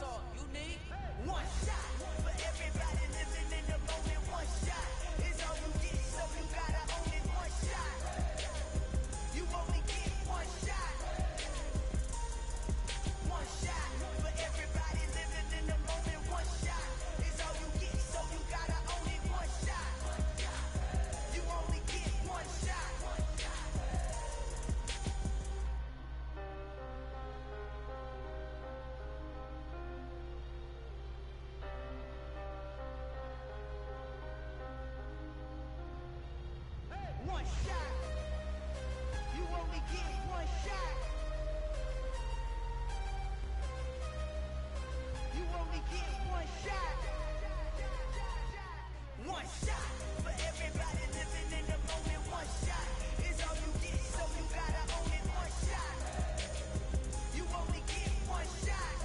all you need. One shot for everybody living in the moment. One shot is all you get, so you gotta own it. One shot. You only get one shot. One shot for everybody living in the moment. One shot is all you get, so you gotta own it. One shot. You only get one shot. One shot. You only get one shot. You only get one shot. One shot for everybody living in the moment. One shot is all you get, so you gotta own it. One shot. You only get one shot.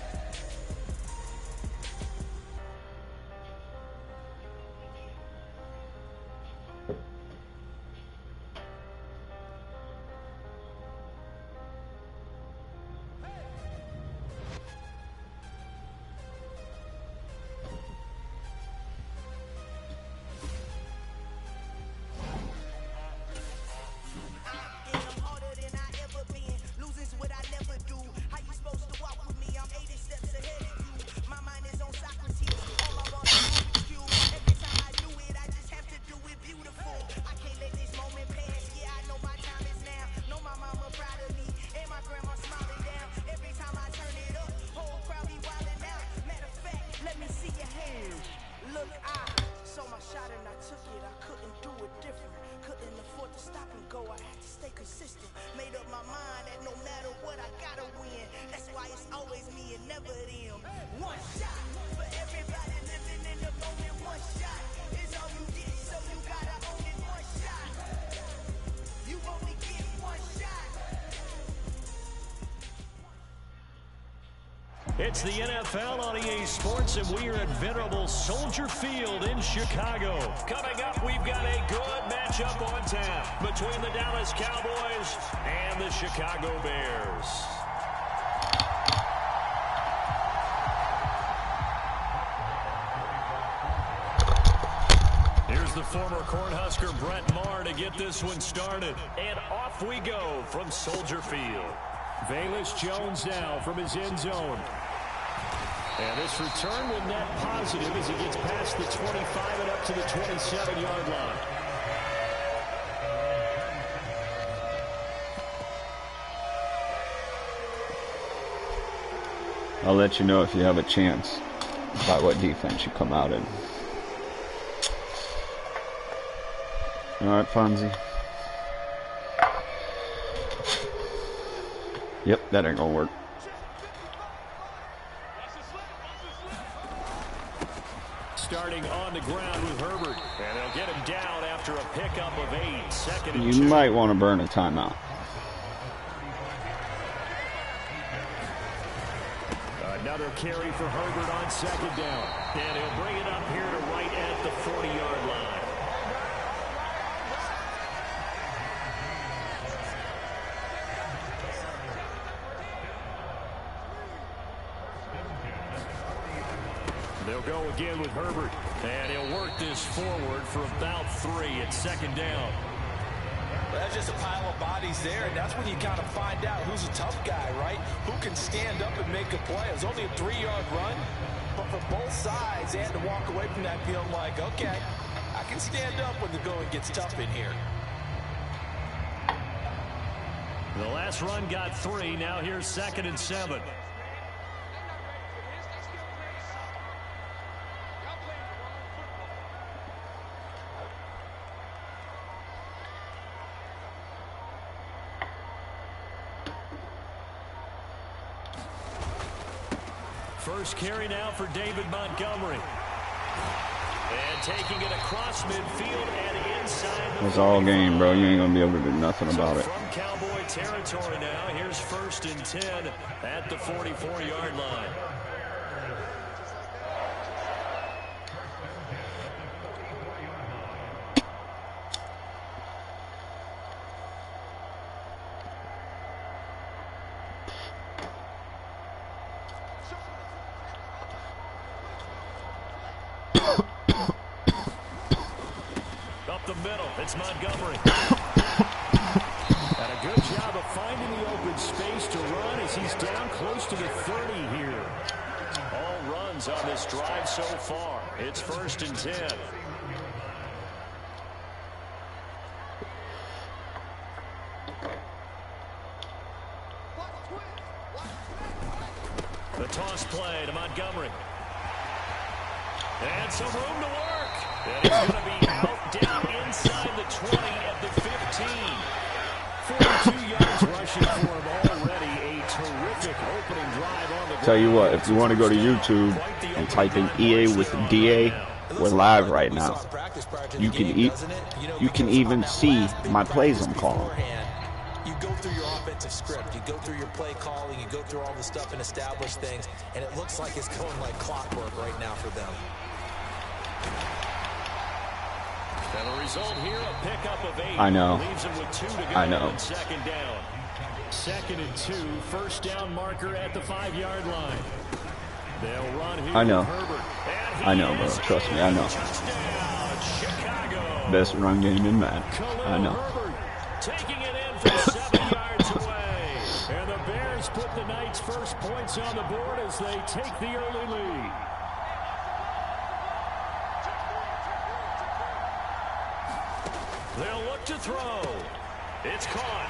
I'm harder than I ever been. Losing's what I never do. How you supposed to walk with me? I'm 80 steps ahead of you. My mind is on Socrates. All my bars are you. Every time I do it, I just have to do it beautiful. I can't let this moment pass. Yeah, I know my time is now. Know my mama proud of me, and my grandma smiling down. Every time I turn it up, whole crowd be wilding out. Matter of fact, let me see your hands. Look, I saw my shot and I took it. I couldn't do it different. Couldn't afford to stop and go. I had to stay consistent. Made up my mind that no matter what, I gotta win. That's why it's always me and never them. One shot for everybody living in the moment. One shot is all you get, so you gotta own it. One shot. You only get one shot. It's the NFL on EA Sports, and we are at venerable Soldier Field in Chicago. Coming up, we've got a good matchup on tap between the Dallas Cowboys and the Chicago Bears. Here's the former Cornhusker Brett Maher to get this one started. And off we go from Soldier Field. Velus Jones now from his end zone. And this return will net positive as he gets past the 25 and up to the 27-yard line. I'll let you know if you have a chance by what defense you come out in. Alright, Fonzie. Yep, that ain't gonna work. Starting on the ground with Herbert. And they'll get him down after a pickup of 8. Second and 2. You might want to burn a timeout. Another carry for Herbert on second down. And he'll bring it up here to right at the 40-yard line. They'll go again with Herbert. And he'll work this forward for about 3 at second down. Well, that's just a pile of bodies there, and that's when you kind of find out who's a tough guy, right? Who can stand up and make a play. It was only a 3-yard run, but for both sides, they had to walk away from that feeling like, okay, I can stand up when the going gets tough in here. The last run got 3. Now here's second and 7. First carry now for David Montgomery. And taking it across midfield and inside. It's all game, bro. You ain't going to be able to do nothing about it. From Cowboy territory now, here's first and 10 at the 44-yard line. middle. It's Montgomery. And a good job of finding the open space to run as he's down close to the 30 here. All runs on this drive so far. It's 1st and 10. The toss play to Montgomery. And some room to work. And he's going to be out down inside the 20 at the 15. 42 yards rushing for him already. A terrific opening drive on the ground. Tell you what, if you want to go to YouTube and type in EA with DA, we're live right now. You can even see my plays I'm calling. You go through your offensive script, you go through your play calling, you go through all the stuff and establish things, and it looks like it's going like clockwork right now for them. And the result here, a pickup of 8. I know. Leaves him with 2 to go. I know. On 2nd down. 2nd and 2, 1st down marker at the 5-yard line. They'll run here. I know. With Herbert. I know, bro. Trust me, I know. Touchdown, Chicago. Best run game in Madden. I know. Herbert taking it in from 7 yards away. And the Bears put the Knights' first points on the board as they take the early lead. They'll look to throw. It's caught.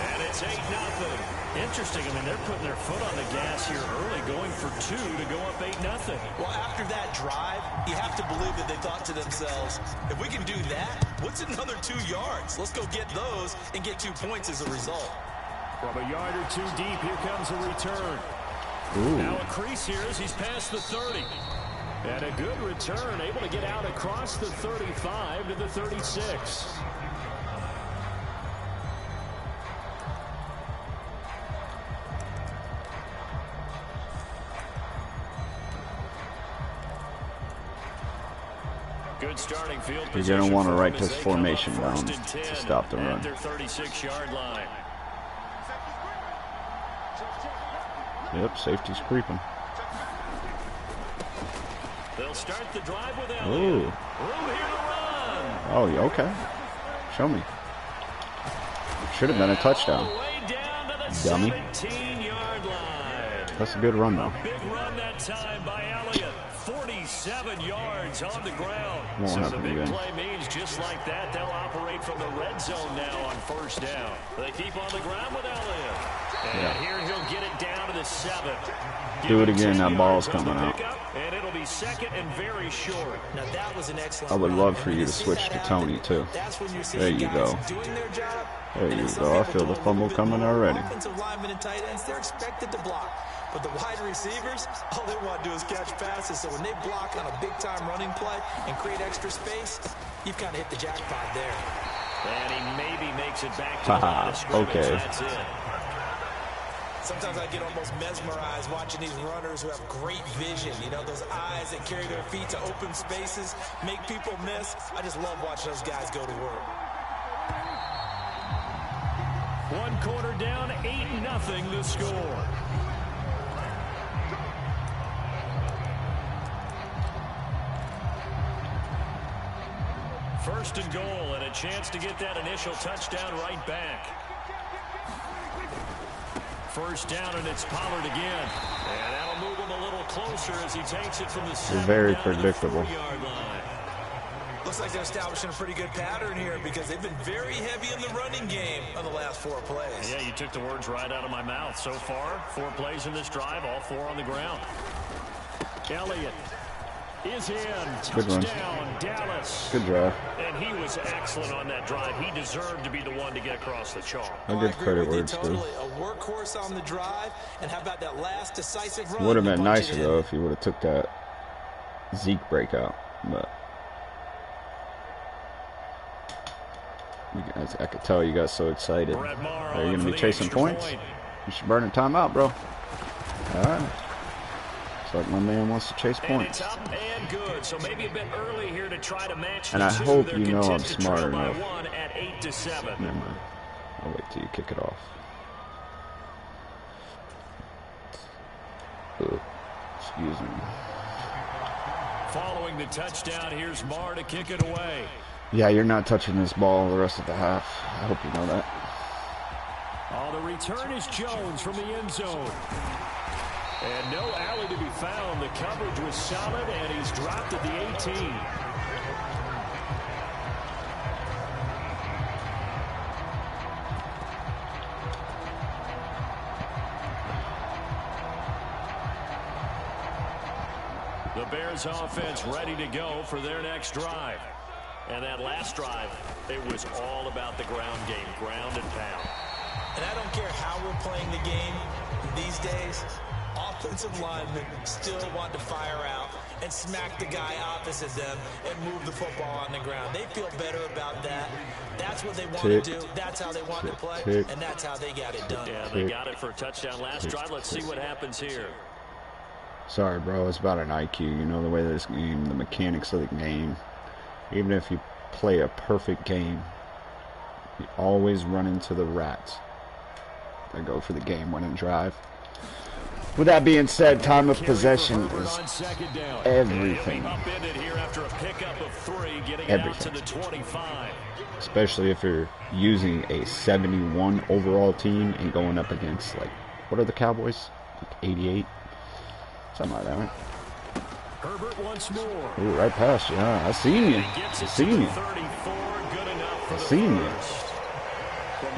And it's 8-0. Interesting. I mean, they're putting their foot on the gas here early, going for 2 to go up 8-0. Well, after that drive, you have to believe that they thought to themselves, if we can do that, what's another 2 yards? Let's go get those and get 2 points as a result. From a yard or 2 deep, here comes a return. Ooh. Now a crease here as he's past the 30. And a good return, able to get out across the 35 to the 36. Good starting field You're position. going to want to for write them as this they come up formation down 1st and 10 to stop the at run. their 36-yard line. Yep, safety's creeping. They'll start the drive with Elliott. Ooh. Room here to run. Oh, okay. Show me. Should have been a touchdown. All the way down to the Dummy. 17-yard line. That's a good run, though. Big run that time by Elliott. 47 yards on the ground. Won't So the happen big again. play means just like that, they'll operate from the red zone now on 1st down. They keep on the ground with Elliott. And here he'll get it down to the 7. Do it again, that ball's coming out. And it'll be 2nd and very short. Now that was an excellent I would run. love for When you to see switch that to happen, Tony, too. That's when you're There seeing you guys go. doing their job. There And you some go. I people feel the do a fumble little bit coming more. already. Offensive linemen and tight ends, they're expected to block. But the wide receivers, all they want to do is catch passes. So when they block on a big-time running play and create extra space, you've kind of hit the jackpot there. And he maybe makes it back to the line of scrimmage. Okay. That's it. Sometimes I get almost mesmerized watching these runners who have great vision. You know, those eyes that carry their feet to open spaces, make people miss. I just love watching those guys go to work. 1 quarter down, 8-0 the score. First and goal, and a chance to get that initial touchdown right back. 1st down, and it's Pollard again. And that'll move him a little closer as he takes it from the 7 Very down to the predictable. 4-yard line. Looks like they're establishing a pretty good pattern here because they've been very heavy in the running game on the last 4 plays. Yeah, you took the words right out of my mouth. So far, 4 plays in this drive, all 4 on the ground. Elliott is in. Good run. Touchdown, Dallas. Good drive. And he was excellent on that drive. He deserved to be the one to get across the chalk. I give credit where it's due. Totally. A workhorse on the drive, and how about that last decisive run? Would have been to punch nicer, it in? though, if he would have took that Zeke breakout. But you guys, I could tell you got so excited. Brett Maher Are you on going to for be the chasing extra points? point. You should burn a timeout, bro. All right. Looks like my man wants to chase And points. it's up and good. So maybe a bit early here to try to match And the I two. hope They're you know I'm content to smart trail by enough. 1 at 8-7. Never mind. I'll wait till you kick it off. Ugh. Excuse me. Following the touchdown, here's Maher to kick it away. Yeah, you're not touching this ball the rest of the half. I hope you know that. Oh, the return is Jones from the end zone. And no alley to be found. The coverage was solid, and he's dropped at the 18. The Bears offense ready to go for their next drive. And that last drive, it was all about the ground game, ground and pound. And I don't care how we're playing the game these days, offensive linemen still want to fire out and smack the guy opposite them and move the football on the ground. They feel better about that. That's what they want to do. That's how they want to play, and that's how they got it done. Yeah, they got it for a touchdown last drive. Let's see what happens here. Sorry, bro. It's about an IQ. You know the way this game, the mechanics of the game. Even if you play a perfect game, you always run into the rats that go for the game-winning drive. With that being said, time of possession is everything. Everything. Especially if you're using a 71 overall team and going up against, like, what are the Cowboys? Like 88? Something like that, right? Herbert once more. Ooh, right past you. Yeah, I seen you. I seen you. I seen you.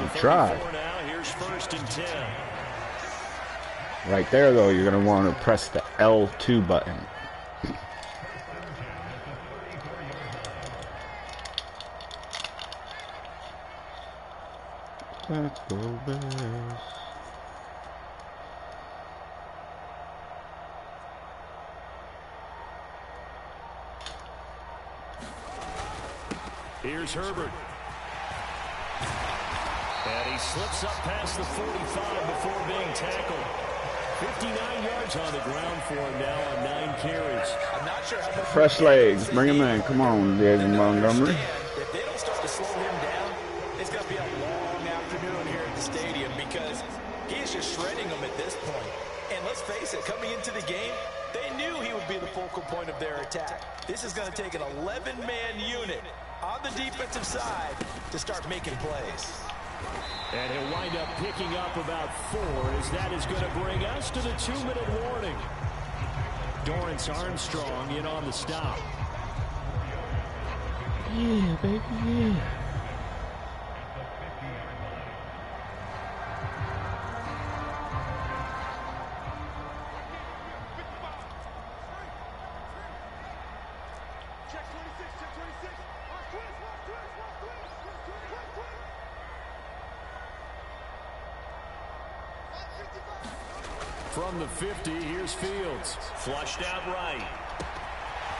You tried. Here's 1st and 10. Right there, though, you're going to want to press the L2 button. Let's go, Bears. Here's Herbert. And he slips up past the 45 before being tackled. 59 yards on the ground for him now on 9 carries. I'm not sure how much fresh legs. Bring him in. Come on, David Montgomery. If they don't start to slow him down, it's going to be a long afternoon here at the stadium because he's just shredding them at this point. And let's face it, coming into the game, they knew he would be the focal point of their attack. This is going to take an 11-man unit on the defensive side to start making plays. And he'll wind up picking up about 4 as that is going to bring us to the 2-minute warning. Dorrance Armstrong in on the stop. Yeah, baby, yeah. From the 50, here's Fields. Flushed out right.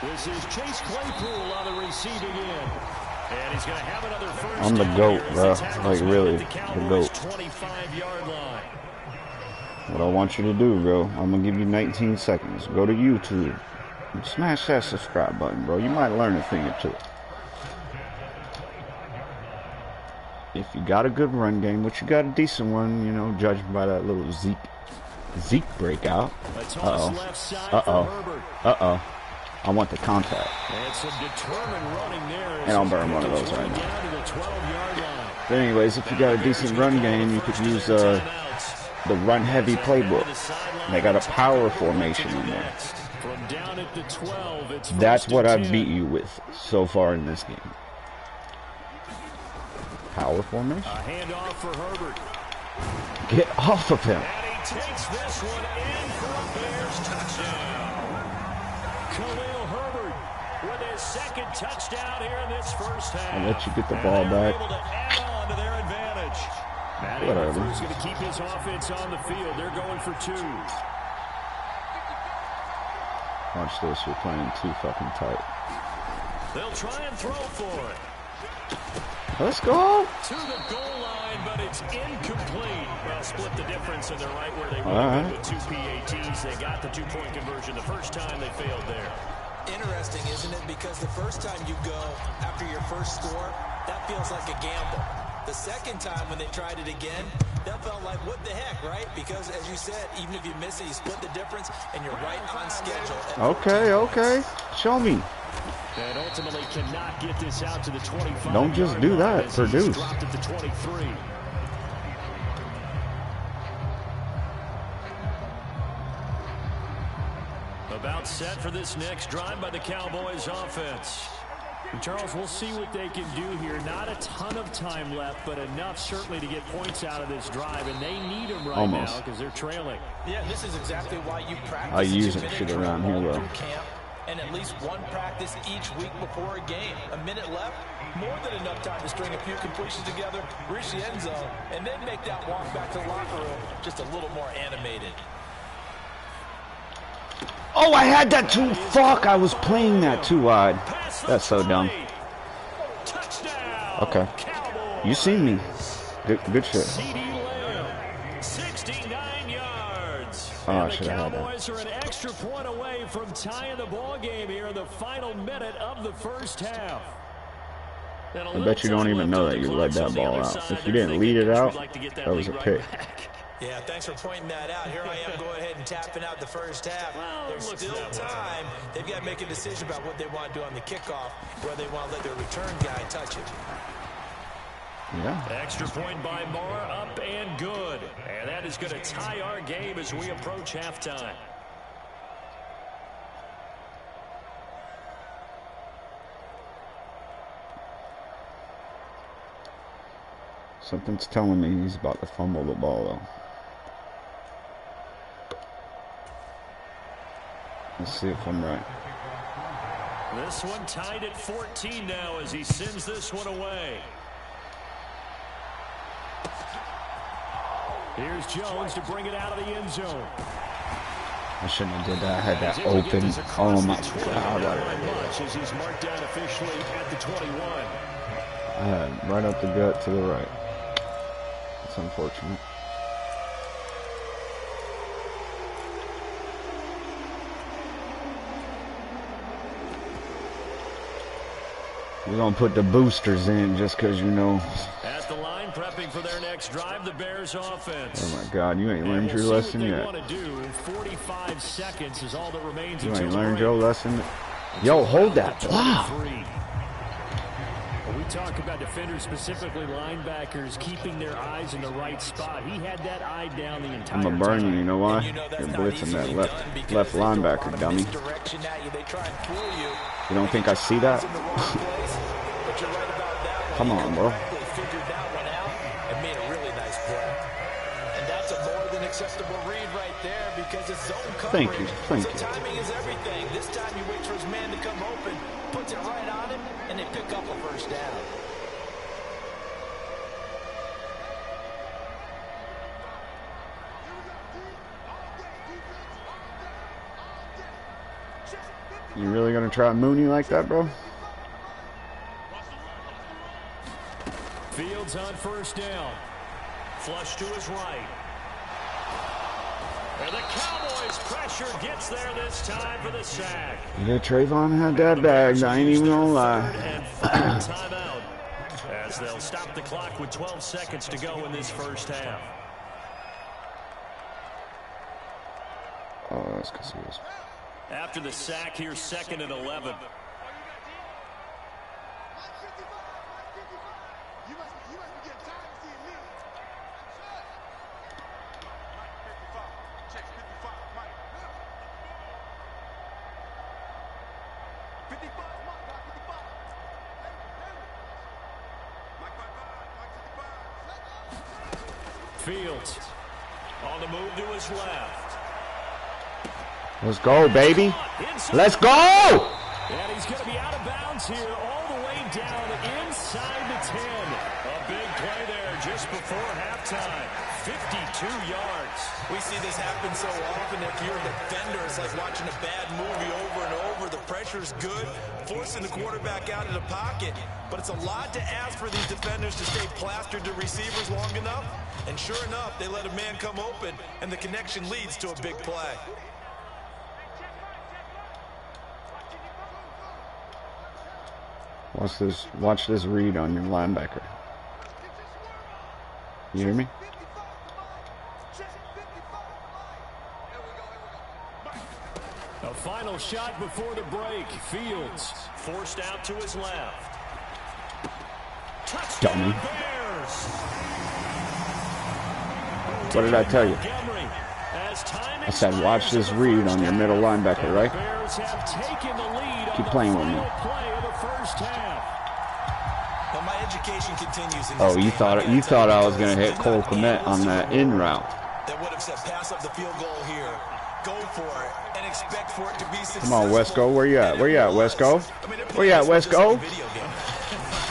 This is Chase Claypool on the receiving end. And he's going to have another first. I'm the GOAT, bro. Like, really, the GOAT. 25-yard line. What I want you to do, bro, I'm going to give you 19 seconds. Go to YouTube and smash that subscribe button, bro. You might learn a thing or two. If you got a good run game, which you got a decent one, you know, judging by that little Zeke breakout. Uh-oh. I want the contact. And I'll burn one of those right now. But anyways, if you got a decent run game, you could use the run-heavy playbook. They got a power formation in there. That's what I've beat you with so far in this game. Power formation. A handoff for Herbert. Get off of him. Takes this one in for a Bears touchdown. Khalil Herbert with his second touchdown here in this first half. I'll let you get the ball back. Able to add on to their advantage. Matty is going to keep his offense on the field. They're going for 2. Watch this. You're playing too fucking tight. They'll try and throw for it. Let's go. To the goal line, but it's incomplete. Well, split the difference, and they're right where they were with 2 PATs. They got the 2-point conversion the first time. They failed there. Interesting, isn't it? Because the first time you go after your first score, that feels like a gamble. The second time when they tried it again, that felt like, what the heck, right? Because, as you said, even if you miss it, you split the difference, and you're right on schedule. Okay. Show me. And ultimately cannot get this out to the 25. Don't just do that. Produce. Dropped at the 23. About set for this next drive by the Cowboys offense. And Charles, we'll see what they can do here. Not a ton of time left, but enough certainly to get points out of this drive, and they need them right now because they're trailing. Yeah, this is exactly why you practice. I use that shit around here, though. And at least one practice each week before a game. A minute left, more than enough time to string a few completions together, reach the end zone, and then make that walk back to the locker room just a little more animated. Oh, I had that too. Fuck, I was playing that too wide. That's so dumb. Okay. You seen me. Good shit. 69 yards. Oh, And the Cowboys are an extra point away from tying the ball game here in the final minute of the first half. I bet you don't even know that you led that ball out. If you didn't lead it out, that was a pick. Yeah, thanks for pointing that out. Here I am going ahead and tapping out the first half. There's still time. They've got to make a decision about what they want to do on the kickoff, whether they want to let their return guy touch it. Yeah. Extra point by Moore, up and good. And that is going to tie our game as we approach halftime. Something's telling me he's about to fumble the ball, though. Let's see if I'm right. This one tied at 14 now as he sends this one away. Here's Jones to bring it out of the end zone. I shouldn't have did that. I had that open. Oh my God. As he's marked down officially at the 21. I had right up the gut to the right. It's unfortunate. We're going to put the boosters in just because, you know. At the line, prepping for their next drive, the Bears offense. Oh, my God. You ain't learned your lesson yet. Want to do. 45 seconds is all that remains. You ain't learned your lesson. Yo, hold that block. We talk about defenders, specifically linebackers, keeping their eyes in the right spot. He had that eye down the entire time. I'm going to burn you, you know why? You're blitzing that left linebacker, dummy. You don't think I see that? Come on, bro. Thank you. Thank you. Timing is everything. This time he waits for his man to come open, puts it right on him, and they pick up a first down. You really gonna try Mooney like that, bro? Fields on first down. Flush to his right. And the Cowboys pressure gets there this time for the sack. Yeah, Trayvon had that bagged. I ain't even gonna lie. And final timeout as they'll stop the clock with 12 seconds to go in this first half. Oh, that's because he was. After the sack, here's 2nd and 11. Fields on the move to his left. Let's go, baby. Let's go! And he's going to be out of bounds here all the way down inside the 10. A big play there just before halftime. 52 yards. We see this happen so often. If you're a defender, it's like watching a bad movie over and over. The pressure's good, forcing the quarterback out of the pocket. But it's a lot to ask for these defenders to stay plastered to receivers long enough. And sure enough, they let a man come open, and the connection leads to a big play. Watch this read on your linebacker. You hear me? A final shot before the break. Fields forced out to his left. Touchdown Dummy. Bears. What did I tell you? I said, watch this read on your middle linebacker, right? Keep playing with me. But my education continues in this Oh, you game. thought I was gonna hit Cole Kmet on that in route. That would have said pass up the field goal here. Go for it and expect for it to be successful. Come on, Wesco, where you at? Where you at, Wesco? Where you at, Wesco?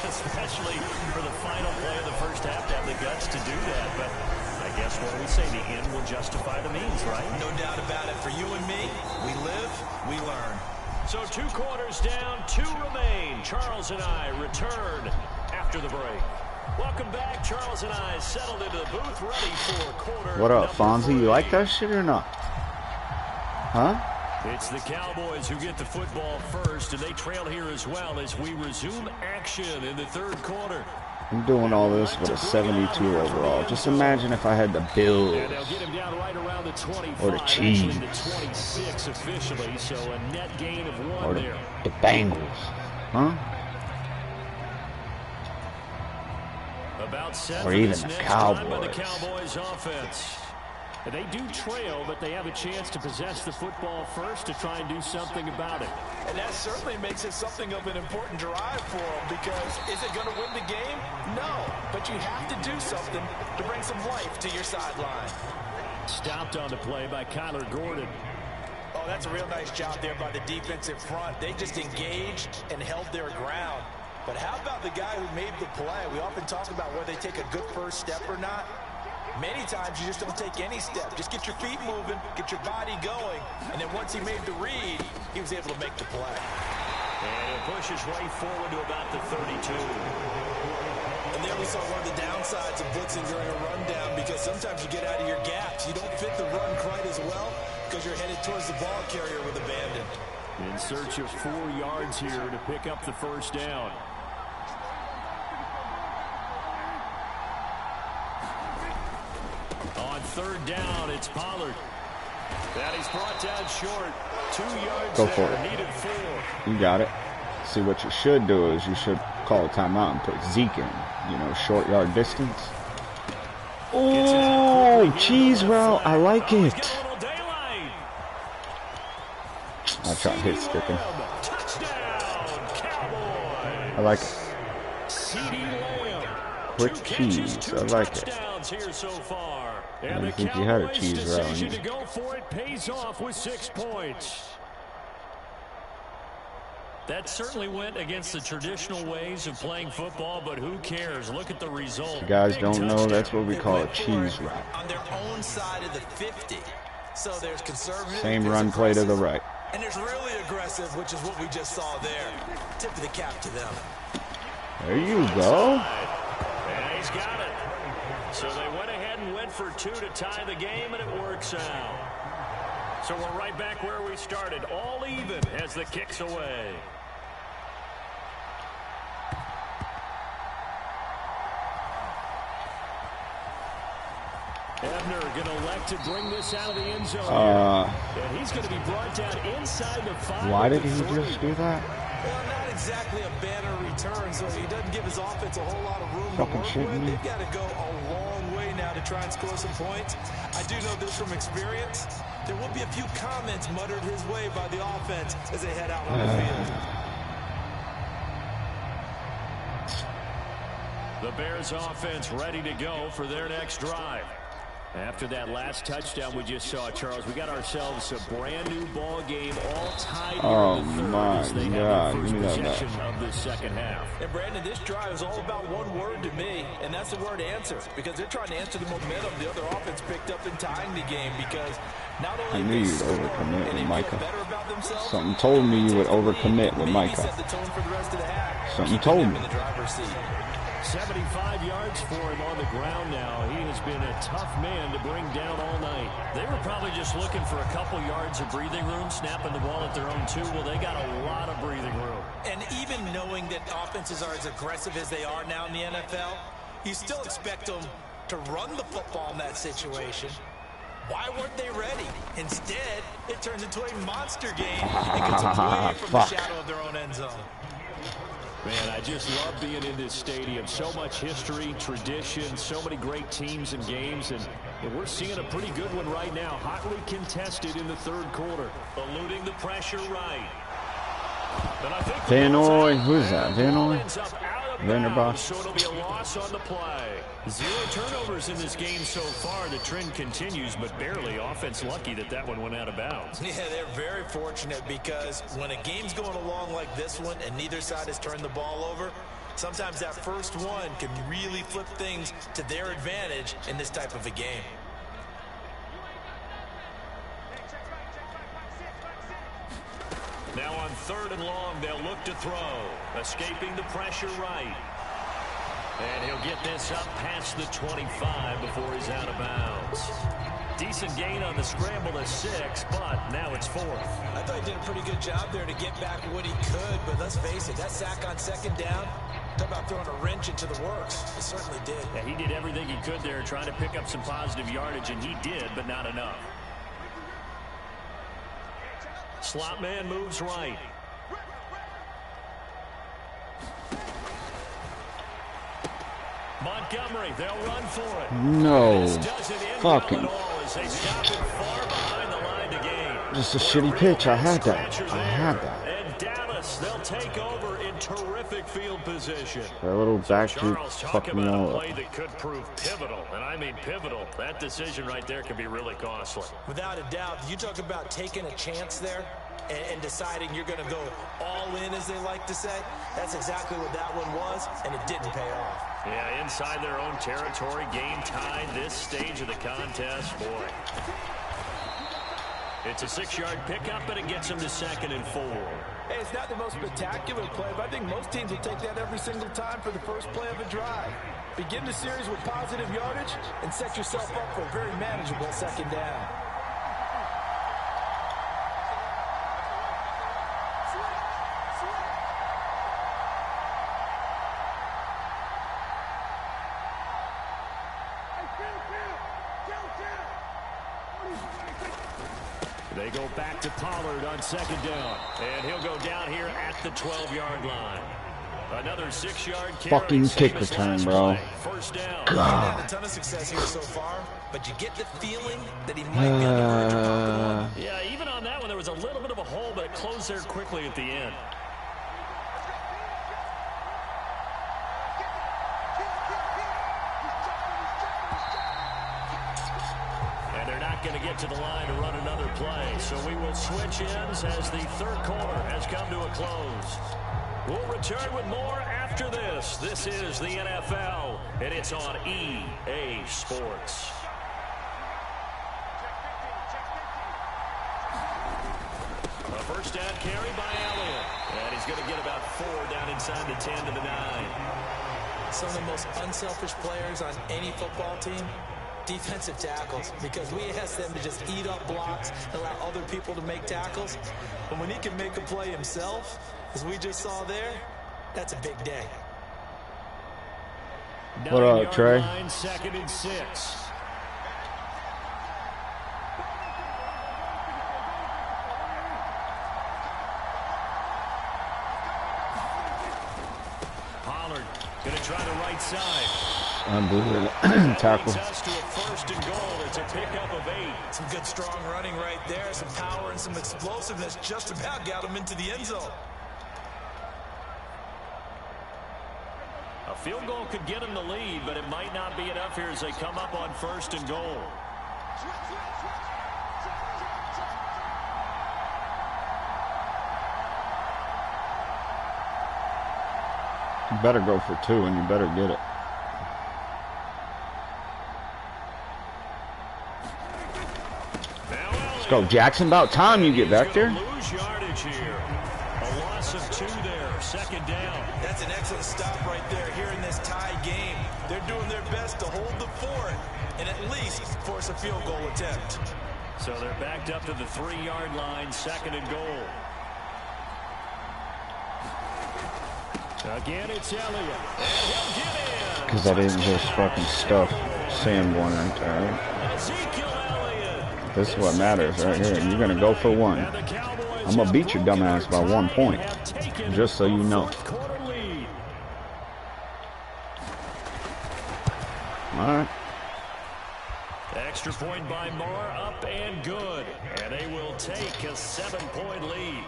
Especially for the final play of the first half to have the guts to do that. But I guess what we say, the end will justify the means, right? No doubt about it. For you and me, we live, we learn. So 2 quarters down, 2 remain. Charles and I return after the break. Welcome back. Charles and I settled into the booth, ready for quarter. What up, Fonzie? You like that shit or not? Huh? It's the Cowboys who get the football first, and they trail here as well as we resume action in the third quarter. I'm doing all this with a 72 overall. Just imagine if I had the Bills And they'll get him down right around the 25, or the Chiefs actually the 26 officially, so a net gain of 1 or there. the Bengals. Huh? About set Or for even this the next drive by the Cowboys. Cowboys offense. And they do trail, but they have a chance to possess the football first to try and do something about it. And that certainly makes it something of an important drive for them, because is it going to win the game? No, but you have to do something to bring some life to your sideline. Stopped on the play by Kyler Gordon. Oh, that's a real nice job there by the defensive front. They just engaged and held their ground. But how about the guy who made the play? We often talk about whether they take a good first step or not. Many times you just don't take any step. Just get your feet moving, get your body going, and then once he made the read, he was able to make the play. And he'll push his way forward to about the 32. And there we saw one of the downsides of blitzing during a rundown, because sometimes you get out of your gaps. You don't fit the run quite as well because you're headed towards the ball carrier with abandon. In search of 4 yards here to pick up the first down. On third down, it's Pollard. That he's brought down short. 2 yards Go there, for it. needed 4. You got it. See, what you should do is you should call a timeout and put Zeke in. You know, short yard distance. Oh, cheese route. I like it. I tried hit sticking. I like it. Quick cheese. I like it. I didn't think you had a cheese route. To go for it pays off with 6 points. That certainly went against the traditional ways of playing football, but who cares? Look at the result. If you guys don't know, that's what we call a cheese route. On their own side of the 50. So there's conservative. Same run play to the right. And there's really aggressive, which is what we just saw there. Tip of the cap to them. There you go. And he's got it. So they went ahead and went for 2 to tie the game, and it works out. So we're right back where we started, all even as the kick's away. Ebner going to elect to bring this out of the end zone. And he's going to be brought down inside the 5. Why did he just do that? Well, not exactly a banner return, so he doesn't give his offense a whole lot of room Fucking to shitting work with. me. They've got to go a long way now to try and score some points. I do know this from experience. There will be a few comments muttered his way by the offense as they head out on the field. The Bears offense ready to go for their next drive. After that last touchdown we just saw, Charles, we got ourselves a brand new ball game, all tied here Oh in the third my as they God, have the give me first that back. possession of the second half. And Brandon, this drive is all about one word to me, and that's the word answer, because they're trying to answer the momentum the other offense picked up in tying the game, because not only I knew they you'd score overcommit and they with feel Micah. better about themselves, Something told me you would overcommit with maybe Micah. set the tone for the rest of the half. Something Keeping told them me. in the driver's seat. 75 yards for him on the ground now. He has been a tough man to bring down all night. They were probably just looking for a couple yards of breathing room, snapping the ball at their own 2. Well, they got a lot of breathing room. And even knowing that offenses are as aggressive as they are now in the NFL, you still expect them to run the football in that situation. Why weren't they ready? Instead, it turns into a monster game and gets away from the shadow of their own end zone. Man, I just love being in this stadium. So much history, tradition, so many great teams and games, and we're seeing a pretty good one right now. Hotly contested in the third quarter. Eluding the pressure right. Vanoy, who's that? Vanoy? Vanderbosch. So it'll be a loss on the play. 0 turnovers in this game so far. The trend continues, but barely. Offense lucky that one went out of bounds. Yeah, they're very fortunate because when a game's going along like this one and neither side has turned the ball over, sometimes that first one can really flip things to their advantage in this type of a game. Now on 3rd and long, they'll look to throw. Escaping the pressure right. And he'll get this up past the 25 before he's out of bounds. Decent gain on the scramble to 6, but now it's 4th. I thought he did a pretty good job there to get back what he could, but let's face it, that sack on 2nd down, talk about throwing a wrench into the works. It certainly did. Yeah, he did everything he could there trying to pick up some positive yardage, and he did, but not enough. Slot man moves right. Montgomery, they'll run for it. No. Fucking. Just a shitty pitch. I had that. And Dallas, they'll take over in terrific field position. That little back dude fucked me all up. Play that could prove pivotal, and I mean pivotal. That decision right there can be really costly. Without a doubt, you talk about taking a chance there and deciding you're going to go all in, as they like to say. That's exactly what that one was, and it didn't pay off. Yeah, inside their own territory, game tied this stage of the contest. Boy. It's a 6-yard pickup, but it gets them to 2nd and 4. Hey, it's not the most spectacular play, but I think most teams will take that every single time for the first play of a drive. Begin the series with positive yardage and set yourself up for a very manageable 2nd down. They go back to Pollard on 2nd down. And he'll go down here at the 12-yard line. Another 6-yard carry. Fucking kick return, bro. First down. God. Had a ton of success here so far, but you get the feeling that he might be on the verge of bumping one. Yeah, even on that one, there was a little bit of a hole, but it closed there quickly at the end. Going to get to the line to run another play. So we will switch ends as the third quarter has come to a close. We'll return with more after this. This is the NFL, and it's on EA Sports. A first down carry by Elliott. And he's going to get about 4 down inside the 10 to the 9. Some of the most unselfish players on any football team, defensive tackles, because we ask them to just eat up blocks and allow other people to make tackles. But when he can make a play himself, as we just saw there, that's a big day. What up, Trey? 2nd and 6. Pollard going to try the right side. Unbelievable tackle. To a 1st and goal. It's a pickup of 8. Some good strong running right there, some power and some explosiveness just about got him into the end zone. A field goal could get him the lead, but it might not be enough here as they come up on 1st and goal. You better go for 2 and you better get it. Let's go, Jackson. About time you get back there. Lose yardage here. A loss of 2 there. 2nd down. That's an excellent stop right there here in this tie game. They're doing their best to hold the fort and at least force a field goal attempt. So they're backed up to the 3-yard line. 2nd and goal. Again, it's Elliott. And he'll get in. Because I didn't just fucking stuff Sam one right there. Ezekiel Elliott This is what matters right here. You're going to go for one. I'm going to beat your dumbass by 1 point. Just so you know. All right. Extra point by Marr, up and good. And they will take a 7-point lead.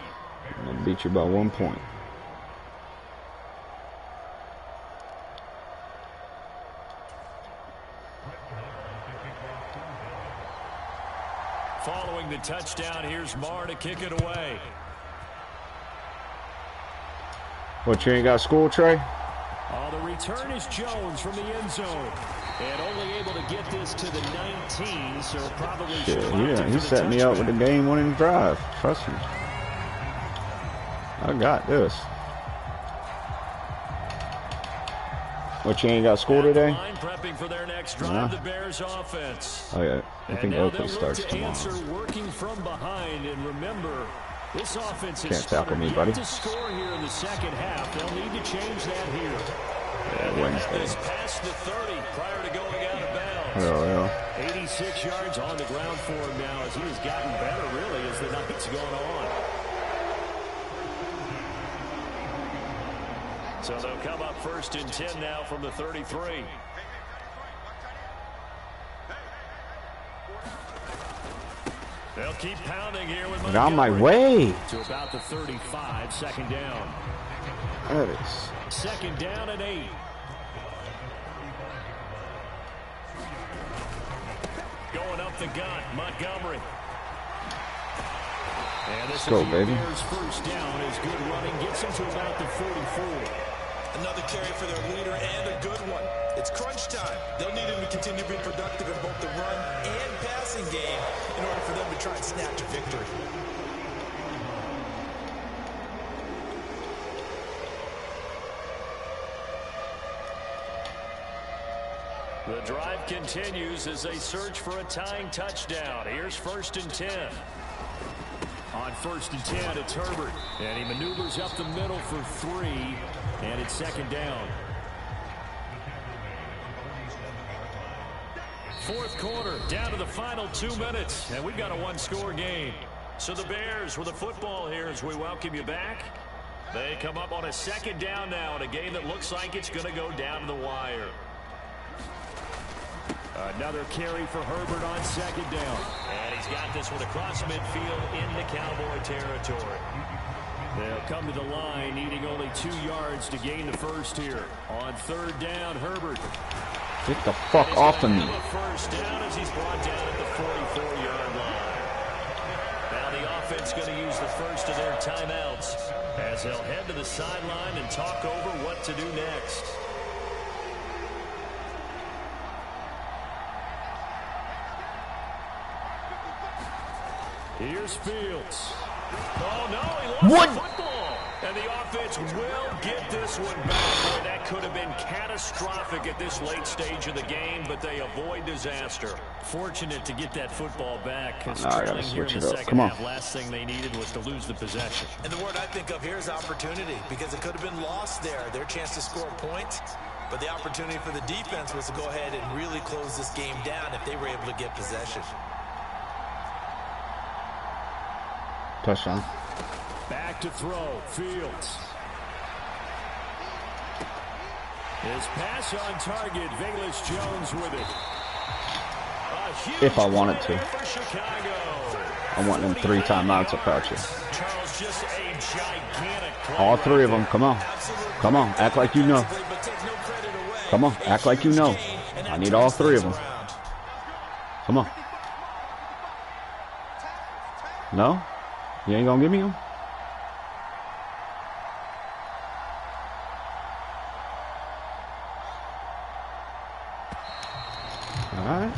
I'm going to beat you by 1 point. Following the touchdown, here's Marr to kick it away. What, you ain't got school, Trey? The return is Jones from the end zone. And only able to get this to the 19, so probably... Yeah, he set me up with the game-winning drive. Trust me. I got this. What, you ain't got school today? Prepping for their next drive, the Bears offense. Oh, yeah. I think Oakley starts tomorrow. Working from behind, and remember, this offense Can't tackle me, buddy. to score here in the second half. They'll need to change that here. Yeah, Wednesday. Is past the 30 prior to going out of bounds. Oh, yeah. 86 yards on the ground for him now as he has gotten better, really, as the night's gone on. So they'll come up 1st and 10 now from the 33. They'll keep pounding here with Get on my way. to about the 35, 2nd down. That is. 2nd down and 8. Going up the gut, Montgomery. And this Go, is the baby. Bears' 1st down. Is good running, gets them to about the 44. Another carry for their leader and a good one. It's crunch time. They'll need him to continue being productive in both the run and passing game in order for them to try and snatch a victory. The drive continues as they search for a tying touchdown. Here's 1st and 10. On 1st and 10, it's Herbert. And he maneuvers up the middle for 3. And it's 2nd down. 4th quarter, down to the final 2 minutes. And we've got a 1-score game. So the Bears with the football here as we welcome you back. They come up on a 2nd down now in a game that looks like it's going to go down to the wire. Another carry for Herbert on 2nd down. And he's got this one across midfield into Cowboy territory. They'll come to the line, needing only 2 yards to gain the first here. On 3rd down, Herbert. Get the fuck off of me. First down as he's brought down at the 44-yard line. Now the offense going to use the first of their timeouts as they'll head to the sideline and talk over what to do next. Here's Fields. Oh, no, he lost the football. And the offense will get this one back. Boy, that could have been catastrophic at this late stage of the game, but they avoid disaster. Fortunate to get that football back. I gotta switch it up. Come on. Last thing they needed was to lose the possession. And the word I think of here is opportunity, because it could have been lost there. Their chance to score a point. But the opportunity for the defense was to go ahead and really close this game down if they were able to get possession. Touchdown. Back to throw, Fields. His pass on target, Velus Jones with it. If I wanted to. I want them 3 timeouts up out you. Charles, just a gigantic All 3 of them. Come on. Come on. Act like you know. Come on. Act like you know. I need all 3 of them. Come on. No? You ain't gonna give me them? Alright.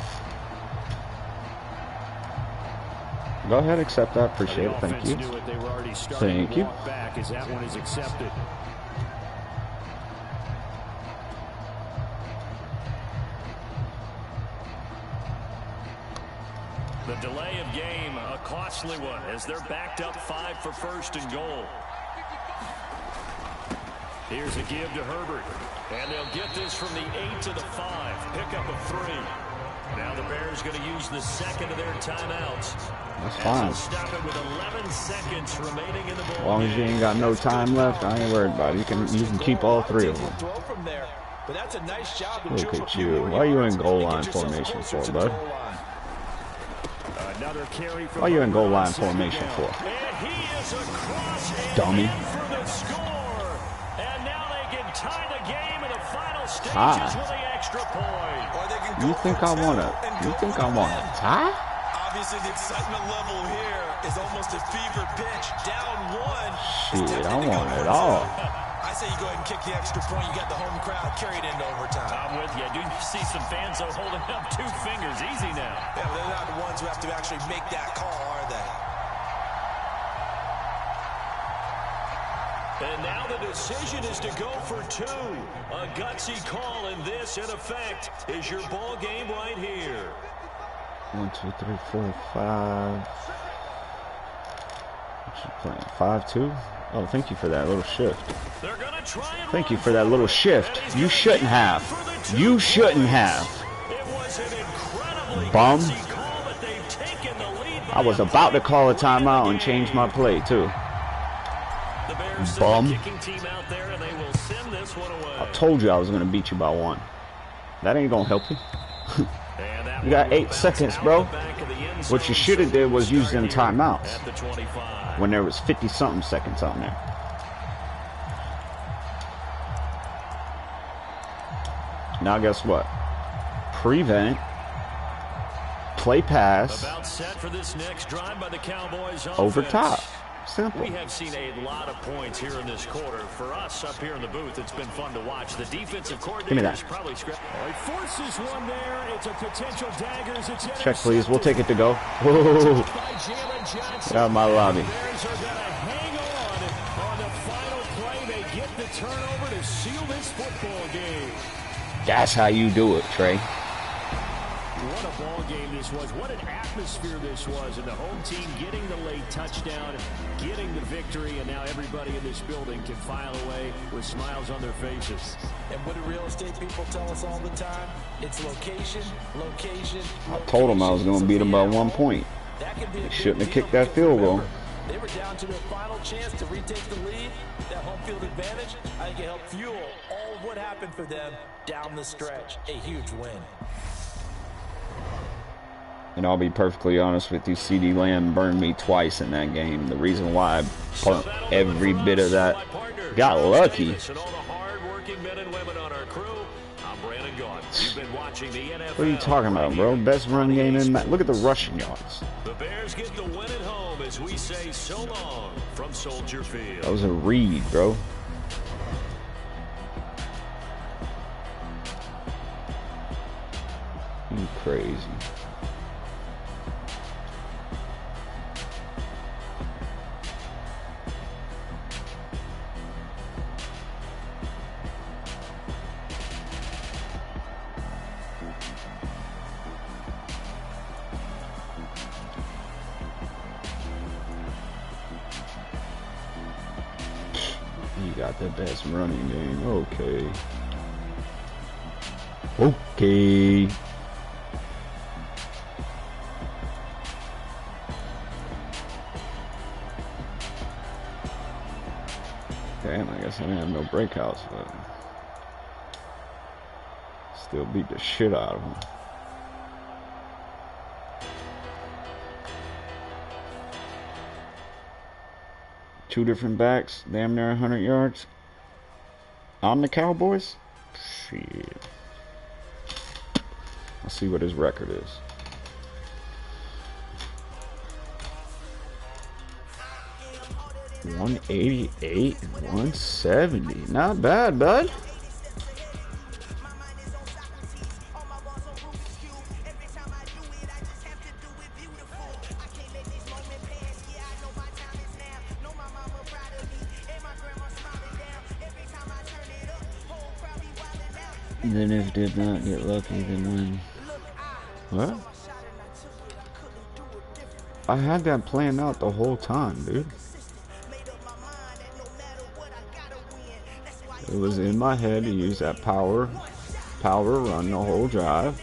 Go ahead, accept that. Appreciate it. Thank you. Thank you. Back as that one is accepted. The delay of game, a costly one, as they're backed up 5 for 1st and goal. Here's a give to Herbert. And they'll get this from the 8 to the 5. Pickup of 3. now the Bears going to use the second of their timeouts. That's fine. Stop it with 11 seconds remaining in the ball. As long as you ain't got no time left, I ain't worried about it. You can keep all three of them. But that's a nice job. Look at you. Why are you in goal line formation for, bud? Another carry from Why are you in goal line formation for? And he is across Dummy. for the score. And now they can tie the game in the final stages with the extra point. You think I want to? You think I want to tie? Obviously, the excitement level here is almost a fever pitch. Down one. Shit, I want it all. I say you go ahead and kick the extra point. You got the home crowd carried into overtime. I'm with you. I do see some fans though holding up 2 fingers. Easy now. Yeah, but they're not the ones who have to actually make that call, are they? And now the decision is to go for 2. A gutsy call, and this, in effect, is your ball game right here. 1, 2, 3, 4, 5. What you playing? 5-2? Oh, thank you for that little shift. They're gonna try and Thank you for that little shift. You shouldn't have. You shouldn't have. It was an incredibly Bum. gutsy call, but they've taken the lead. I was about to call a timeout and change my play, too. The Bears Bum. send the kicking team out there, and they will send this one away. I told you I was going to beat you by 1. That ain't going to help you. And that You got one will 8 bounce seconds, out bro. the back of the end What you zone. should have did was use them Start here timeouts at the 25. when there was 50-something seconds on there. Now guess what? Prevent. Play pass. About set for this next drive by the Cowboys Over offense. top. Simple. We have seen a lot of points here in this quarter. For us up here in the booth, it's been fun to watch. The defensive Give me coordinator that. is probably scratching. He forces one there. It's a potential dagger. It's Check, please. We'll take it to go. Whoa. Get out of my lobby. Bears are going to hang on the final play. They get the turnover to seal this football game. That's how you do it, Trey. What a ball game this was. What an atmosphere this was. And the home team getting the late touchdown, getting the victory, and now everybody in this building can file away with smiles on their faces. And what do real estate people tell us all the time? It's location, location, I told him I was going to beat him by 1 point. He shouldn't have kicked that field goal. They were down to their final chance to retake the lead. That home field advantage, I think it helped fuel all of what happened for them down the stretch. A huge win. And I'll be perfectly honest with you, CD Lamb burned me twice in that game. The reason why I pumped every bit of that. Got lucky. And all the hard-working men and women on our crew, I'm Brandon Gaughan. You've been watching the NFL. What are you talking about, bro? Best run game in. Look at the rushing yards. The Bears get the win at home as we say so long from Soldier Field. That was a read, bro. You crazy. You got the best running game. Okay. Okay. Damn, I guess I didn't have no breakouts, but still beat the shit out of them. Two different backs, damn near 100 yards on the Cowboys. Shit. Let's see what his record is. 188 and 170. Not bad, bud. And then if did not get lucky, then win. What? I had that planned out the whole time, dude. It was in my head to use that power run the whole drive.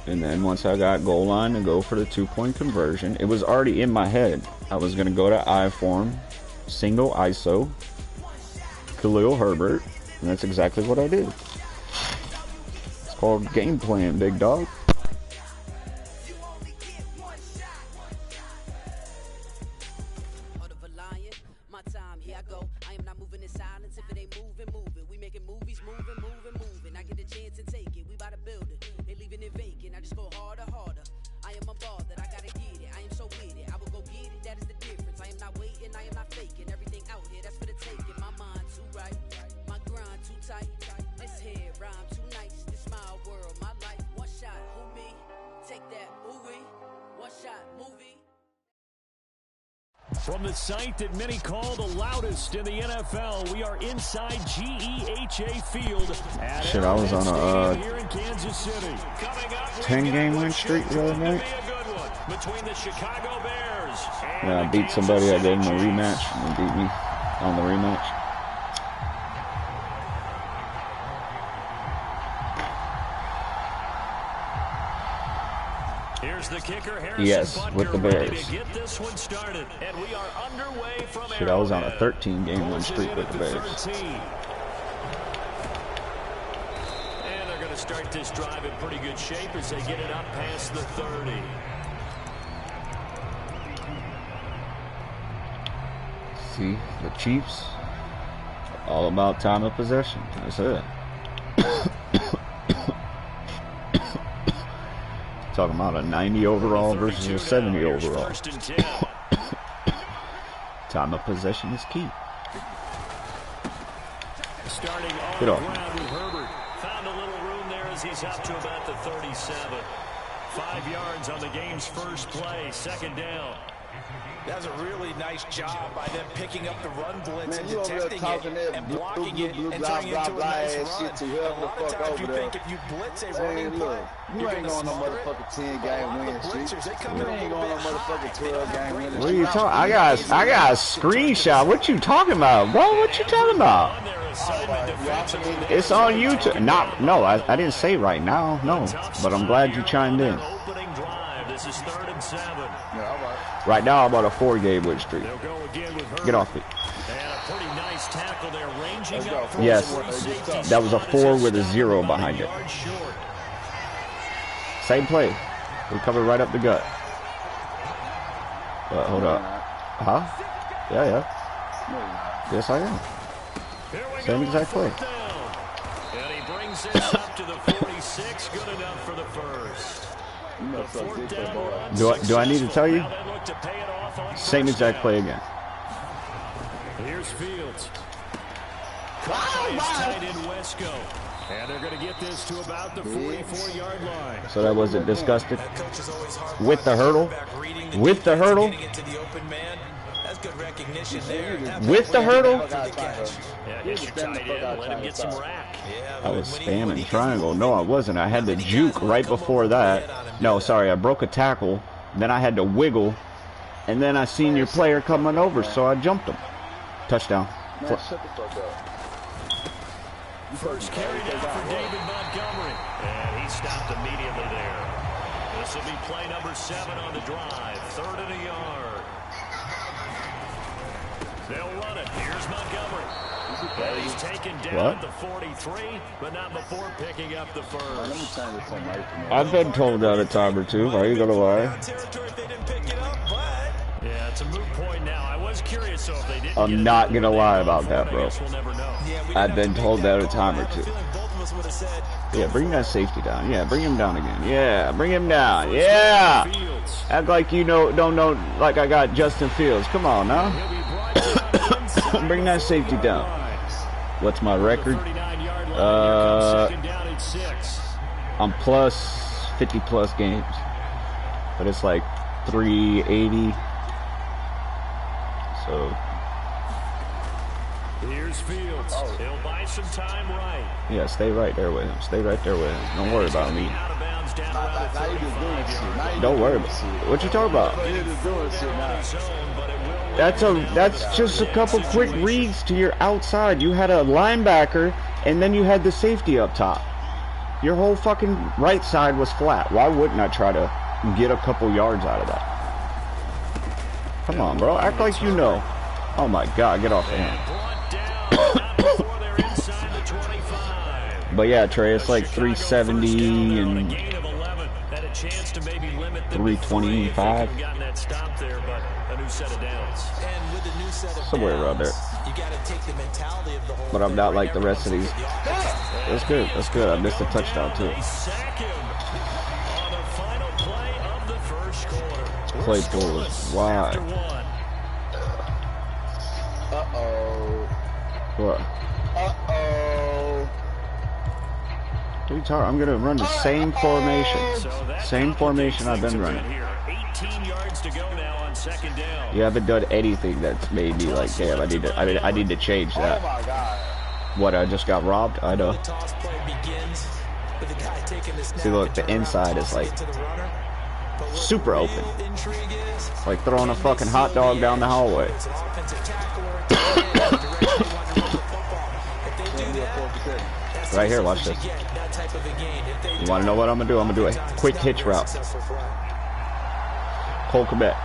And then once I got goal line to go for the 2-point conversion, it was already in my head. I was going to go to I form, single ISO, Khalil Herbert, and that's exactly what I did. It's called game plan, big dog. From the site that many call the loudest in the NFL, we are inside GEHA Field at Shit, I was on a here in Kansas City. 10-game win streak the other night. Between the Chicago Bears. Yeah, I beat somebody. I gave him a rematch, and they beat me on the rematch. Here's the kicker, Harrison Yes, Butker, with the ready Bears. to get this one started, and we are underway from Shit, I was on a Arrowhead. 13-game win streak with the Bears. 13. And they're going to start this drive in pretty good shape as they get it up past the 30. See, the Chiefs, all about time of possession. That's it. Talking about a 90 overall versus a 70 overall. Time of possession is key. Starting Get on off. the ground with Herbert. Found a little room there as he's up to about the 37. 5 yards on the game's first play. Second down. That's a really nice job by them picking up the run blitz and Man, you over there detecting talking it that and blue, blocking blue, it blue, and blah, turning blah, into a blah nice ass run. shit to And whoever a the lot of fuck times over you there. think if you blitz a Man, running look, play, you you're ain't going to going no smother it. motherfucking 10 But a game lot of win the streak. blitzers, they come You in a ain't little going no bit high. motherfucking They don't 12 have game great winning What are you streak. talking? I got a screenshot. What you talking about, bro? What you talking about? On their assignment defensively. It's on YouTube. No, I didn't say right now. No, but I'm glad you chimed in. Opening drive. This is 3rd and 7. Yeah, all right. Right now, I'm on a 4-game win streak. They'll go again with Herbert. Get off it. And a pretty nice tackle there, ranging Let's go. up from Yes. the free safety That was a spot 4 as with a it's 0 about behind it. yard short. Same play. We covered right up the gut. Hold up. Huh? Yeah. No, you're not. Yes, I am. Here we Same go, exact play. 4th down. And he brings this up to the 46. Good enough for the first. You The know, suck 4th dick, down boy. run Do I need to tell you? Now they look to pay it off on Same first exact down. play again. Here's Fields. Caught by his tight end Wesco. And they're going to get this to about the 44-yard line. So that wasn't disgusted. That coach is always hard With the hurdle? back reading the With the defense and hurdle? getting it to the open man. That's good recognition there. With the hurdle? After the catch. Yeah, get your tight end. Let him get some rack. Yeah, I was when he spamming can- triangle. No, I wasn't. I had to juke right before that. No, sorry, I broke a tackle. Then I had to wiggle. And then I seen your player coming over, so I jumped him. Touchdown. Man, shut the fuck up. First carry down for David Montgomery. And he stopped immediately there. This will be play number 7 on the drive. 3rd and a yard. They'll run it. Here's Montgomery. And he's taken down What? at the 43, but not before picking up the Let me first. change this on right for me. I've been told that a time or two. Why are you gonna lie? Territory if they didn't pick it up, but Yeah, it's a moot point now. I was curious, so if they didn't I'm get it not done, gonna they lie go about for that, it. I bro. guess we'll never know. yeah, we didn't I've have been to told make that a call. time I or have a two. feeling both of us would have said, Yeah, bring that safety down. Yeah, bring him down again. Yeah, bring him down. Yeah. Fields. Act like you don't know, like I got Justin Fields. Come on now. He'll be brought down inside Bring that the safety 40-yard down. line. What's my record? 39-yard line. Here comes second down at 6. I'm plus 50 plus games, but it's like 380. So Here's Fields. He'll buy some time right. yeah, stay right there with him. Stay right there with him. Don't worry about me. Out of bounds down around the Now you just doing shit. 35-yard Now you Don't worry just doing about shit. what you talking about. You just doing shit now. zone, but it will That's just a couple quick reads to your outside. You had a linebacker and then you had the safety up top. Your whole fucking right side was flat. Why wouldn't I try to get a couple yards out of that? Come on, bro. Act like you know. Oh my God, get off of him. But yeah, Trey, it's like 370 and 325. Somewhere around there. But I'm not like the rest of these. That's good. That's good. I missed a touchdown too. Claypool is wide. Uh-oh. What? Uh-oh. What are you talking? I'm gonna run the same formation. Same formation I've been running. 18 yards to go now on second down. You haven't done anything that's made me like, damn, I need to change that. Oh my God. What, I just got robbed? I know. See, look, the inside is like super open. It's like throwing a fucking hot dog down the hallway. Right here, watch this. You want to know what I'm going to do? I'm going to do a quick hitch route. Cole Quebec.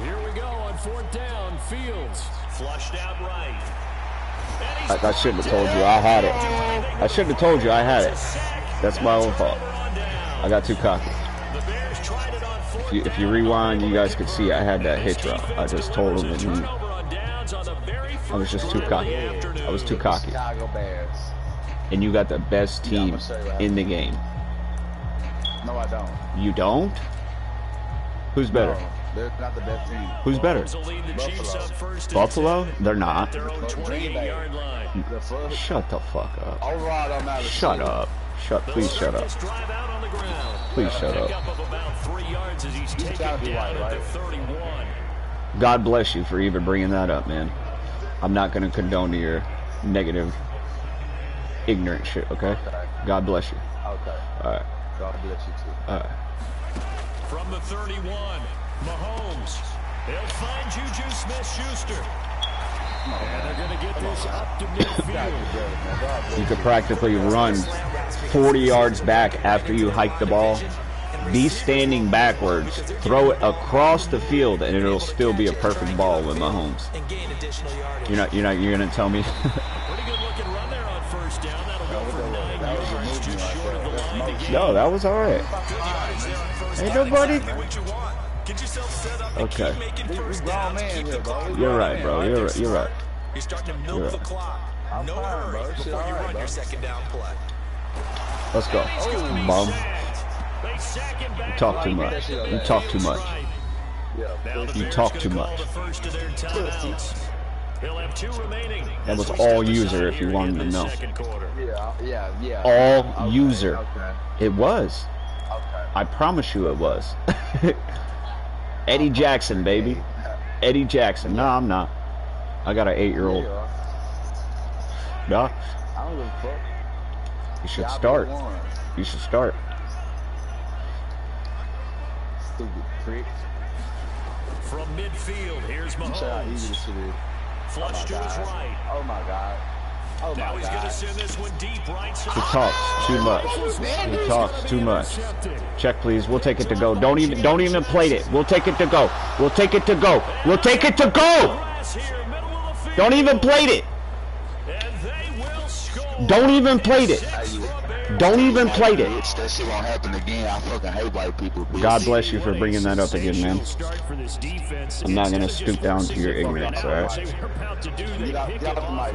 Here we go on fourth down. Fields flushed out right. I shouldn't have told you I had it. I shouldn't have told you I had it. That's my own fault. I got too cocky. If you rewind, you guys could see I had that hitch route. I just told him, and I was just too cocky. I was too cocky. Chicago Bears. And you got the best team in the game. No, I don't. You don't? Who's better? No, they're not the best team. Who's better? Buffalo? They're not. Green Bay. The first. Shut the fuck up. Overall, don't matter. Shut up. Please shut up. Please shut up. He's gotta be white, right? God bless you for even bringing that up, man. I'm not going to condone your negative, ignorant shit, okay? God bless you. Okay. All right. God bless you too. All right. From the 31, Mahomes. They'll find Juju Smith-Schuster. And they're going to get this up to midfield. You could practically run 40 yards back after you hike the ball. Be standing backwards, throw it across the field, and it'll still be a perfect ball with Mahomes. You're gonna tell me? Pretty good looking run there on first down. That'll go for 9 yards, just short of the line to gain. No, that was all right. Ain't nobody. Okay. You're right, bro. You're right. You're starting to milk the clock. No hurry before you run your second down play. Let's go. Bum. You talk too much. You talk too much. You talk too much. That was all user if you wanted to know. Yeah. All user. Okay. It was. Okay. I promise you it was. Eddie Jackson, baby. Eddie Jackson. No, I'm not. I got an 8-year-old. No. I don't give a fuck. You should start. You should start. Stupid prick. From midfield, here's You said how easy Mahomes. this shit is. Flush to his right. Oh my God. Oh Now my he's going God. to send this one deep right side. He talks too much. He talks too much. Check, please. We'll take it to go. Don't even plate it. We'll take it to go. We'll take it to go. We'll take it to go. Don't even plate it. Don't even plate it. Don't even plate it. That shit won't happen again. I fucking hate white people. Bitch. God bless you for bringing that up again, man. I'm not going to stoop down to your ignorance, all right?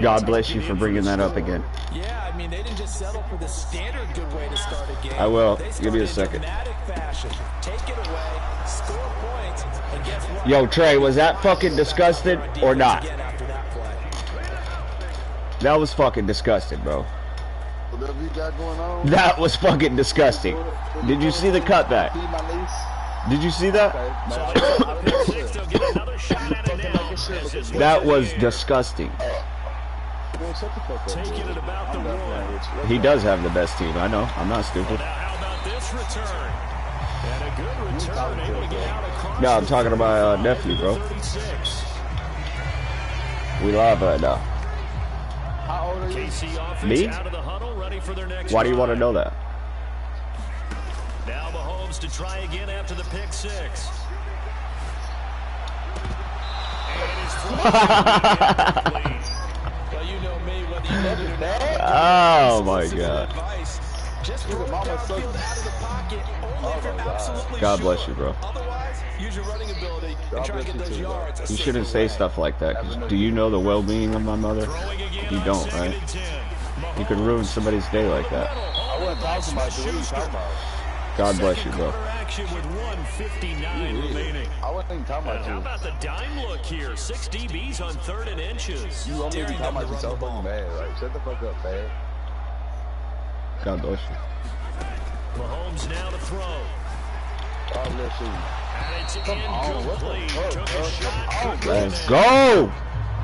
God bless you for bringing that up again. Yeah, I mean, they didn't just settle for the standard good way to start a game. I will. They Give me a started in second. dramatic fashion. Take it away, score points, and guess what? Yo, Trey, was that fucking disgusting or not? Again after that play. That was fucking disgusting, bro. Whatever you got going on. That was fucking disgusting. Did you see the cutback? Feed my niece. Did you see that? That was disgusting. Man, shut the fuck up. Taking it about the one. He does have the best team. I know. I'm not stupid. Now how about this return? And a good return, able to get out across. No, I'm talking about nephew, bro. 36. We live right now. How old are you? KC offense Me? out of the huddle, ready for their next Why do you want to drive. know that? Now Mahomes to try again after the pick six. And his incomplete. Well, you know me, whether you need it or not. Oh my God. Advice. Just throw it downfield out of the pocket, only if you're absolutely God sure. bless you, bro. Otherwise, use your running ability and try to get those yards. You shouldn't say stuff like that. 'Cause do you know the well-being of my mother? Throwing again You on don't, second right? and 10. You could ruin somebody's day like that. I wasn't talking about you. What are you talking about? God bless you, Second bro. quarter action with 1:59 remaining. I wasn't even talking about How you. about the dime look here? 6 DBs on 3rd and inches. You want me to be Daring talking them to about run the yourself ball. fucking bad. Like, shut the fuck up, man. God bless you. Mahomes now to throw. Oh, let's see. And it's on, what the incomplete. fuck, Took a bro? shot. Come on, couldn't bro. get Let's it. go!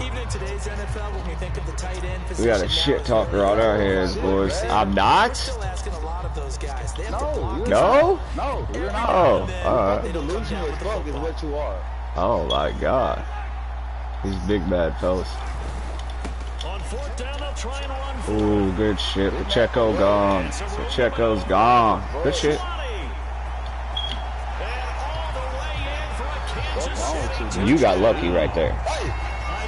Even in today's NFL, when we think of the tight end We position, got a now shit it's talker very on our valuable. hands, boys. I'm We're not? still asking a lot of those guys. They have to No, block you're No? No, you're not. Oh, alright. Fucking delusional as fuck is what you are. Oh my God. These big bad fellas. On 4th down, they'll try and run for Ooh, good shit. Pacheco gone. Pacheco's gone. Good shit. 20. And all the way in for a Kansas City. You got lucky right there.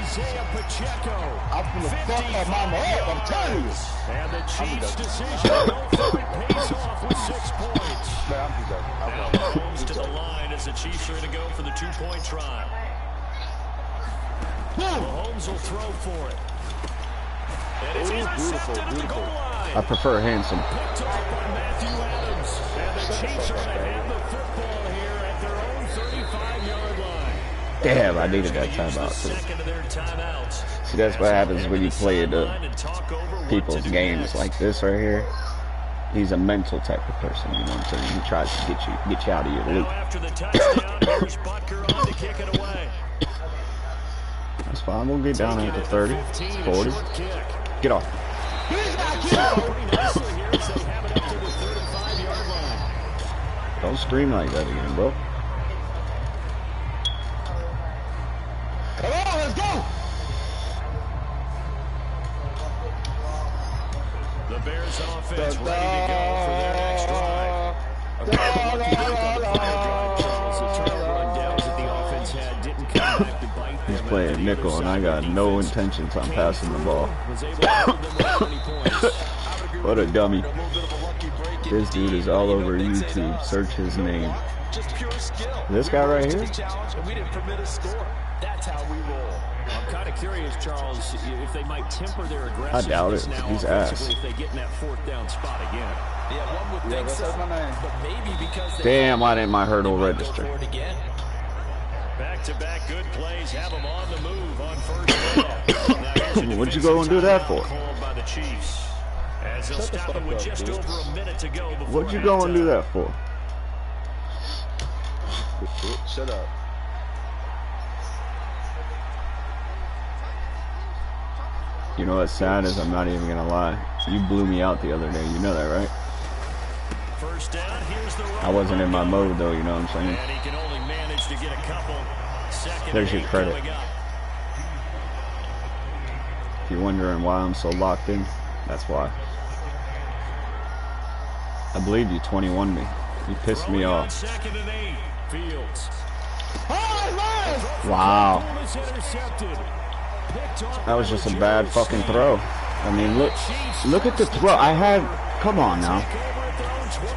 Isaiah Pacheco. I'm finna fuck my mama up, I'm telling you. And the Chiefs' decision to go for it pays off with 6 points. Man, I'm just joking. Now Mahomes to the line as the Chiefs are going to go for the 2-point try. Mahomes will throw for it. And it's intercepted at the goal line. I prefer handsome. Picked off by Matthew Adams. And the Chiefs are going to have the football here at their own 35-yard line. Damn, I needed that Use timeout the too. second of their timeouts. See, that's what happens when you play the people's to do games next. like this right here. He's a mental type of person, you know what I'm saying? He tries to get you out of your Now loop. after the touchdown, here's Butker on to kick it away. That's fine. We'll get down at the 30, 40. Get off. Pretty nicely here as they have it up to the 35-yard line. Don't scream like that again, bro. Come on, let's go. The Bears offense ready to go for their next drive. A couple of key on the final drive, Charles. The turnover on downs that the offense had didn't come back to bite them. He's playing nickel, and I got no intentions on passing the ball. Was able to hold them without any points. What a dummy. A little bit of a lucky break This dude is all over YouTube. Search his name. Just pure skill. This guy right here? Challenge, and we didn't permit a score. That's how we roll. I'm kind of curious, Charles, if they might temper their I doubt it. aggressiveness now He's ass. offensively if they get in that 4th down spot again. Yeah, one would think that's so. my name. But maybe because they Damn, why didn't my hurdle go register? for it again. Back-to-back good plays have them on the move on 1st down. Now here's a What'd you go and do that for? called by the Chiefs. As they'll stop it with just over a minute to go before What'd you go and do halftime. that for? Shut up. You know what's sad is I'm not even gonna lie. You blew me out the other day. You know that, right? 1st down, here's the run. I wasn't in my mode though. You know what I'm saying? And he can only manage to get a couple. Second There's your and 8 credit. coming up. If you're wondering why I'm so locked in, that's why. I believe you 21 me. You pissed me Throwing on off. 2nd and 8. Fields. Wow. Ball is intercepted. Picked off That was by just a the bad Jones. fucking throw. I mean, look at the throw. I had, come on now.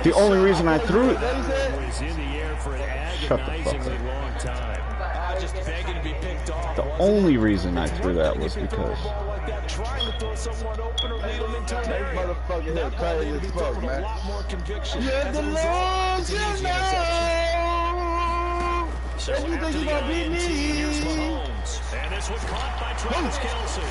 The only reason I threw it. Was in the air for an Shut the fuck agonizingly up. long time. Just begging to be picked off. The only reason I threw that was because Like that, trying to throw someone open or lead them into an That area. motherfucker here crazy as fuck, A man. lot more conviction. You're As a result, it's an easy interception. So And you after think the you gonna beat INT, me? here's Mahomes. And this one caught by Travis Kelce.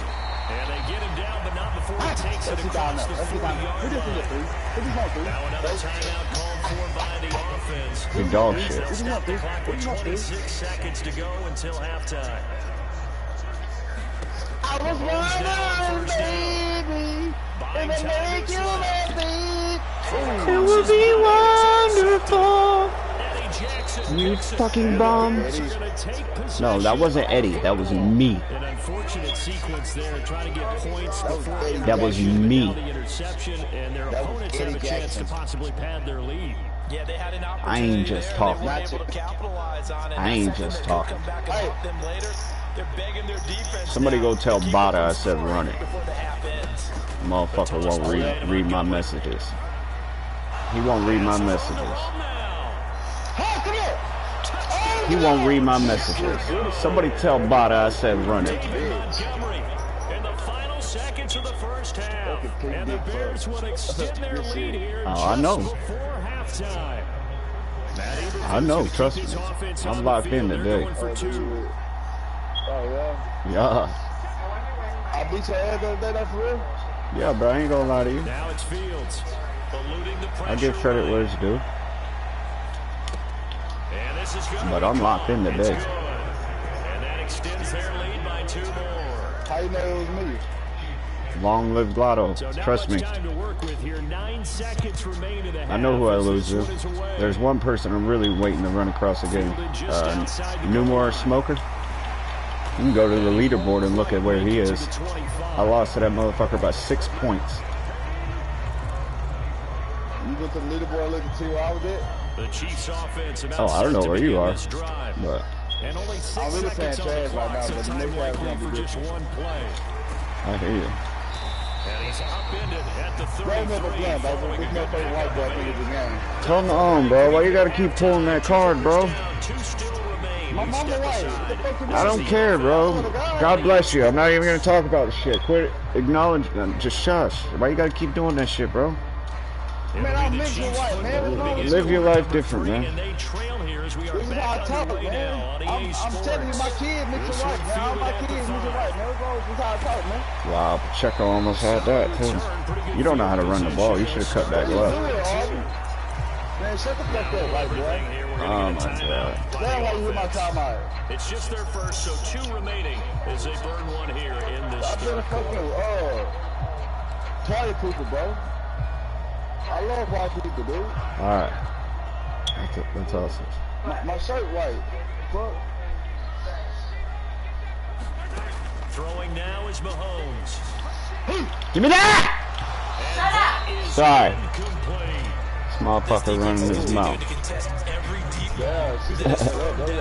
And they get him down, but not before he takes it Let's get down across now. the Let's get down now. 40-yard Put this in the line. three. Put this on three. Now another timeout called for by the offense. the dog shit. They'll stop the clock with What do you want, 26 seconds to go until halftime. I was wondering, baby, Buying time to happy. It would be wonderful. Eddie Jackson You fucking bum. No, that wasn't Eddie. That was me. An unfortunate sequence there, trying to get points before That was me. the interception, and their opponents have a chance to possibly pad their lead. Yeah, they had an opportunity. I ain't just there. talking. They weren't able to capitalize on it. I ain't just talking. Come back and help them later. They're begging their defense. Somebody go tell Bada I said run it. Before the half ends. Motherfucker won't read my messages. He won't read my messages. He won't read my messages. Somebody tell Bada I said run it. Montgomery in the final seconds of the first half, and the Bears will extend their lead here Oh, I know. before halftime. I know, trust me. I'm locked in today. Oh, yeah. Yeah. I beat your ass the other day, though, for real? Yeah, bro, I ain't gonna lie to you. Now it's Fields eluding the pressure. I give credit where it's due. And this is good. But I'm locked in It's today. good. And that extends their lead by 2 more. How you know it was me? Long live Glotto. So not Trust me. much time to work with here. 9 seconds remain in the half. I know who I as lose this to. one is away. There's one person I'm really waiting to run across again. Newmore Smoker. You can go to the leaderboard and look at where he is. I lost to that motherfucker by 6 points. You went to the leaderboard and looked and see where I was at? The Chiefs offense about Oh, I don't know set to where you begin are. this drive. But And only 6 I'm really seconds playing on the trash right clock, now, so but the time next half likely is for gonna be just good. one play. I hear you. And he's upended at the Bro, never 33 playing, bro. following This a good motherfucking white boy back finished the game. Come on, bro. Why you gotta keep pulling that card, bro? down. 2 still remain. My We mama step white. aside. What the fuck you I don't care, bro. God bless you. I'm not even gonna talk about the shit. Quit acknowledging them. Just shush. Why you gotta keep doing that shit, bro? Man, I'm mixed with white, man. What's wrong? Live your life different, man. And they trail here as we are This is how I back talk, underway now man. on I'm EA Sports. telling you, my kids mix with white, man. All my kids mix with white, man. What's wrong? This is how I talk, man. Wow, Pacheco almost had that too. You don't know how to run the ball. You should have cut back Do left. it, Aubrey. Man, shut the fuck up, white boy. Oh my god. That's why you hit my timeout. It's just their first, so 2 remaining as they burn one here in this I've been a third fucking, quarter. toilet people, bro. I love white people, dude. Alright. That's awesome. My shirt white. Fuck. Throwing now is Mahomes. Give me that! Is Sorry. incomplete. This motherfucker running his mouth. To contest every deep Yeah,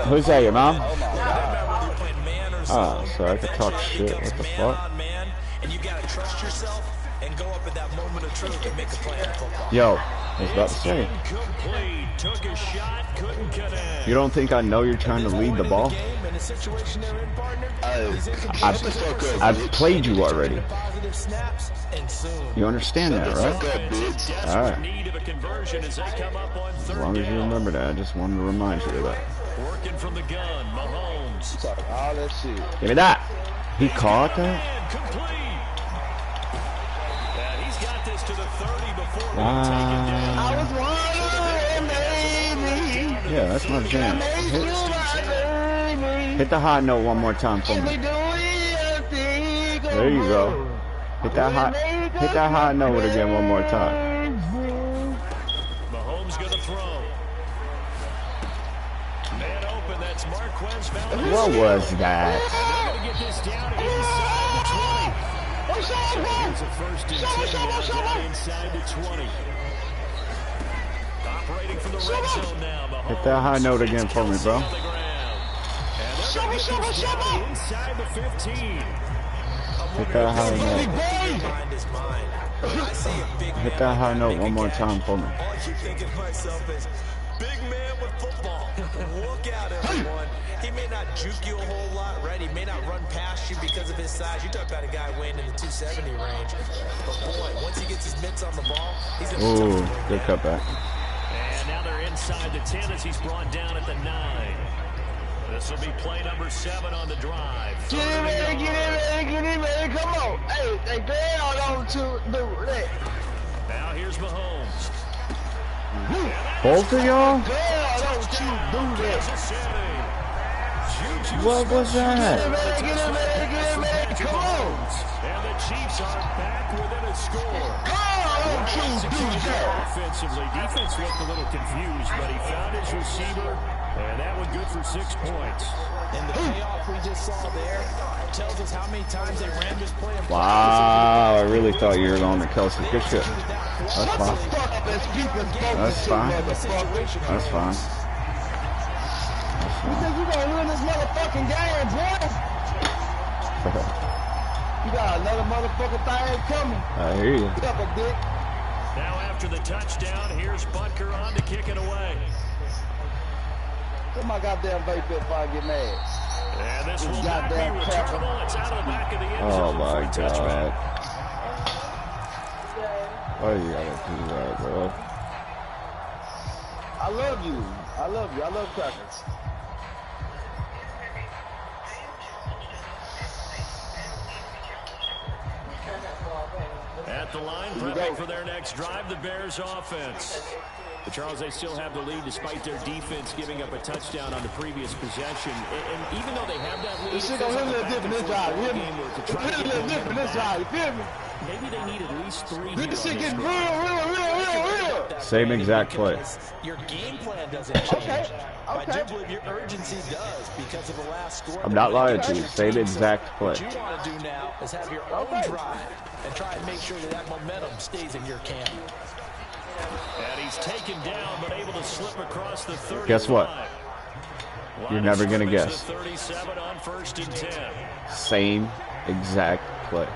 Who's that, your mom? oh my god. whether you're playing man or Oh, zone. so I could talk shit. What the Man fuck? on man, and you gotta trust yourself and go up at that moment of truth and make a play in football. Yo, I was about to say. Incomplete. Took a shot, couldn't connect. You don't think I know you're trying to lead the ball? Game and the situation they're in, partner, I've played you already. positive snaps, and soon. You understand that, right? Desperate Alright. need of a conversion as they come up on As third long as you down. remember that, I just wanted to remind you of that. Working from the gun, Mahomes. Talking all that shit. Give me that. He caught that? And complete. And he's got this to the 30 before being Wow. taken down. I was wondering, baby. Yeah, that's my jam. Make you my baby. Hit the high note one more time for We me. do anything. There you go. Hit that high note again one more time. Mahomes going to throw. Man open, that's Marquez Valdez. What was that? They're going to get this down inside the 20. Here's a first and 10 now down inside the 20. Operating from the red zone now. Mahomes Hit that high note again for me, bro. on the ground. And they're going to get this down inside the 15. Hit that high note. Mind is mine. I see a big Hit man that like high that note make one a more catch. time for me. All I keep thinking to myself is, big man with football. Look out, everyone. He may not juke you a whole lot, right? He may not run past you because of his size. You talk about a guy weighing in the 270 range. But boy, once he gets his mitts on the ball, he's going to Ooh, good cutback. And now they're inside the 10 as he's brought down at the 9. This will be play number 7 on the drive. Get in there, get in there, get in there. Come on. Hey, girl, don't you do that. Now here's Mahomes. Both of y'all? Girl, don't you do that. Kansas City. What was that? Get in there, get in there, get in there. Come on. And the Chiefs are back within a score. Girl, don't you do that. Offensively, defense looked a little confused, but he found his receiver And that one good for 6 points. And the payoff we just saw there tells us how many times they ran this play. Wow, I really thought you were going to Kelsey. Good shit. That's fine. That's fine. That's fine. You think you gonna win this motherfucking game, boy? You got another motherfucking thing coming. I hear you. Get up a dick. Now after the touchdown, here's Butker on to kick it away. Put my goddamn vape before I get mad. And this will not be Goddamn returnable. It's out of the back of the end zone. Oh my for a touchback. god. Why you gotta do that, bro? I love you. I love you. I love crackers. At the line, prepping for their next drive, the Bears offense. But Charles, they still have the lead despite their defense giving up a touchdown on the previous possession. And even though they have that lead, This shit gonna hit a little different this drive. You hear me? It's hit a little different this drive. You feel me? maybe they need at least 3 This here shit on this getting drive. real. Same exact play. Your game plan doesn't change. Okay. But I do believe your urgency does because of the last score. I'm not lying to you. Same exact play. What you want to do now is have your own drive and try and make sure that that momentum stays in your camp. And he's taken down, but able to slip across the 35. Guess what? You're never gonna Line of guess. scrimmage, the 37 on 1st and 10. Same exact play.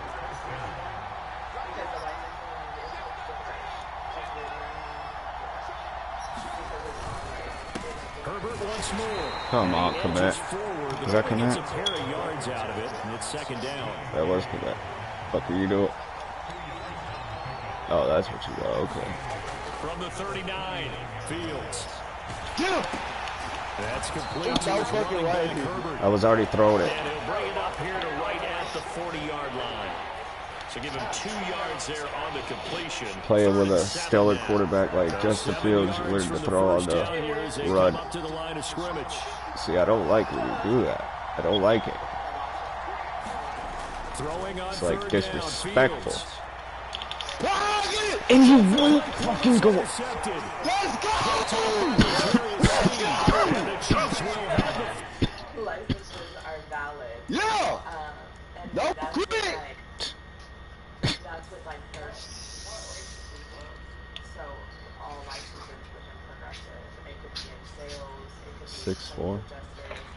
Herbert once more. Come on, He Komet. edges forward, but Is that only gets Komet? a pair of yards out of it, and it's 2nd down. That was correct. Fuck are you doing? Oh, that's what you got. Okay. From the 39, Fields. Get him. That's complete to That his fucking running right back, here. Herbert. I was already throwing it. And he'll bring it up here to right at the 40-yard line. So give him 2 yards there on the completion. Playing with a 37 stellar now. quarterback like Justin 7 Fields, yards learning from to throw on first down here as the they run. come up to the line of scrimmage. See, I don't like when you do that. I don't like it. Throwing on It's like 3rd disrespectful. down, Fields. Ah, get it. And you won't fucking go. Intercepted. Let's go. And the Chiefs will have it. Licenses are valid. Yeah. And No that's quit. with, that's with like first. So all licenses within Progressive, it could be in sales, it could be 6'4". justice,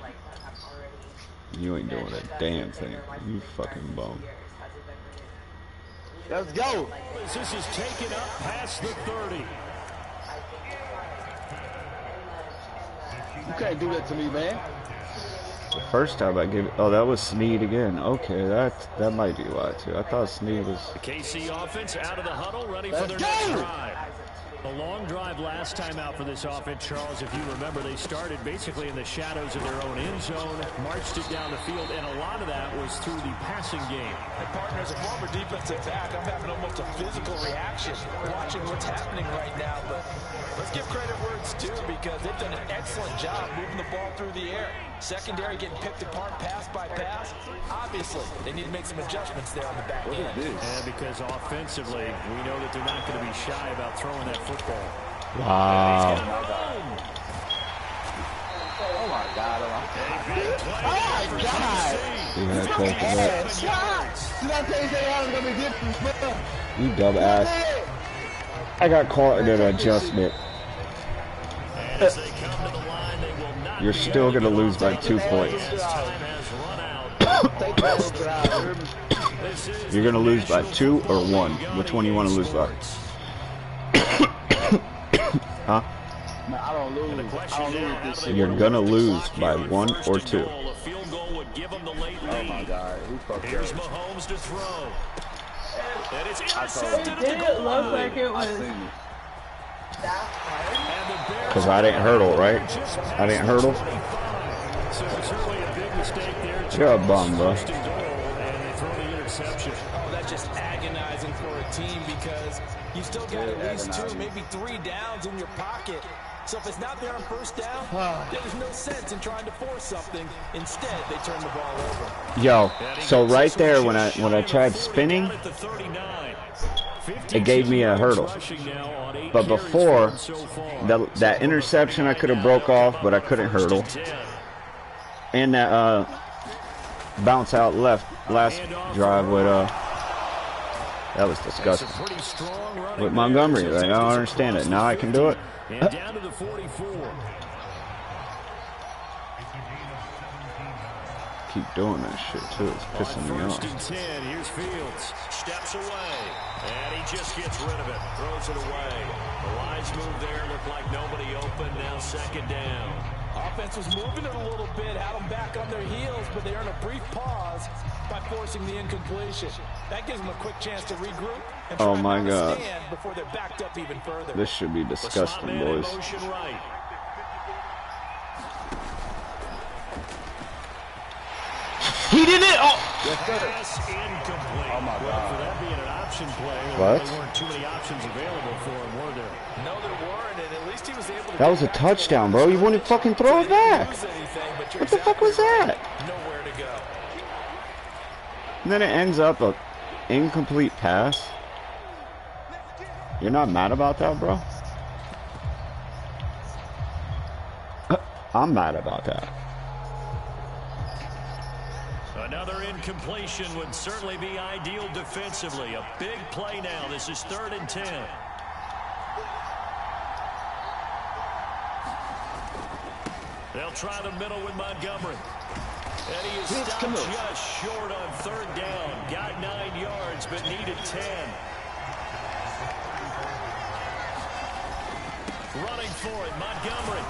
like that have already. You ain't doing a damn thing. You fucking bum. Let's go. This is taken up past the 30. You can't do that to me, man. The first time I gave it, oh, that was Snead again. Okay, that might be why too. I thought Snead was. The KC offense out of the huddle, ready for Let's their go! next drive. A long drive last time out for this offense, Charles. If you remember, they started basically in the shadows of their own end zone, marched it down the field, and a lot of that was through the passing game. And partner, as a former defensive back, I'm having almost a physical reaction watching what's happening right now. But let's give credit where it's due because they've done an excellent job moving the ball through the air. Secondary getting picked apart pass by pass. Obviously, they need to make some adjustments there on the back end. And because offensively, we know that they're not going to be shy about throwing that football. Wow. Oh my God. A big play Oh my for God. KC. You had close to that. Did I tell you that I was gonna be different, bro? You dumb ass. I got caught in an adjustment. And as they come to the line, they will not You're be still able gonna to lose by take 2 it. points. His time has run out. Take that little drive, you hear me? This is You're gonna the lose by National 2 or Football 1. League Which one you want to lose by? Sports. Huh? No, I don't lose. I don't lose this shit. You're gonna lose by 1 or 2. A field goal would give them the late Oh my lead. God, he fucked Here's up. Mahomes to throw. And it's It intercepted at the Didn't goal look line. like it was I seen it. that hard. And the Bears Because I didn't hurdle, right? just I didn't hurdle. 25. So certainly a big mistake there. You're a bum, bro. First and goal, and they throw the interception. Oh, that's just agonizing for a team because you still got at least 2, maybe 3 downs in your pocket. So if it's not there on first down, there's no sense in trying to force something. Instead, they turn the ball over. Yo, so right there when I tried spinning, At the 39. it gave me a hurdle. But before, that interception I could have broke off, but I couldn't hurdle. And that bounce out left last drive with that was disgusting. With Montgomery, like, I don't understand it. Now I can do it. And down to the 44. Keep doing that shit too. It's pissing me off. 1st and 10, here's Fields. Steps away. And he just gets rid of it. Throws it away. The lines move there. Looked like nobody open. Now 2nd down. Offense was moving it a little bit, had them back on their heels, but they earned a brief pause by forcing the incompletion. That gives them a quick chance to regroup and try to stand before they're backed up even further. This should be disgusting, boys. Right. He did it! Oh! Pass incomplete. Oh, my God. For that being an option play, what? There weren't too many options available for him, were there? No, there weren't, and at least he was able to... That was a touchdown, bro. You wouldn't fucking throw it back. What the fuck was that? Nowhere to go. And then it ends up a incomplete pass. You're not mad about that, bro? I'm mad about that. Another incompletion would certainly be ideal defensively. A big play now. This is 3rd and 10. They'll try the middle with Montgomery. And he is stopped just short on 3rd down. Got 9 yards, but needed 10. Running for it, Montgomery.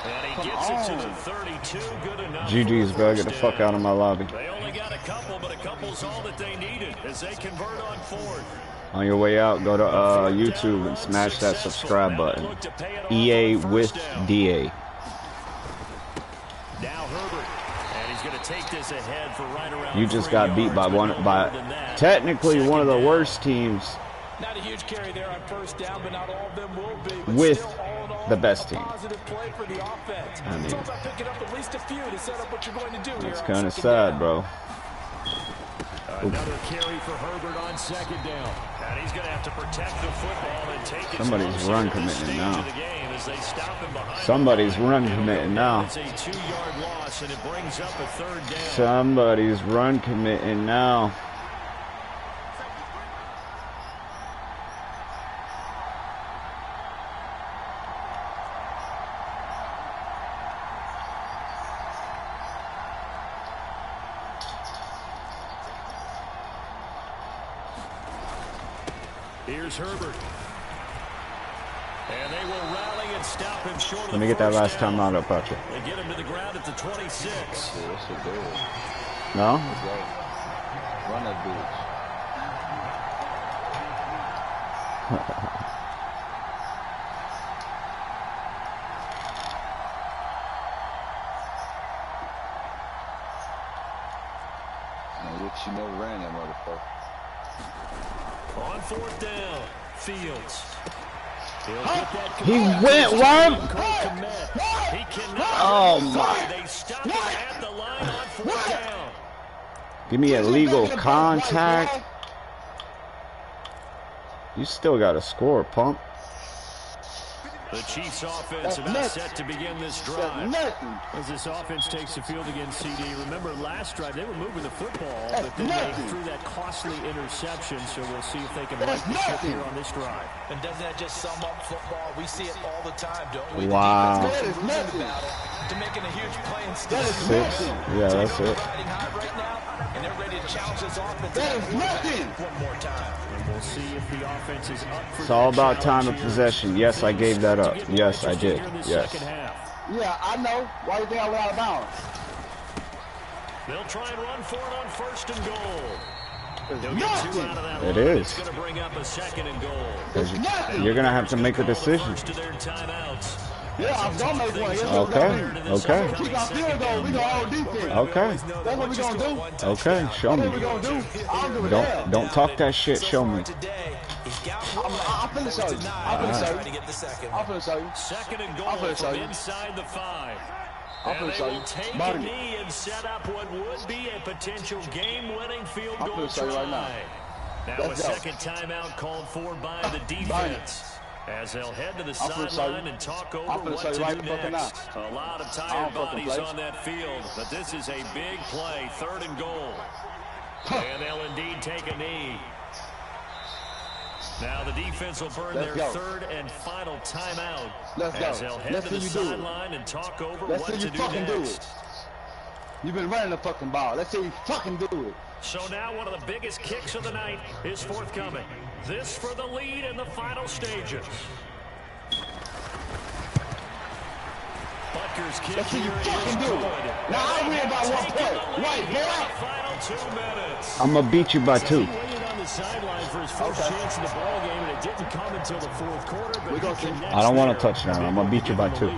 And he gets it to the 32. Good enough. GG's, bro. Get the fuck out of my lobby. They only got a couple, but a couple's all that they needed as they convert on 4th. On your way out, go to YouTube and smash that subscribe button. EA with DA. Now Herbert, and he's going to take this ahead for right around. You just got beat by technically one of the worst teams. Not a huge carry there on 1st down, but not all of them will be. With the best team. Positive play for the offense. I mean, it's all about picking up at least a few to set up what you're going to do here. It's kind of sad, bro. Another carry for Herbert on 2nd down. And he's going to have to protect the football and take it. Somebody's run committing now. Somebody's run committing now. It's a 2-yard loss, and it brings up a 3rd down. Somebody's run committing now. Here's Herbert. And they will rally and stop him short of the Let me get that last time out up out you. They get him to the ground at the 26. No? Run that bitch. She never ran that motherfucker. On 4th down, Fields. He went one. He cannot. Oh my! They stop him at the line on 4th down. Give me illegal contact. You still got to score, punk. The Chiefs offense about set to begin this drive. As this offense takes the field against CD. Remember last drive, they were moving the football, but then they threw that costly interception, so we'll see if they can right the ship here on this drive. And doesn't that just sum up football? We see it all the time, don't we? Wow. The defense goes to battle to making a huge play instead. 6. Yeah, that's it. Riding high right now, and they're ready to challenge this offense. One more time. And we'll see if the offense is up for It's all about time of possession. Yes, I gave that up. Yes, I did. Yes. Yeah, I know. Why do you think I went out of bounds? They'll try and run for it on 1st and goal. They'll get 2 out of that. It is. It's going to bring up a 2nd and goal. You're going to have to make a decision. To their timeouts. Yeah, I'm going to make one. Okay. Okay. We got field goal. We got all defense. Okay. That's what we going to do. Okay. Show me. That's what we going to do. I don't give a damn. Don't talk that shit. Show me. I'm finna show you. I'm finna show you. I'm finna show you. 2nd and goal I'm finna show from you. inside the 5. I'm And finna they show will you. take a Burn it. knee and set up what would be a potential game-winning field I'm goal finna show you right now. try. Now a second timeout called for by the defense. As they'll head to the sideline and talk over what to do next. A lot of tired bodies on that field, but this is a big play, 3rd and goal. And they'll indeed take a knee. Now the defense will burn their 3rd and final timeout. As they'll head to the sideline and talk over what to do next. You've been running the fucking ball. Let's see you fucking do it. So now one of the biggest kicks of the night is forthcoming. This for the lead in the final stages. Butker's kick Let's see you here fucking is do good. it. Now I win by 1 point. Right, boy. Final 2 minutes. I'm gonna beat you by 2. He waited on the sideline for his first chance in the ball game, and it didn't come until the 4th quarter. But I don't want a touchdown. I'm gonna beat you by 2. Boy,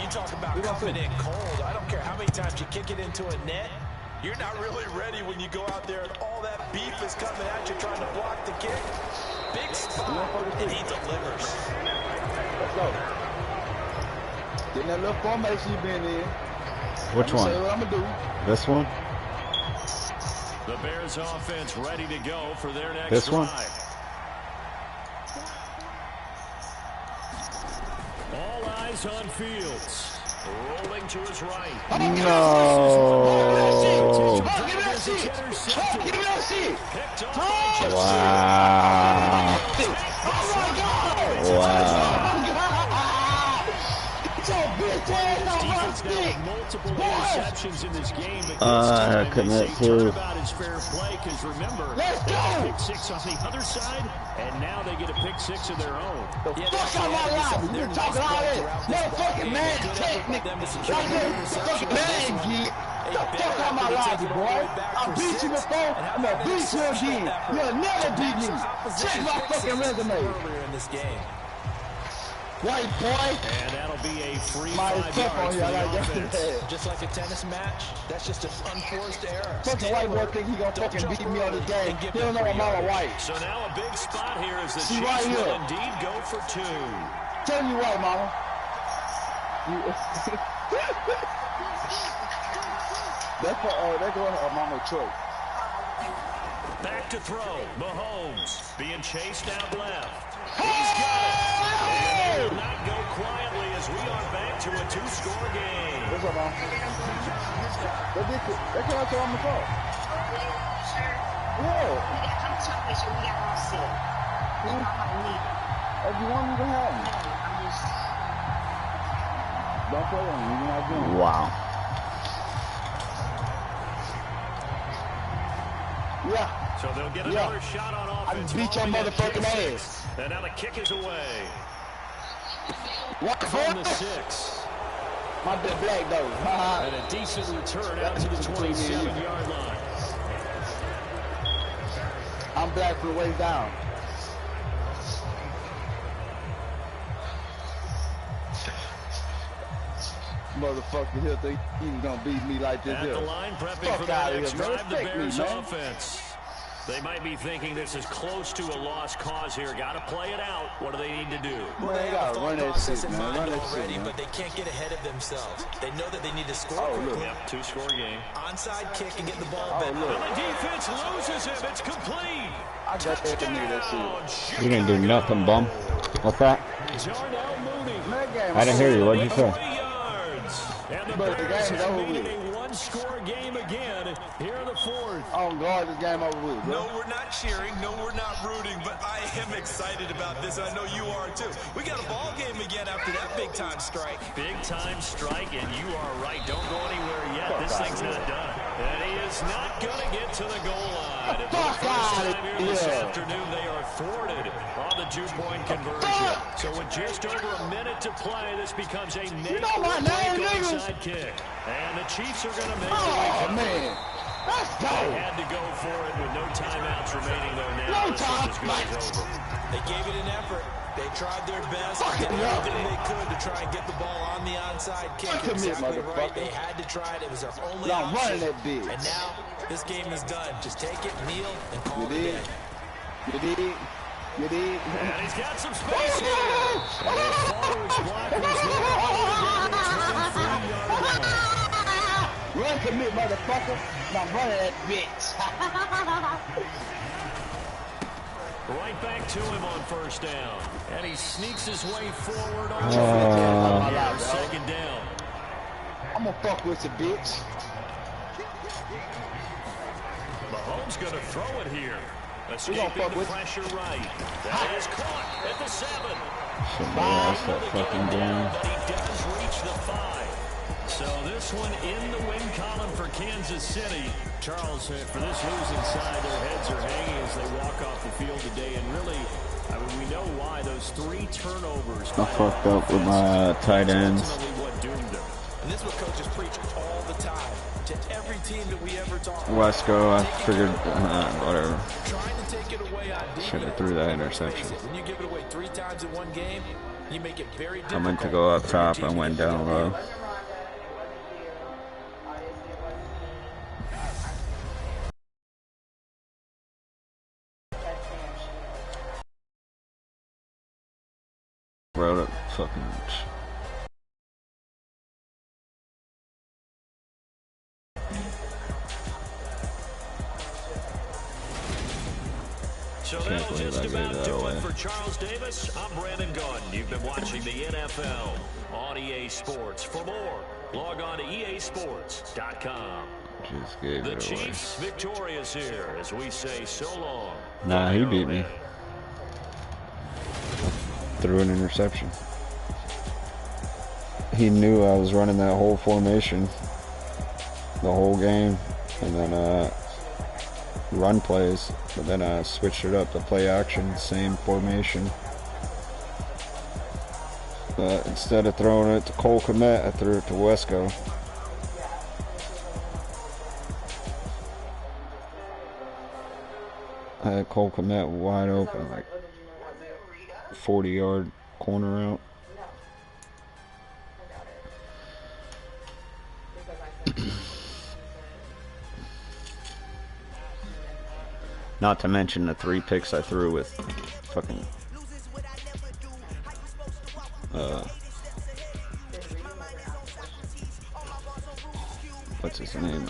you talk about coming in cold. I don't care how many times you kick it into a net. You're not really ready when you go out there and all that beef is coming at you trying to block the kick. Big spot, and he delivers. Let's go. Get in that little formation you've been in. Which one? Say what I'm gonna do. This one? The Bears offense ready to go for their next This one? drive. All eyes on Fields. Rolling to his right. No. Give me that shit. Give me that shit. Picked off Wow. Wow. Defense now with multiple interceptions in this game, but I this couldn't time they hit say two. turnabout is fair play, because remember, Let's they go. got pick 6 on the other side, and now they get a pick 6 of their own. Fuck out my life. You've been talking all that motherfucking man technique. Like this fucking man get. The fuck out my life, boy. I beat you before, I'm gonna beat you again. You'll never beat me. Check my fucking resume. Earlier in this game. White boy. And that'll be a free My 5 step on yards you, for I the like offense. that. Just like a tennis match, that's just an unforced error. Fucking white boy think he gonna fucking beat me on this game. He don't know I'm mama white. So now a big spot here as the See Chiefs right will here. indeed go for 2. Tell you what, mama. That's for they're going to Mama Troy. Back to throw. Mahomes being chased out left. He's got it. And they will not go quietly as we are back to a 2-score game. What's up, Mom? They can't tell on the phone. Yeah. If you want me to have me. Don't play on me. You're not doing it. Wow. Yeah. So they'll get another shot on I offense. can beat your motherfucking ass. And now the kick is away. What From the for? 6. My big black though. And a decent return out to the 27-yard line. I'm black from the waist down. Motherfucker here think he's gonna beat me like this At here. the line, prepping Fuck for their outta next here, man. drive, the Respect me, Bears man. offense. They might be thinking this is close to a lost cause here. Got to play it out. What do they need to do? Well, Man, they they have a gotta thought run that process shit, in man. mind Run that shit, already, man. but they can't get ahead of themselves. They know that they need to score Oh, quickly. look. Yep, 2-score game. Onside kick and get the ball Oh, back. look. And the defense loses him. It's complete. I got that to me that shit. Touchdown, You didn't do nothing, bum. What's that? Darnell Mooney. That game I didn't hear you. What'd you 40 say? yards. And the But the Bears game's have over made with. it a 1-score game again here in the 4th. Oh God, this game over with, bro. No, we're not cheering. No, we're not rooting. But I am excited about this. I know you are too. We got a ball game again after that big-time strike. Big-time strike, and you are right. Don't go anywhere yet. This thing's not done. And he is not going to get to the goal line. And for the Fuck first outta time here this here. afternoon, they are thwarted on the 2-point conversion. So with just over a minute to play, this becomes a make know my or name, break nigga. onside kick. And the Chiefs are going to make the Oh recovery. man, let's They go. had to go for it with no timeouts remaining, though. Now No this one's as good as over. They gave it an effort. They tried their best. Fuck Did it up. everything they could to try and get the ball on the onside kick. Fuck him, Exactly right. motherfucker. They had to try it. It was their only Y'all running option. that bitch. And now this game is done. Just take it, kneel, and call You it a did. day. You did. You did. And he's got some space here. And his forwards blockers there all together. 23-yard line. Run commit, motherfucker. Now run that bitch. Right back to him on first down. And he sneaks his way forward on second down. I'm gonna fuck with you, bitch. Mahomes going to throw it here. Escaping the pressure right. That is caught at the 7. That's that fucking game. But he does reach the 5. So this one in the win column for Kansas City. Charles, for this losing side, their heads are hanging as they walk off the field today. And really, I mean, we know why those 3 turnovers. I fucked up with my tight ends. What doomed them. And this is what coaches preach all the time to every team that we ever talk about. Wesco, I figured, whatever. Trying to take it away on defense. Should have threw that interception. When you give it away 3 times in one game, you make it very difficult. I meant to go up top. I went down low. Wrote it fucking. So that'll just about do it for Charles Davis. I'm Brandon Gaudin. You've been watching the NFL on EA Sports. For more, log on to easports.com. Just gave The it away. Chiefs victorious here as we say so long. Nah, he beat me. Threw an interception. He knew I was running that whole formation the whole game, and then run plays, but then I switched it up to play action, same formation. But instead of throwing it to Cole Kmet, I threw it to Wesco. I had Cole Kmet wide open, like 40-yard corner out. Not to mention the 3 picks I threw with fucking what's his name?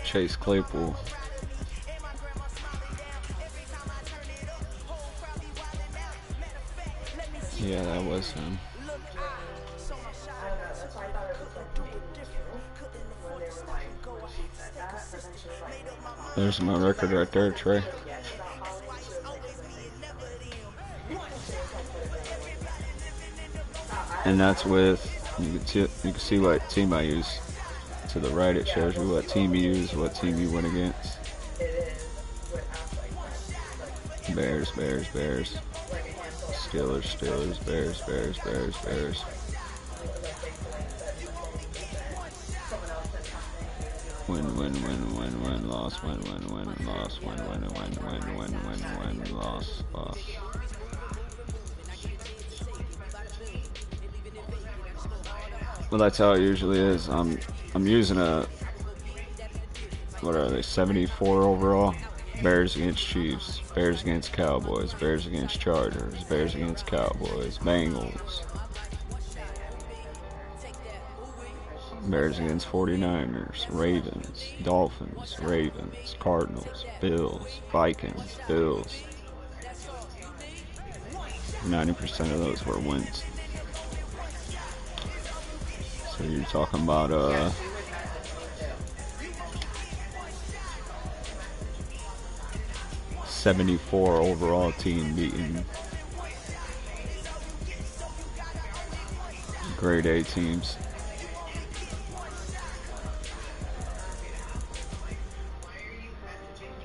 Chase Claypool. Yeah, that was him. There's my record right there, Trey. And that's with, you can see what team I use. To the right, it shows you what team you use, what team you went against. Bears, Bears, Bears. Steelers, Steelers, Bears, Bears, Bears, Bears. Win, win, win, win, win, loss, win, win, win, loss, win, win, win, win, win, win, loss, loss. Well, that's how it usually is. I'm using a, what are they, 74 overall? Bears against Chiefs, Bears against Cowboys, Bears against Chargers, Bears against Cowboys, Bengals, Bears against 49ers, Ravens, Dolphins, Ravens, Cardinals, Bills, Vikings, Bills. 90% of those were wins. So you're talking about 74 overall team beating grade A teams.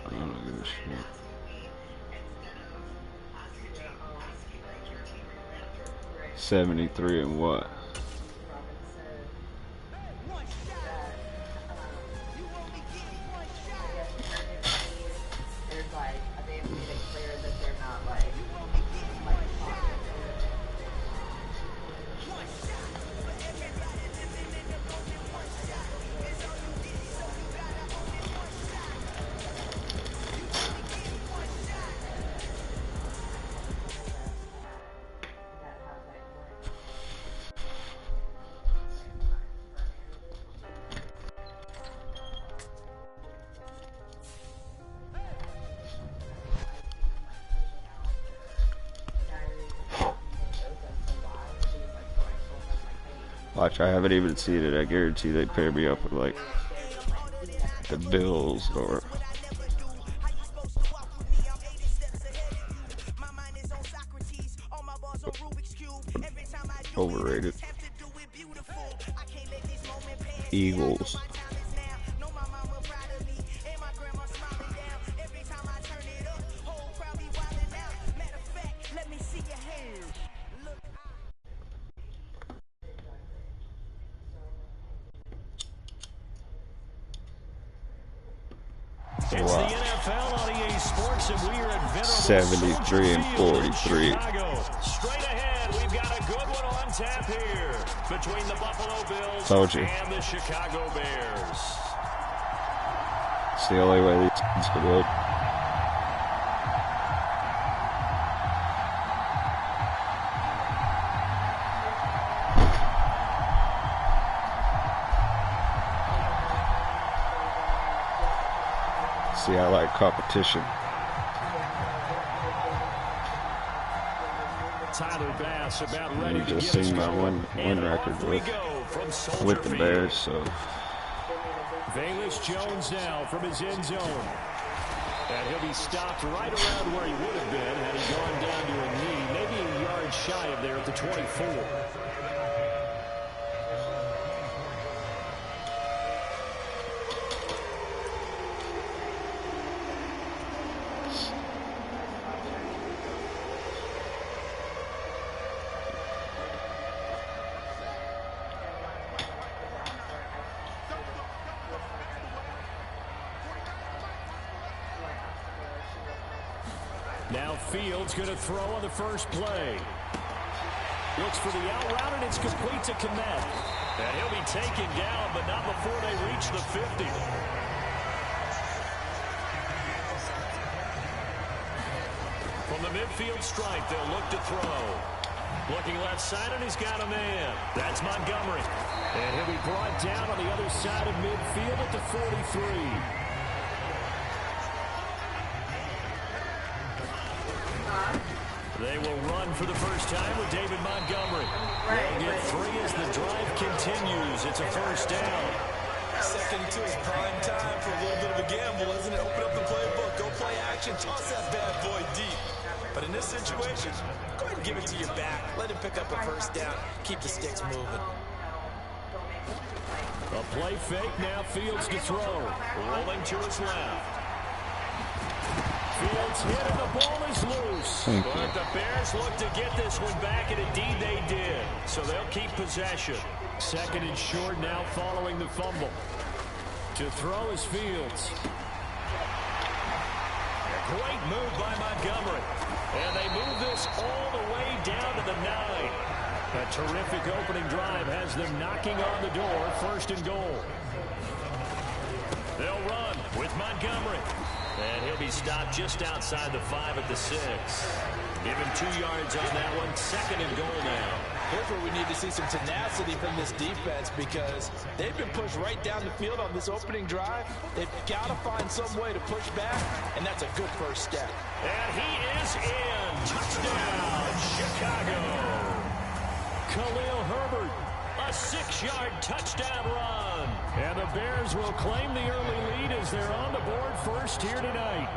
I don't give a shit. $73 and what? Watch, I haven't even seen it. I guarantee they pair me up with like the Bills or overrated Eagles. It's the NFL on EA Sports, and we are at venerable 73 and 43. Chicago. Straight ahead, we've got a good one on tap here between the Buffalo Bills and the Chicago Bears. It's the only way these teams can win. See, I like competition. Tyler Bass about ready You to just get seen my going. win record with the Bears, so. Bayless Jones now from his end zone. And he'll be stopped right around where he would have been had he gone down to a knee, maybe a yard shy of there at the 24. Now Fields going to throw on the first play. Looks for the out route, and it's complete to Kmet. And he'll be taken down, but not before they reach the 50. From the midfield stripe, they'll look to throw. Looking left side, and he's got a man. That's Montgomery. And he'll be brought down on the other side of midfield at the 43. They will run for the first time with David Montgomery. They'll get 3 as the drive continues. It's a first down. Second to his prime time for a little bit of a gamble, isn't it? Open up the playbook, go play action, toss that bad boy deep. But in this situation, go ahead and give it to your back. Let him pick up a first down. Keep the sticks moving. A play fake, now Fields to throw. Rolling to his left. Fields hit and the ball is loose. But the Bears look to get this one back, and indeed they did. So they'll keep possession. Second and short now following the fumble. To throw is Fields. A great move by Montgomery. And they move this all the way down to the 9. A terrific opening drive has them knocking on the door. First and goal. They'll run with Montgomery. And he'll be stopped just outside the 5 at the 6. Give him 2 yards on that one. Second and goal now. Here's where we need to see some tenacity from this defense, because they've been pushed right down the field on this opening drive. They've got to find some way to push back, and that's a good first step. And he is in. Touchdown, Chicago. Khalil Herbert, a 6-yard touchdown run. And the Bears will claim the early lead as they're on the board first here tonight.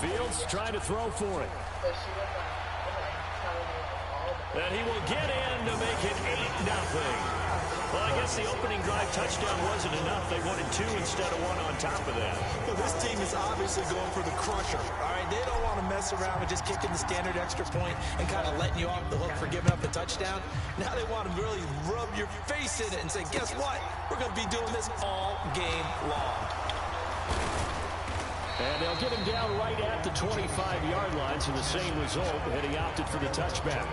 Fields trying to throw for it. And he will get in to make it 8-0. Well, I guess the opening drive touchdown wasn't enough. They wanted 2 instead of 1 on top of that. Well, this team is obviously going for the crusher. All right, they don't want to mess around with just kicking the standard extra point and kind of letting you off the hook for giving up a touchdown. Now they want to really rub your face in it and say, guess what? We're going to be doing this all game long. And they'll get him down right at the 25-yard line, so the same result, and he opted for the touchback.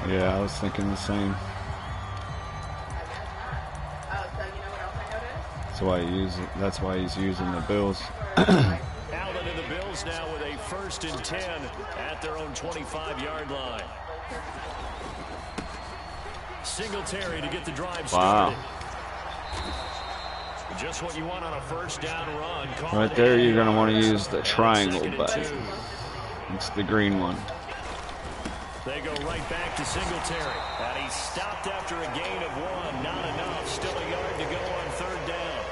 Yeah, I was thinking the same. That's why he's using the Bills. Allen and the Bills now with a 1st and 10 at their own 25-yard line. Singletary to get the drive started. Just what you want on a first down run. Right there, you're going to want to use the triangle button. It's the green one. They go right back to Singletary. And he stopped after a gain of 1. Not enough. Still a yard to go on third down.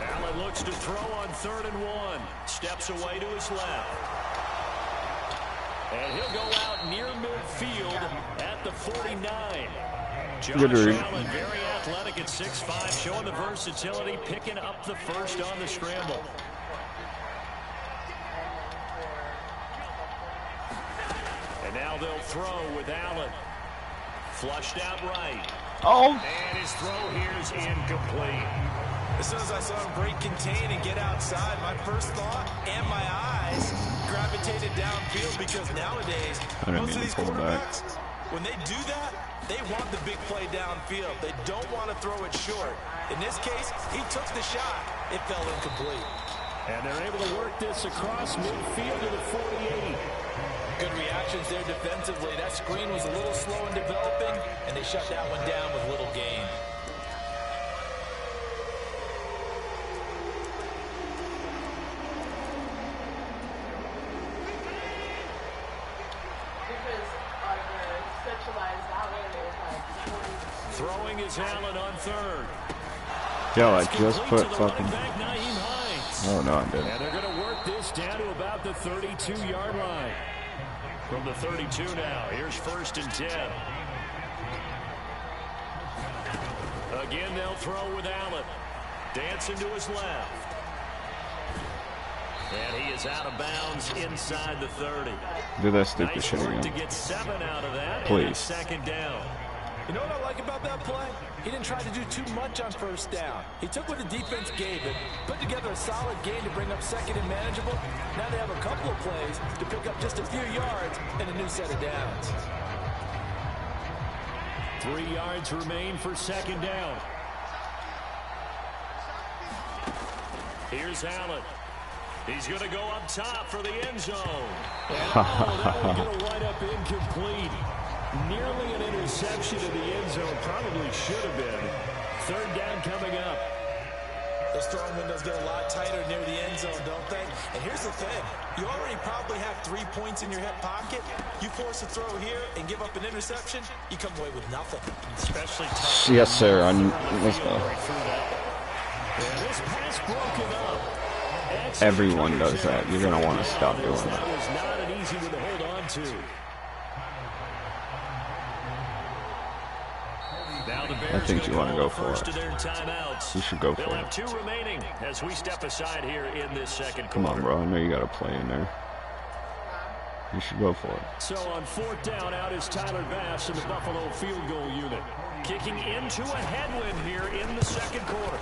Allen looks to throw on 3rd and 1. Steps away to his left. And he'll go out near midfield at the 49. Josh Allen, very athletic at 6'5", showing the versatility, picking up the first on the scramble. And now they'll throw with Allen. Flushed out right. Oh! And his throw here is incomplete. As soon as I saw him break contain and get outside, my first thought and my eyes gravitated downfield, because nowadays, most of these quarterbacks, when they do that, they want the big play downfield. They don't want to throw it short. In this case, he took the shot. It fell incomplete. And they're able to work this across midfield to the 48. Good reactions there defensively. That screen was a little slow in developing, and they shut that one down with little gain. Throwing is Allen on 3rd. Yo, I just put fucking... Oh, no, I didn't. And they're going to work this down to about the 32-yard line. From the 32 now, here's 1st and 10. Again, they'll throw with Allen. Dancing to his left. And he is out of bounds inside the 30. Do that stupid shit Nice work to again. get 7 out of that. Please. 2nd down. You know what I like about that play? He didn't try to do too much on 1st down. He took what the defense gave him, put together a solid game to bring up 2nd and manageable. Now they have a couple of plays to pick up just a few yards and a new set of downs. 3 yards remain for 2nd down. Here's Allen. He's going to go up top for the end zone. And that one's going to wind up incomplete. Nearly an interception in the end zone. Probably should have been. 3rd down coming up. Those throwing windows get a lot tighter near the end zone, don't they? And here's the thing. You already probably have 3 points in your hip pocket. You force a throw here and give up an interception, you come away with nothing. Especially tough. Yes, sir. Let's go. This pass broken up. Everyone does that. You're going to want to stop doing That that. was not an easy one to hold on to. Now the Bears I think you want to go for first it. of their timeouts. You should go They'll for have it. 2 remaining as we step aside here in this second Come quarter. on, bro. I know you got to play in there. You should go for it. So on 4th down, out is Tyler Bass in the Buffalo field goal unit. Kicking into a headwind here in the 2nd quarter.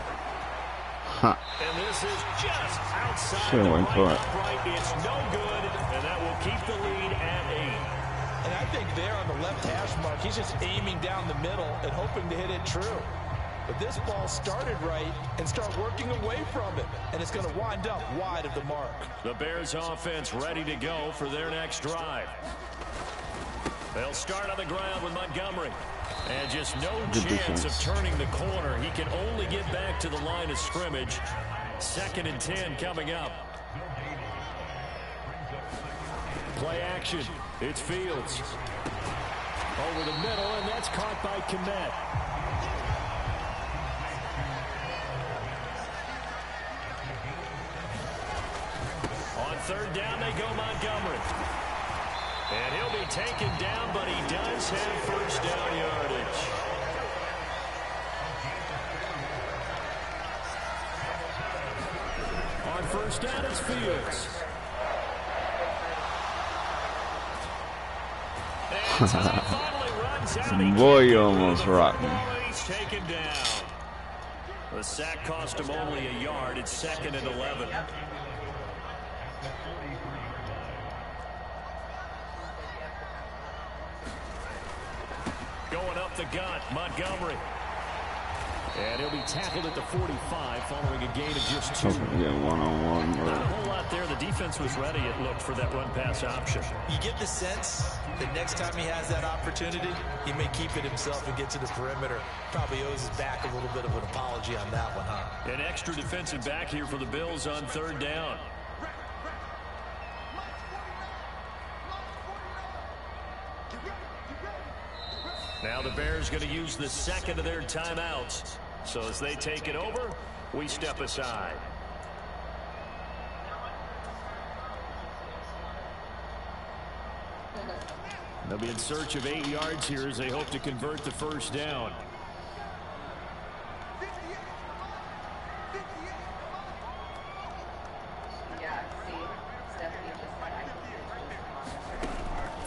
Huh. And this is just outside Should've the went for right it. upright. It's no good, and that will keep the lead at 8. And I think there on the left hash mark, he's just aiming down the middle and hoping to hit it true. But this ball started right and start working away from it, and it's going to wind up wide of the mark. The Bears offense ready to go for their next drive. They'll start on the ground with Montgomery. And just no chance of turning the corner. He can only get back to the line of scrimmage. 2nd and 10 coming up. Play action. It's Fields. Over the middle, and that's caught by Kmet. On 3rd down, they go Montgomery. And he'll be taken down, but he does have 1st down yardage. On 1st down, it's Fields. And time finally runs out. Boy, you almost rocked me. He's taken down. The sack cost him only a yard. It's 2nd and 11. Going up the gut, Montgomery. And he'll be tackled at the 45 following a gain of just 2. Yeah, one-on-one. Not a whole lot there. The defense was ready, it looked, for that run-pass option. You get the sense that next time he has that opportunity, he may keep it himself and get to the perimeter. Probably owes his back a little bit of an apology on that one, huh? An extra defensive back here for the Bills on 3rd down. Now the Bears going to use the second of their timeouts. So as they take it over, we step aside. They'll be in search of 8 yards here as they hope to convert the first down.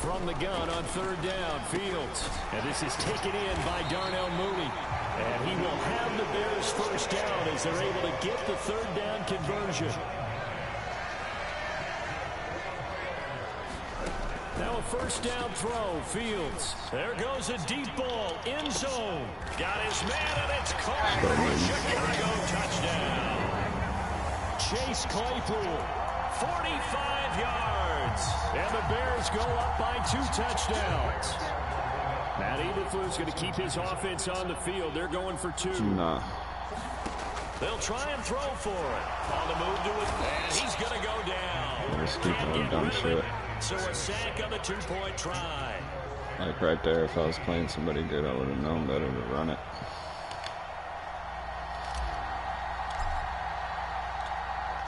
From the gun on 3rd down, Fields. And this is taken in by Darnell Mooney. And he will have the Bears first down as they're able to get the 3rd down conversion. Now a first down throw, Fields. There goes a deep ball, end zone. Got his man, and it's caught for a Chicago touchdown. Chase Claypool, 45 yards. And the Bears go up by 2 touchdowns. Matt Eberflus going to keep his offense on the field. They're going for 2. Nah. They'll try and throw for it. On the move to it, and he's going to go down. Let's keep on dumb shit. So a sack on the 2-point try. Like right there, if I was playing somebody good, I would have known better to run it.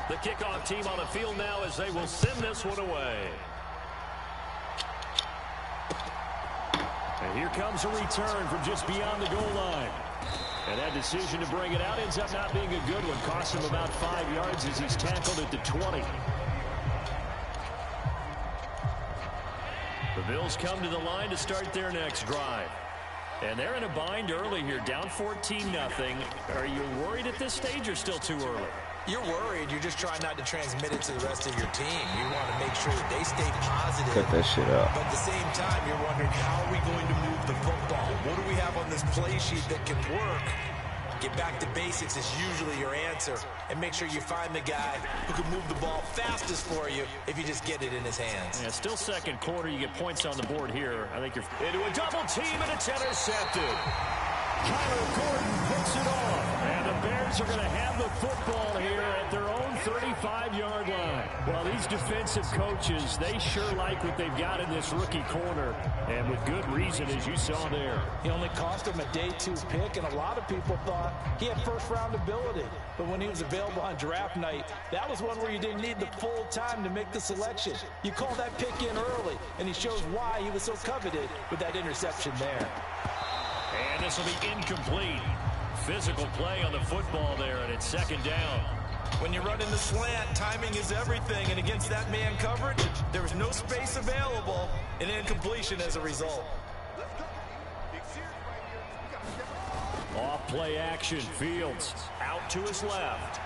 The kickoff team on the field now as they will send this one away. And here comes a return from just beyond the goal line. And that decision to bring it out ends up not being a good one. Cost him about 5 yards as he's tackled at the 20. The Bills come to the line to start their next drive. And they're in a bind early here, down 14-0. Are you worried at this stage or still too early? You're worried. You're just trying not to transmit it to the rest of your team. You want to make sure that they stay positive. Cut that shit up. But at the same time, you're wondering, how are we going to move the football? What do we have on this play sheet that can work? Get back to basics is usually your answer. And make sure you find the guy who can move the ball fastest for you if you just get it in his hands. Yeah, still second quarter. You get points on the board here. I think you're into a double team, and it's intercepted. Kyler Gordon picks it off. And the Bears are going to have the football here at their own 35-yard line. Well, these defensive coaches, they sure like what they've got in this rookie corner. And with good reason, as you saw there. He only cost him a day 2 pick, and a lot of people thought he had first-round ability. But when he was available on draft night, that was one where you didn't need the full time to make the selection. You call that pick in early, and he shows why he was so coveted with that interception there. And this will be incomplete. Physical play on the football there, and it's 2nd down. When you're running the slant, timing is everything, and against that man coverage, there was no space available, and incompletion as a result. Off play action, Fields out to his left.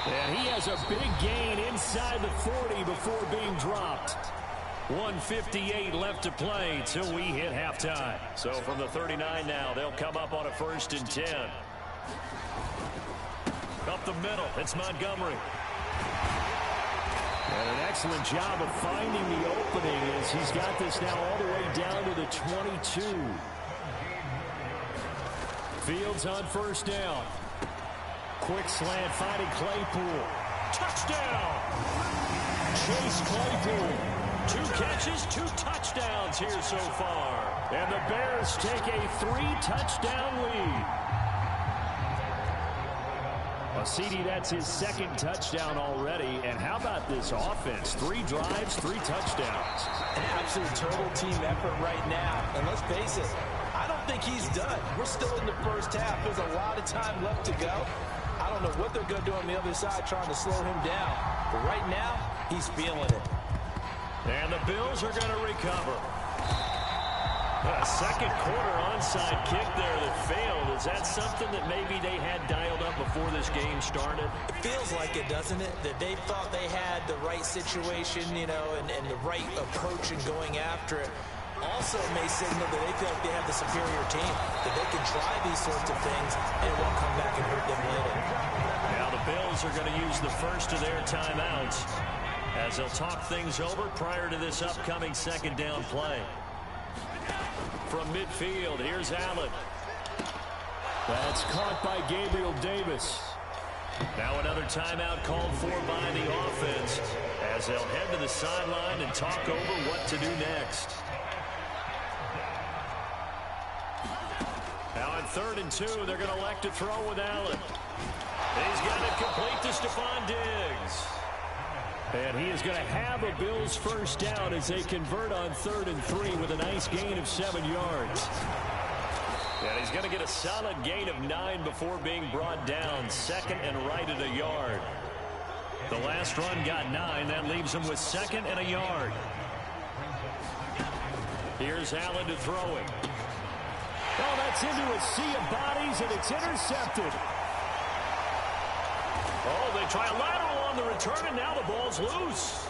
And he has a big gain inside the 40 before being dropped. 1:58 left to play till we hit halftime. So from the 39 now, they'll come up on a 1st and 10. Up the middle, it's Montgomery. And an excellent job of finding the opening as he's got this now all the way down to the 22. Fields on 1st down. Quick slant finding Claypool. Touchdown! Chase Claypool. 2 catches, 2 touchdowns here so far. And the Bears take a 3-touchdown lead. Well, CD, that's his 2nd touchdown already. And how about this offense? 3 drives, 3 touchdowns. An absolute total team effort right now. And let's face it, I don't think he's done. We're still in the first half. There's a lot of time left to go. I don't know what they're going to do on the other side trying to slow him down. But right now, he's feeling it. And the Bills are going to recover. A 2nd quarter onside kick there that failed. Is that something that maybe they had dialed up before this game started? It feels like it, doesn't it? That they thought they had the right situation, you know, and the right approach in going after it. also may signal that they feel like they have the superior team, that they can try these sorts of things and it won't come back and hurt them later. Now the Bills are going to use the first of their timeouts as they'll talk things over prior to this upcoming second down play. From midfield, here's Allen. That's caught by Gabriel Davis. Now another timeout called for by the offense as they'll head to the sideline and talk over what to do next. Now on 3rd and 2, they're going to elect to throw with Allen. He's got it complete to Stephon Diggs. And he is going to have a Bills first down as they convert on 3rd and 3 with a nice gain of 7 yards. And he's going to get a solid gain of 9 before being brought down. 2nd and right at a yard. The last run got 9. That leaves him with 2nd and a yard. Here's Allen to throw it. Oh, that's into a sea of bodies, and it's intercepted. Oh, they try a lateral on the return, and now the ball's loose.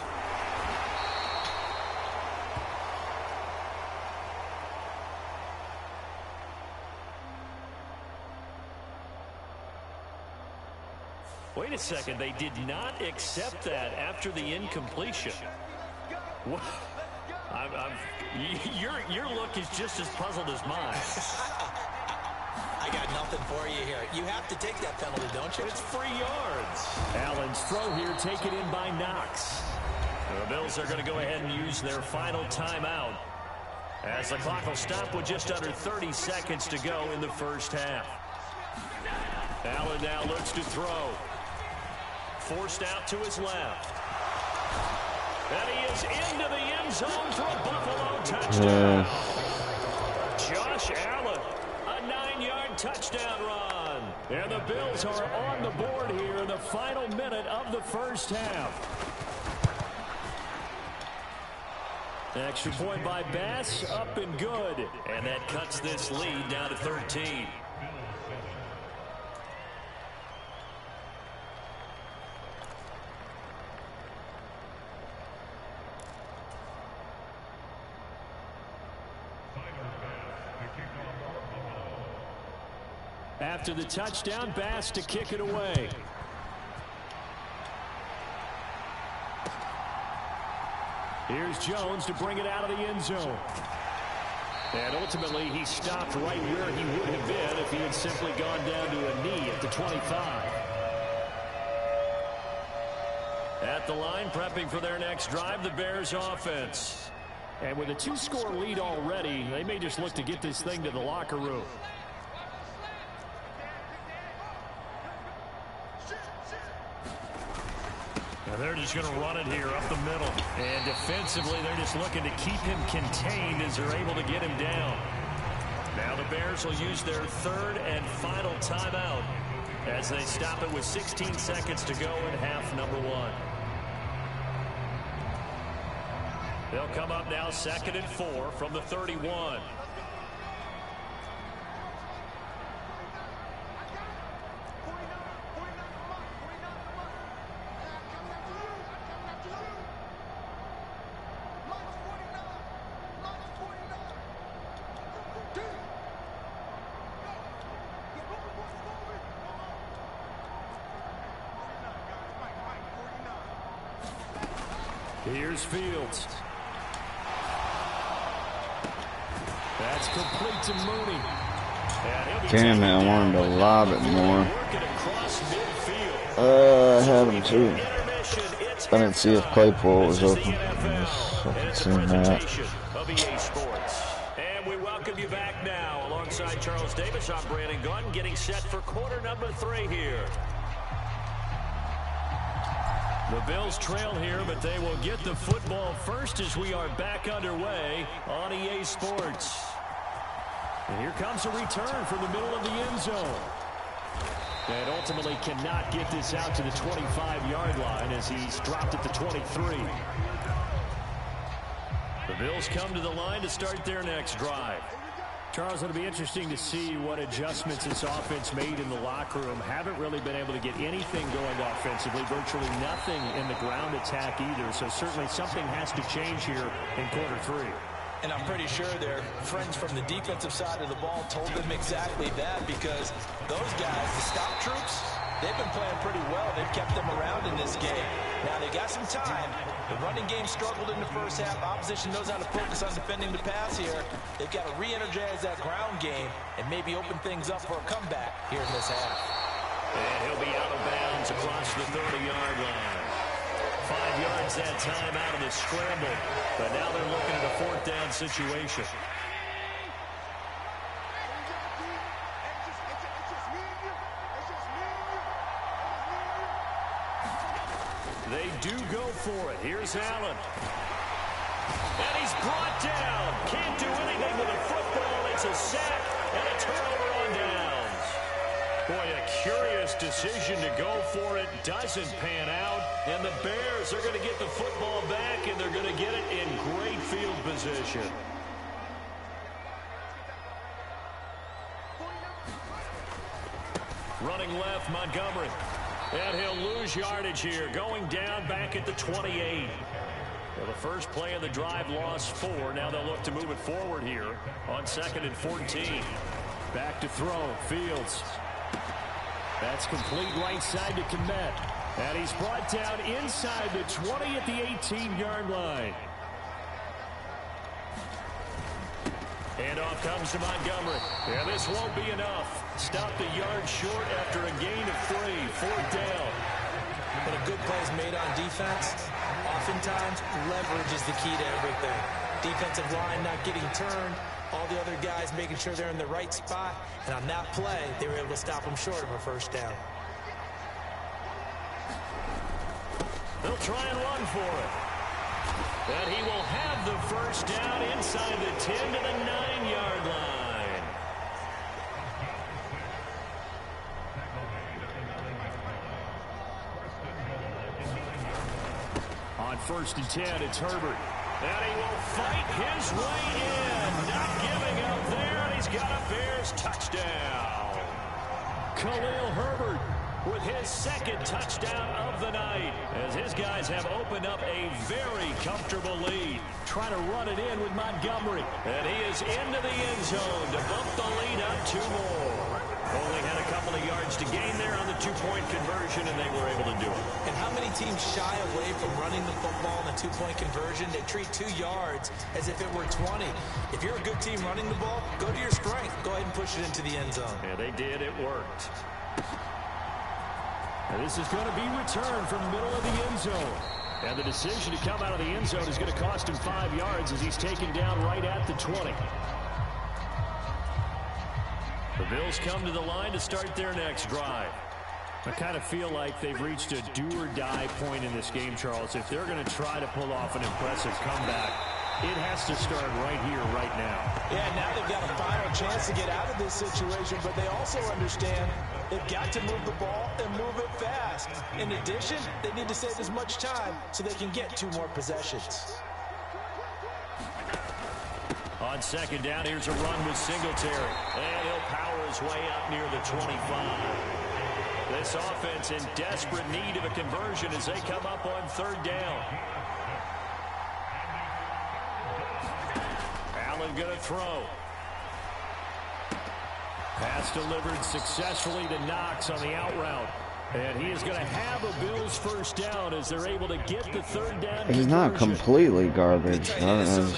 Wait a second, they did not accept that after the incompletion. What? Your look is just as puzzled as mine. I got nothing for you here. You have to take that penalty, don't you? It's 3 yards. Allen's throw here taken in by Knox. The Bills are going to go ahead and use their final timeout as the clock will stop with just under 30 seconds to go in the first half. Allen now looks to throw. Forced out to his left. And he is into the end zone for a Buffalo touchdown. Josh Allen, a 9-yard touchdown run. And the Bills are on the board here in the final minute of the first half. Extra point by Bass, up and good. And that cuts this lead down to 13. After the touchdown, Bass to kick it away. Here's Jones to bring it out of the end zone. And ultimately, he stopped right where he would have been if he had simply gone down to a knee at the 25. At the line, prepping for their next drive, the Bears offense. And with a 2-score lead already, they may just look to get this thing to the locker room. And they're just going to run it here up the middle. And defensively, they're just looking to keep him contained as they're able to get him down. Now the Bears will use their 3rd and final timeout as they stop it with 16 seconds to go in half number 1. They'll come up now 2nd and 4 from the 31. Here's Fields. That's complete to Mooney. Damn it, I wanted to lob it more. I had him too. I didn't see if Claypool was open. Seen that. And we welcome you back now alongside Charles Davis. I'm Brandon Gunn getting set for quarter number 3 here. The Bills trail here, but they will get the football first as we are back underway on EA Sports. And here comes a return from the middle of the end zone. And ultimately cannot get this out to the 25-yard line as he's dropped at the 23. The Bills come to the line to start their next drive. Charles, it'll be interesting to see what adjustments this offense made in the locker room. Haven't really been able to get anything going offensively, virtually nothing in the ground attack either. So certainly something has to change here in quarter 3. And I'm pretty sure their friends from the defensive side of the ball told them exactly that, because those guys, the stop troops, they've been playing pretty well. They've kept them around in this game. Now they got some time. The running game struggled in the first half. Opposition knows how to focus on defending the pass here. They've got to re-energize that ground game and maybe open things up for a comeback here in this half. And he'll be out of bounds across the 30-yard line. 5 yards that time out of the scramble. But now they're looking at a 4th down situation. They do go for it. Here's Allen. And he's brought down. Can't do anything with a football. It's a sack and a turnover on downs. Boy, a curious decision to go for it. Doesn't pan out. And the Bears are going to get the football back, and they're going to get it in great field position. Running left, Montgomery. And he'll lose yardage here, going down back at the 28. Well, the first play of the drive lost 4. Now they'll look to move it forward here on 2nd and 14. Back to throw, Fields. That's complete right side to Kmet. And he's brought down inside the 20 at the 18-yard line. And off comes to Montgomery. And this won't be enough. Stopped a yard short after a gain of 3. 4th down. When a good play is made on defense, oftentimes leverage is the key to everything. Defensive line not getting turned. All the other guys making sure they're in the right spot. And on that play, they were able to stop them short of a 1st down. They'll try and run for it. And he will have the 1st down inside the 10 to the 9-yard line. On 1st and 10, it's Herbert. And he will fight his way in. Not giving up there, and he's got a Bears touchdown. Khalil Herbert with his 2nd touchdown of the night, as his guys have opened up a very comfortable lead. Trying to run it in with Montgomery. And he is into the end zone to bump the lead up 2 more. Only had a couple of yards to gain there on the 2-point conversion, and they were able to do it. And how many teams shy away from running the football in the 2-point conversion? They treat 2 yards as if it were 20. If you're a good team running the ball, go to your strength. Go ahead and push it into the end zone. Yeah, they did. It worked. And this is going to be returned from the middle of the end zone. And the decision to come out of the end zone is going to cost him 5 yards as he's taken down right at the 20. The Bills come to the line to start their next drive. I kind of feel like they've reached a do-or-die point in this game, Charles. If they're going to try to pull off an impressive comeback, it has to start right here, right now. Yeah, now they've got a final chance to get out of this situation, but they also understand they've got to move the ball and move it fast. In addition, they need to save as much time so they can get 2 more possessions. On 2nd down, here's a run with Singletary. And he'll power his way up near the 25. This offense in desperate need of a conversion as they come up on 3rd down. Allen going to throw. Pass delivered successfully to Knox on the out route. And he is going to have a Bills 1st down as they're able to get the 3rd down. He's not completely garbage. I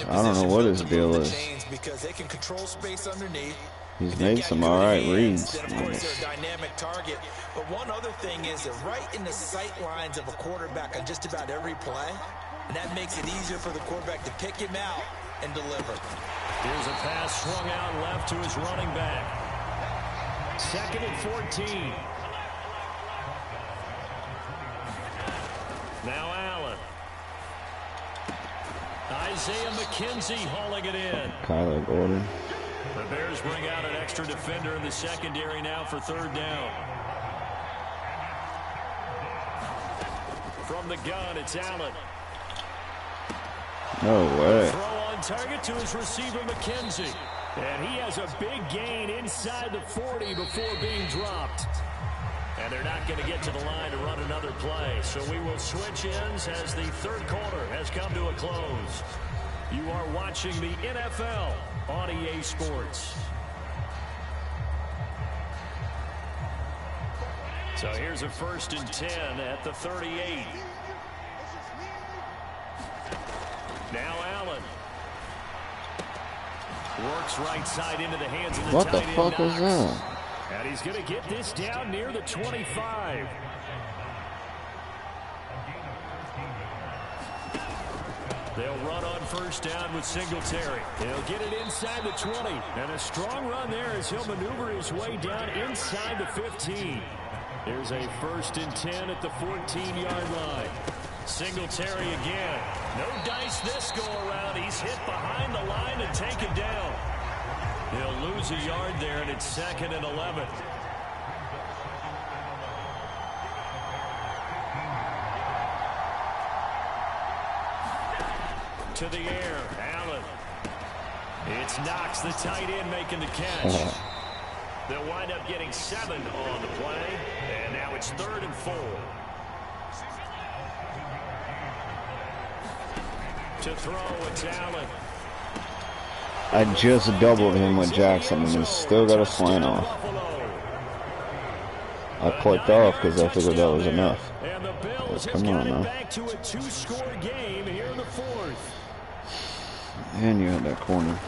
don't know what his deal is. Because they can control space underneath. He's made some alright reads. Then, of course, they're a dynamic target. But one other thing is they're right in the sight lines of a quarterback on just about every play. And that makes it easier for the quarterback to pick him out and deliver. Here's a pass swung out left to his running back. 2nd and 14. Now Allen. Isaiah McKenzie hauling it in. Kyler Gordon. The Bears bring out an extra defender in the secondary now for 3rd down. From the gun, it's Allen. No way. Throw on target to his receiver, McKenzie. And he has a big gain inside the 40 before being dropped. And they're not going to get to the line to run another play. So we will switch ends as the 3rd quarter has come to a close. You are watching the NFL on EA Sports. So here's a 1st and 10 at the 38. Now Allen. Works right side into the hands of the What tight the end fuck was Knox. that? And he's going to get this down near the 25. They'll run on 1st down with Singletary. He'll get it inside the 20. And a strong run there as he'll maneuver his way down inside the 15. Here's a 1st and 10 at the 14-yard line. Singletary again. No dice this go around. He's hit behind the line and taken down. He'll lose a yard there, and it's 2nd and 11. To the air, Allen. It's Knox, the tight end, making the catch. They'll wind up getting 7 on the play, and now it's 3rd and 4. To throw, it's Allen. I just doubled him with Jackson, and he's still got a slant off. I clicked off because I figured that was enough. And the Bills Come on now. back to a 2-score game here in the 4th. And you had that corner.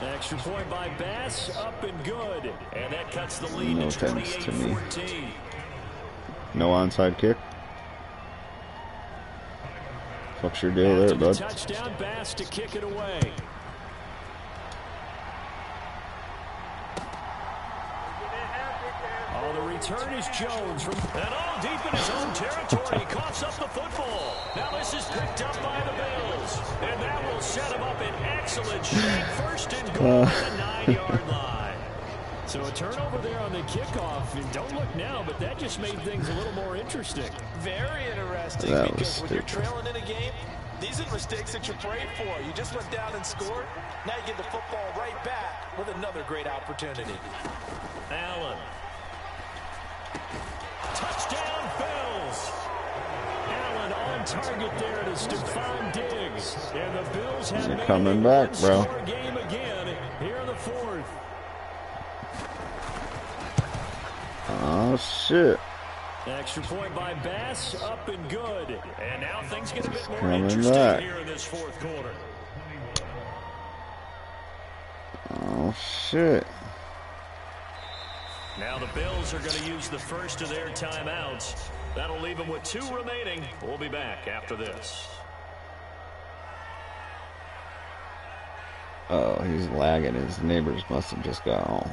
Extra point by Bass, up and good. And that cuts the lead No to offense to me. 28-14. No onside kick. What's your deal there, After the bud? touchdown, Bass to kick it away. Oh, the return is Jones from and all deep in his own territory. He coughs up the football. Now this is picked up by the Bills, and that will set him up in excellent shape. 1st and goal at the 9-yard line. So a turnover there on the kickoff, and don't look now, but that just made things a little more interesting. Very interesting, That was because when you're stupid. trailing in a game, these are mistakes that you prayed for. You just went down and scored. Now you get the football right back with another great opportunity. Allen. Touchdown, Bills. Allen on target there to Stephon Diggs. And the Bills have They're made coming it back, a bro. one-score game again here in the 4th. Oh, shit. Extra point by Bass, up and good. And now things get a bit more Coming interesting back. here in this 4th quarter. Oh, shit. Now the Bills are going to use the first of their timeouts. That'll leave them with 2 remaining. We'll be back after this. Oh, he's lagging. His neighbors must have just got home.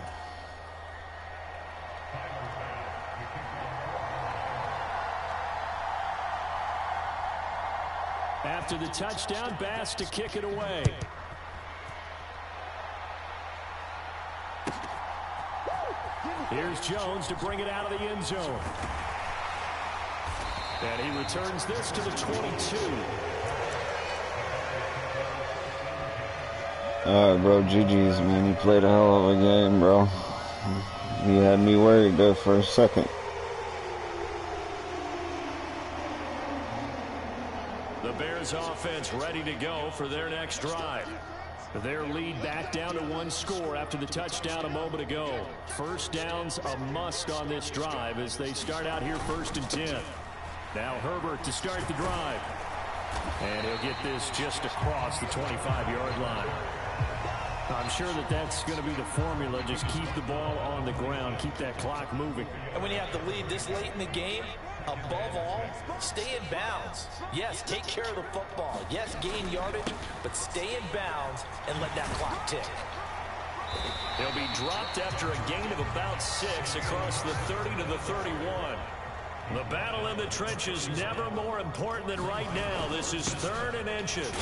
After the touchdown, Bass to kick it away. Here's Jones to bring it out of the end zone. And he returns this to the 22. Alright, bro. GG's, man. You played a hell of a game, bro. You had me worried there for a second. The Bears offense ready to go for their next drive. Their lead back down to 1 score after the touchdown a moment ago. 1st down's a must on this drive as they start out here 1st and 10. Now Herbert to start the drive. And he'll get this just across the 25-yard line. I'm sure that that's going to be the formula. Just keep the ball on the ground. Keep that clock moving. And when you have the lead this late in the game, above all, stay in bounds. Yes, take care of the football. Yes, gain yardage, but stay in bounds and let that clock tick. He'll be dropped after a gain of about 6 across the 30 to the 31. The battle in the trenches never more important than right now. This is 3rd and inches.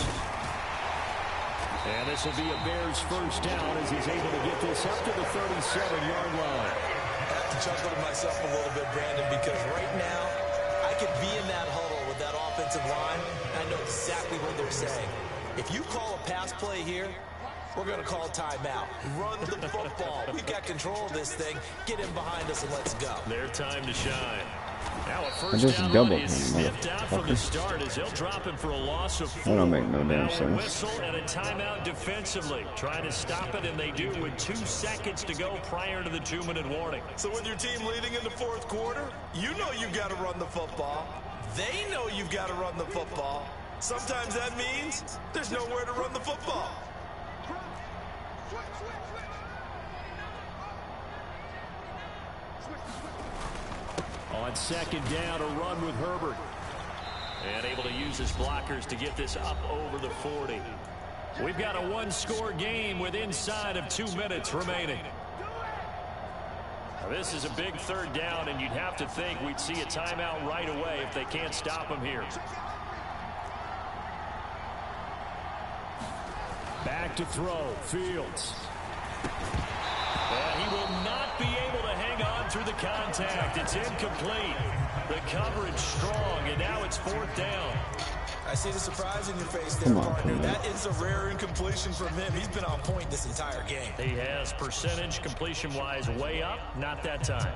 And this will be a Bears 1st down as he's able to get this up to the 37-yard line. I have to chuckle to myself a little bit, Brandon, because right now I could be in that huddle with that offensive line, and I know exactly what they're saying. If you call a pass play here, we're going to call a timeout. Run the football. We've got control of this thing. Get in behind us and let's go. Their time to shine. Now a I first just down doubled run him, is sniffed out from the motherfucker. start as they'll drop him for a loss of 4. That don't make no damn Now a sense. whistle and a timeout defensively. Trying to stop it, and they do with 2 seconds to go prior to the 2-minute warning. So with your team leading in the fourth quarter, you know you've got to run the football. They know you've got to run the football. Sometimes that means there's nowhere to run the football. On second down, a run with Herbert. And able to use his blockers to get this up over the 40. We've got a 1-score game with inside of 2 minutes remaining. Now, this is a big third down, and you'd have to think we'd see a timeout right away if they can't stop him here. Back to throw, Fields. And he will not be able to hang on through the contact. It's incomplete. The coverage strong, and now it's 4th down. I see the surprise in your face there, partner. That is a rare incompletion from him. He's been on point this entire game. He has percentage completion-wise way up, not that time.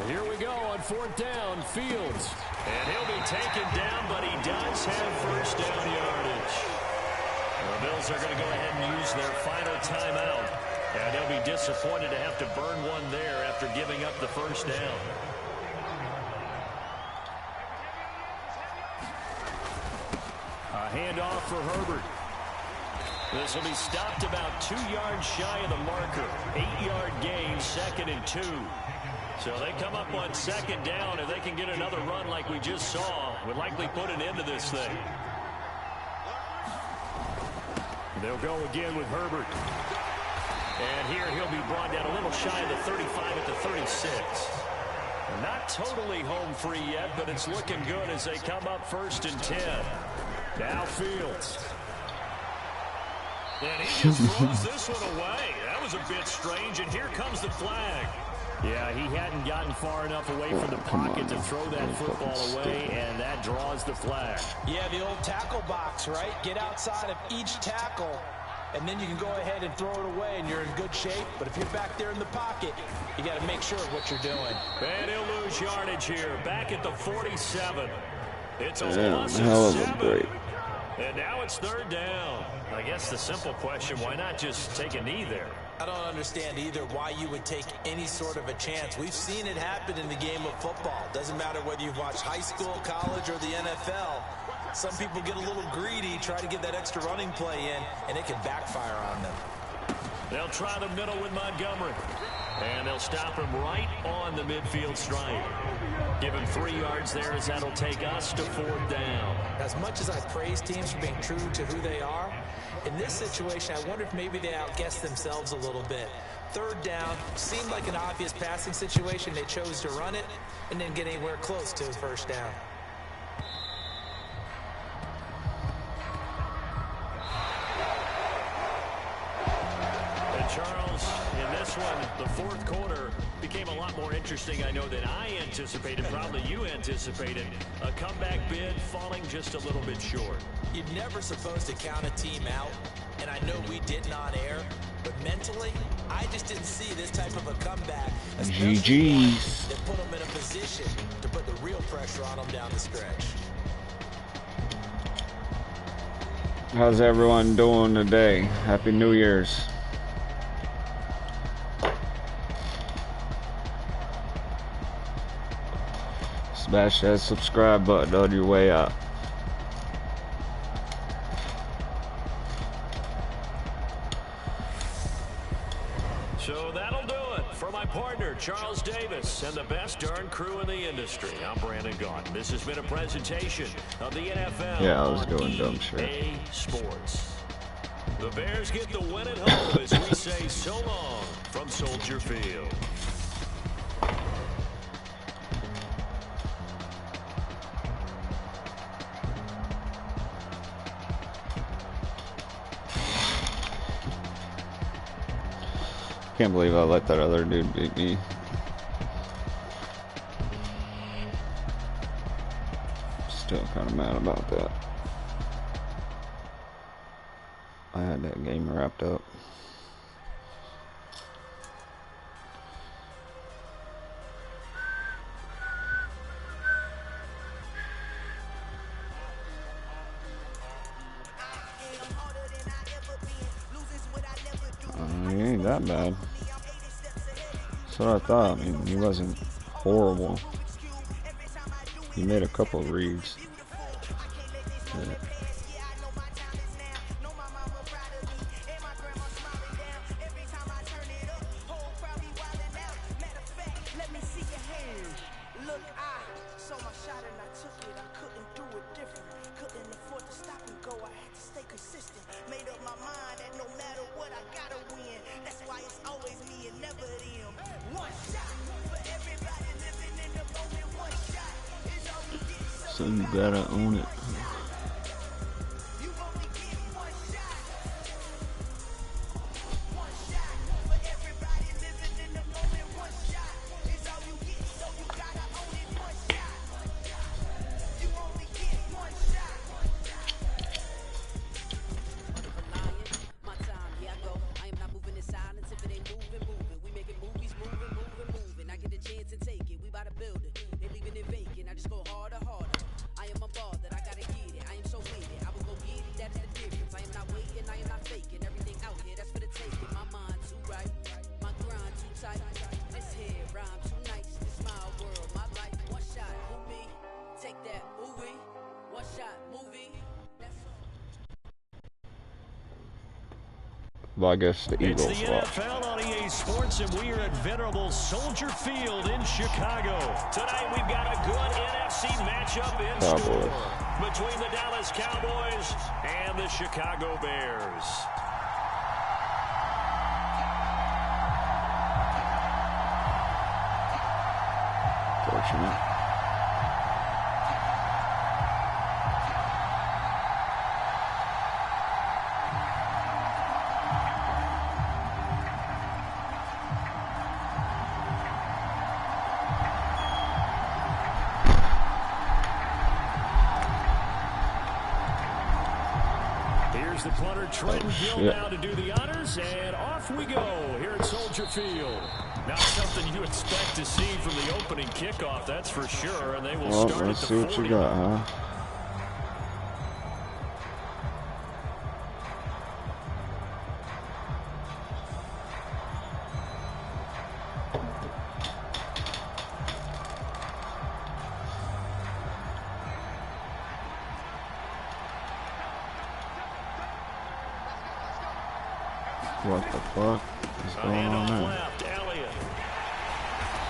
Here we go on 4th down, Fields. And he'll be taken down, but he does have first down yardage. The Bills are going to go ahead and use their final timeout. And they'll be disappointed to have to burn one there after giving up the first down. A handoff for Herbert. This will be stopped about 2 yards shy of the marker. 8-yard gain, 2nd and 2. So they come up on second down. If they can get another run like we just saw, would likely put an end to this thing. They'll go again with Herbert. And here he'll be brought down a little shy of the 35 at the 36. Not totally home free yet, but it's looking good as they come up 1st and 10. Now Fields. And he just throws this one away. That was a bit strange, and here comes the flag. Yeah, he hadn't gotten far enough away from the pocket to throw that football away, and that draws the flag. Yeah, the old tackle box, right? Get outside of each tackle, and then you can go ahead and throw it away, and you're in good shape. But if you're back there in the pocket, you got to make sure of what you're doing. And he'll lose yardage here, back at the 47. It's a loss hell of of a 7. break. And now it's 3rd down. I guess the simple question, why not just take a knee there? I don't understand either why you would take any sort of a chance. We've seen it happen in the game of football. Doesn't matter whether you've watched high school, college, or the NFL. Some people get a little greedy, try to get that extra running play in, and it can backfire on them. They'll try the middle with Montgomery. And they'll stop him right on the midfield stripe. Give him 3 yards there as that'll take us to 4th down. As much as I praise teams for being true to who they are, in this situation, I wonder if maybe they outguessed themselves a little bit. 3rd down seemed like an obvious passing situation. They chose to run it and didn't get anywhere close to 1st down. And Charles, in this one, the 4th quarter became a lot more interesting, I know, than I anticipated. Probably you anticipated. A comeback bid falling just a little bit short. You're never supposed to count a team out, and I know we didn't on air, but mentally, I just didn't see this type of a comeback. GG's. That put them in a position to put the real pressure on them down the stretch. How's everyone doing today? Happy New Year's. Smash that subscribe button on your way out. So that'll do it for my partner, Charles Davis, and the best darn crew in the industry. I'm Brandon Gaudin. This has been a presentation of the NFL. Yeah, I was going dumb shit. EA Sports. The Bears get the win at home as we say so long from Soldier Field. can't believe I let that other dude beat me. Still kind of mad about that. I had that game wrapped up. He ain't that bad. That's what I thought. I mean, he wasn't horrible. He made a couple reads. Yeah. So you gotta own it. Well, I guess the Eagles It's the NFL on EA Sports, and we are at venerable Soldier Field in Chicago. Tonight we've got a good NFC matchup in store between the Dallas Cowboys and the Chicago Bears. Fortunate. Here's the punter, Trenton Gill, now to do the honors, and off we go here at Soldier Field. Not something you expect to see from the opening kickoff, that's for sure, and they will start at the 40. Let's see what you got, huh? What the fuck is going on there? Left, Elliott.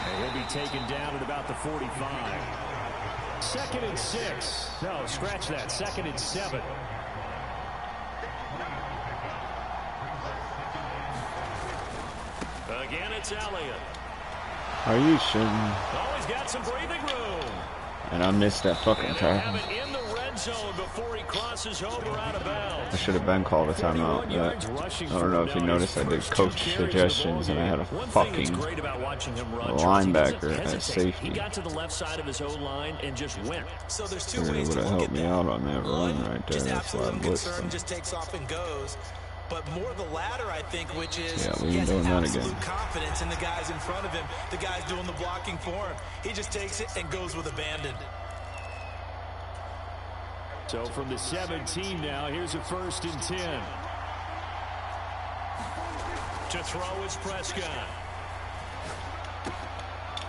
And he'll be taken down at about the 45. 2nd and 6. No, scratch that. 2nd and 7. Again, it's Elliott. Are you shitting me? Oh, he's got some breathing room. And I missed that fucking tackle. In the red zone before he crosses over out of bounds. I should have been called a timeout, but I don't know if you noticed I did coach suggestions and I had a fucking linebacker at safety. He got to the left side of his own line and just went. So there's two It ways would to have look helped at me that. out on that run right there. Just That's why I absolute blitzed concern, him. just takes off and goes. But more the latter, I think, which is Yeah, we he ain't has doing that absolute again. confidence in the guys in front of him, the guys doing the blocking for him. He just takes it and goes with abandon. So from the 17 now, here's a 1st and 10. To throw is Prescott.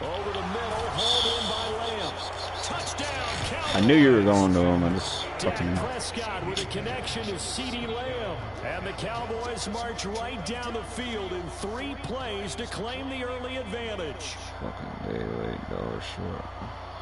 Over the middle, hauled in by Lamb. Touchdown, Cowboys. I knew you were going to him. I just Dak fucking... Prescott with a connection to CeeDee Lamb. And the Cowboys march right down the field in 3 plays to claim the early advantage. Fucking day late, $1 short.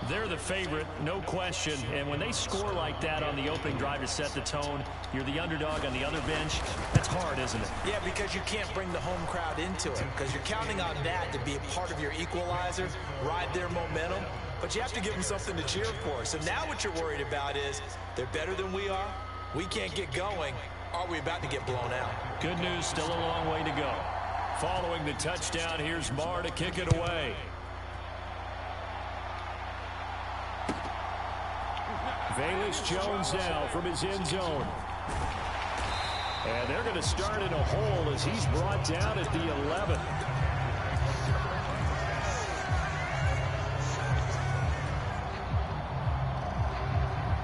They're the favorite, no question. And when they score like that on the opening drive to set the tone, you're the underdog on the other bench. That's hard, isn't it? Yeah, because you can't bring the home crowd into it, because you're counting on that to be a part of your equalizer, ride their momentum, but you have to give them something to cheer for. So now what you're worried about is they're better than we are, we can't get going, are we about to get blown out? Good news, still a long way to go. Following the touchdown, here's Marr to kick it away. Velus Jones now from his end zone. And they're going to start in a hole as he's brought down at the 11.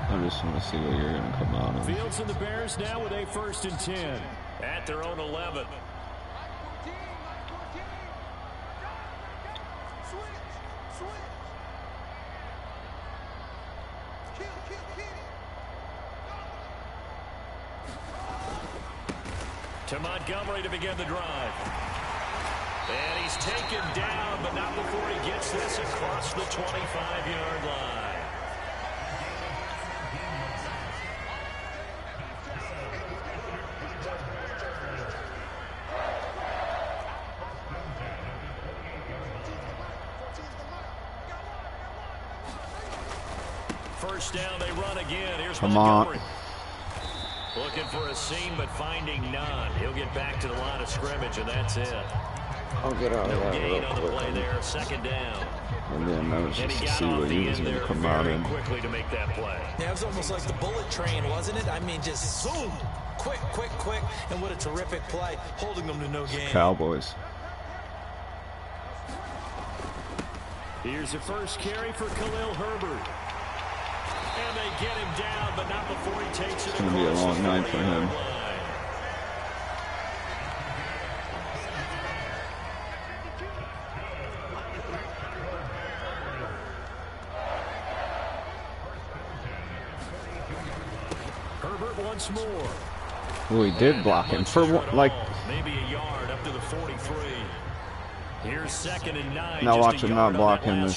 I just want to see what you're going to come out of. Fields and the Bears now with a 1st and 10 at their own 11. To Montgomery to begin the drive. And he's taken down, but not before he gets this across the 25-yard line. First down, they run again. Here's Montgomery. Looking for a seam, but finding none. He'll get back to the line of scrimmage, and that's it. I'll get out of that gain real on the quick. play there, 2nd down. And then that was just to see what he was going to come out in. Quickly to make that play. Yeah, it was almost like the bullet train, wasn't it? I mean, just zoom, quick, and what a terrific play, holding them to no gain. Cowboys. Here's the first carry for Khalil Herbert. And they get him down, but not before he takes it. It's going to be a long night for him. Herbert once more. Oh, he did block him for like. Maybe a yard up to the 43. Here's 2nd and 9. Now watch him not block him.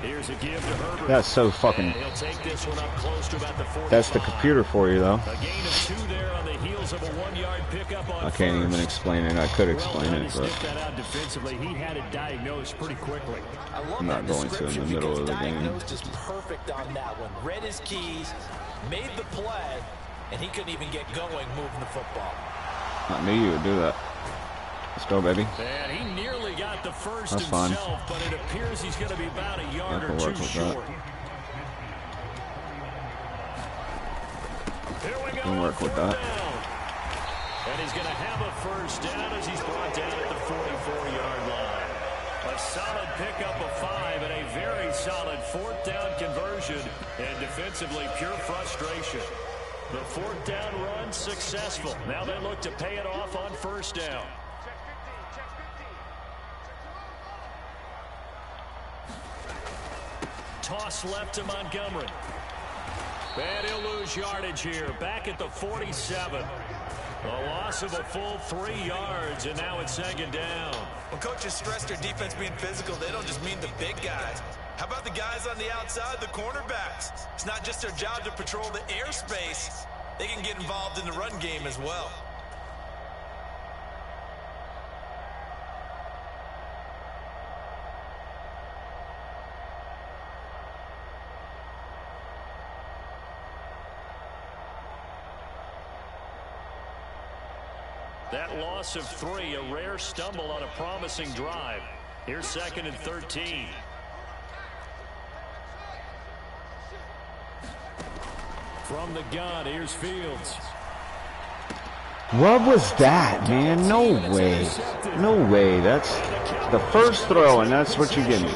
Here's a give to Herbert. That's so fucking. He'll take this one up close to about the 45. That's the computer for you, though. A gain of 2 there on the heels of a 1-yard pickup on I can't even explain it. I could explain it, but that out defensively. He had it diagnosed pretty quickly. I'm not going to in the middle of the game. Diagnosed is perfect on that one. Read his keys, made the play, and he couldn't even get going moving the football. I knew you would do that. Let's go, baby. And he nearly got the first That's fine. himself, but it appears he's going to be about a yard or 2 short. Here we go. Can work with that. And he's going to have a first down as he's brought down at the 44-yard line. A solid pickup of 5 and a very solid 4th down conversion. And defensively, pure frustration. The 4th down run successful. Now they look to pay it off on 1st down. Toss left to Montgomery. And he'll lose yardage here. Back at the 47. A loss of a full 3 yards, and now it's 2nd down. When coaches stress their defense being physical, they don't just mean the big guys. How about the guys on the outside, the cornerbacks? It's not just their job to patrol the airspace. They can get involved in the run game as well. That loss of 3, a rare stumble on a promising drive. Here's 2nd and 13. From the gun, here's Fields. What was that, man? No way. No way. That's the first throw, and that's what you give me.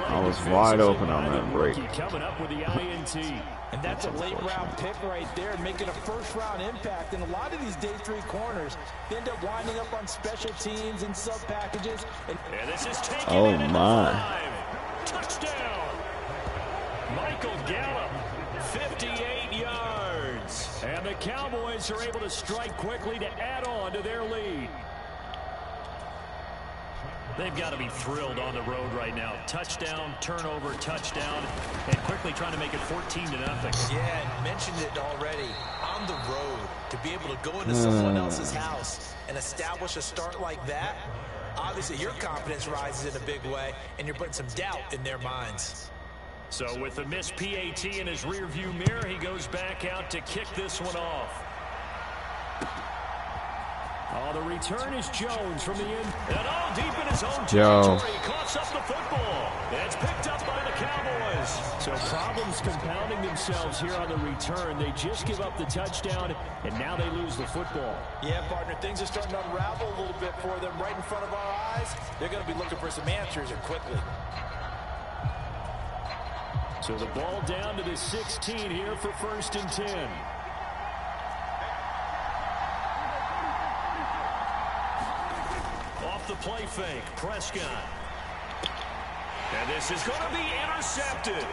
I was wide open on that break. Coming up with the INT. And that's a late-round pick right there, making a first-round impact. And a lot of these day 3 corners end up winding up on special teams and sub-packages. And this is taken oh, my. Touchdown. Michael Gallup, 58 yards. And the Cowboys are able to strike quickly to add on to their lead. They've got to be thrilled on the road right now. Touchdown, turnover, touchdown, and quickly trying to make it 14-0. Yeah, I mentioned it already. On the road, to be able to go into someone else's house and establish a start like that, obviously your confidence rises in a big way, and you're putting some doubt in their minds. So with the missed PAT in his rearview mirror, he goes back out to kick this one off. Oh, the return is Jones from the end. And deep in his own territory. He coughs up the football. It's picked up by the Cowboys. So problems compounding themselves here on the return. They just give up the touchdown, and now they lose the football. Yeah, partner, things are starting to unravel a little bit for them right in front of our eyes. They're going to be looking for some answers and quickly. So the ball down to the 16 here for 1st and 10. Off the play fake, Prescott. And this is going to be intercepted.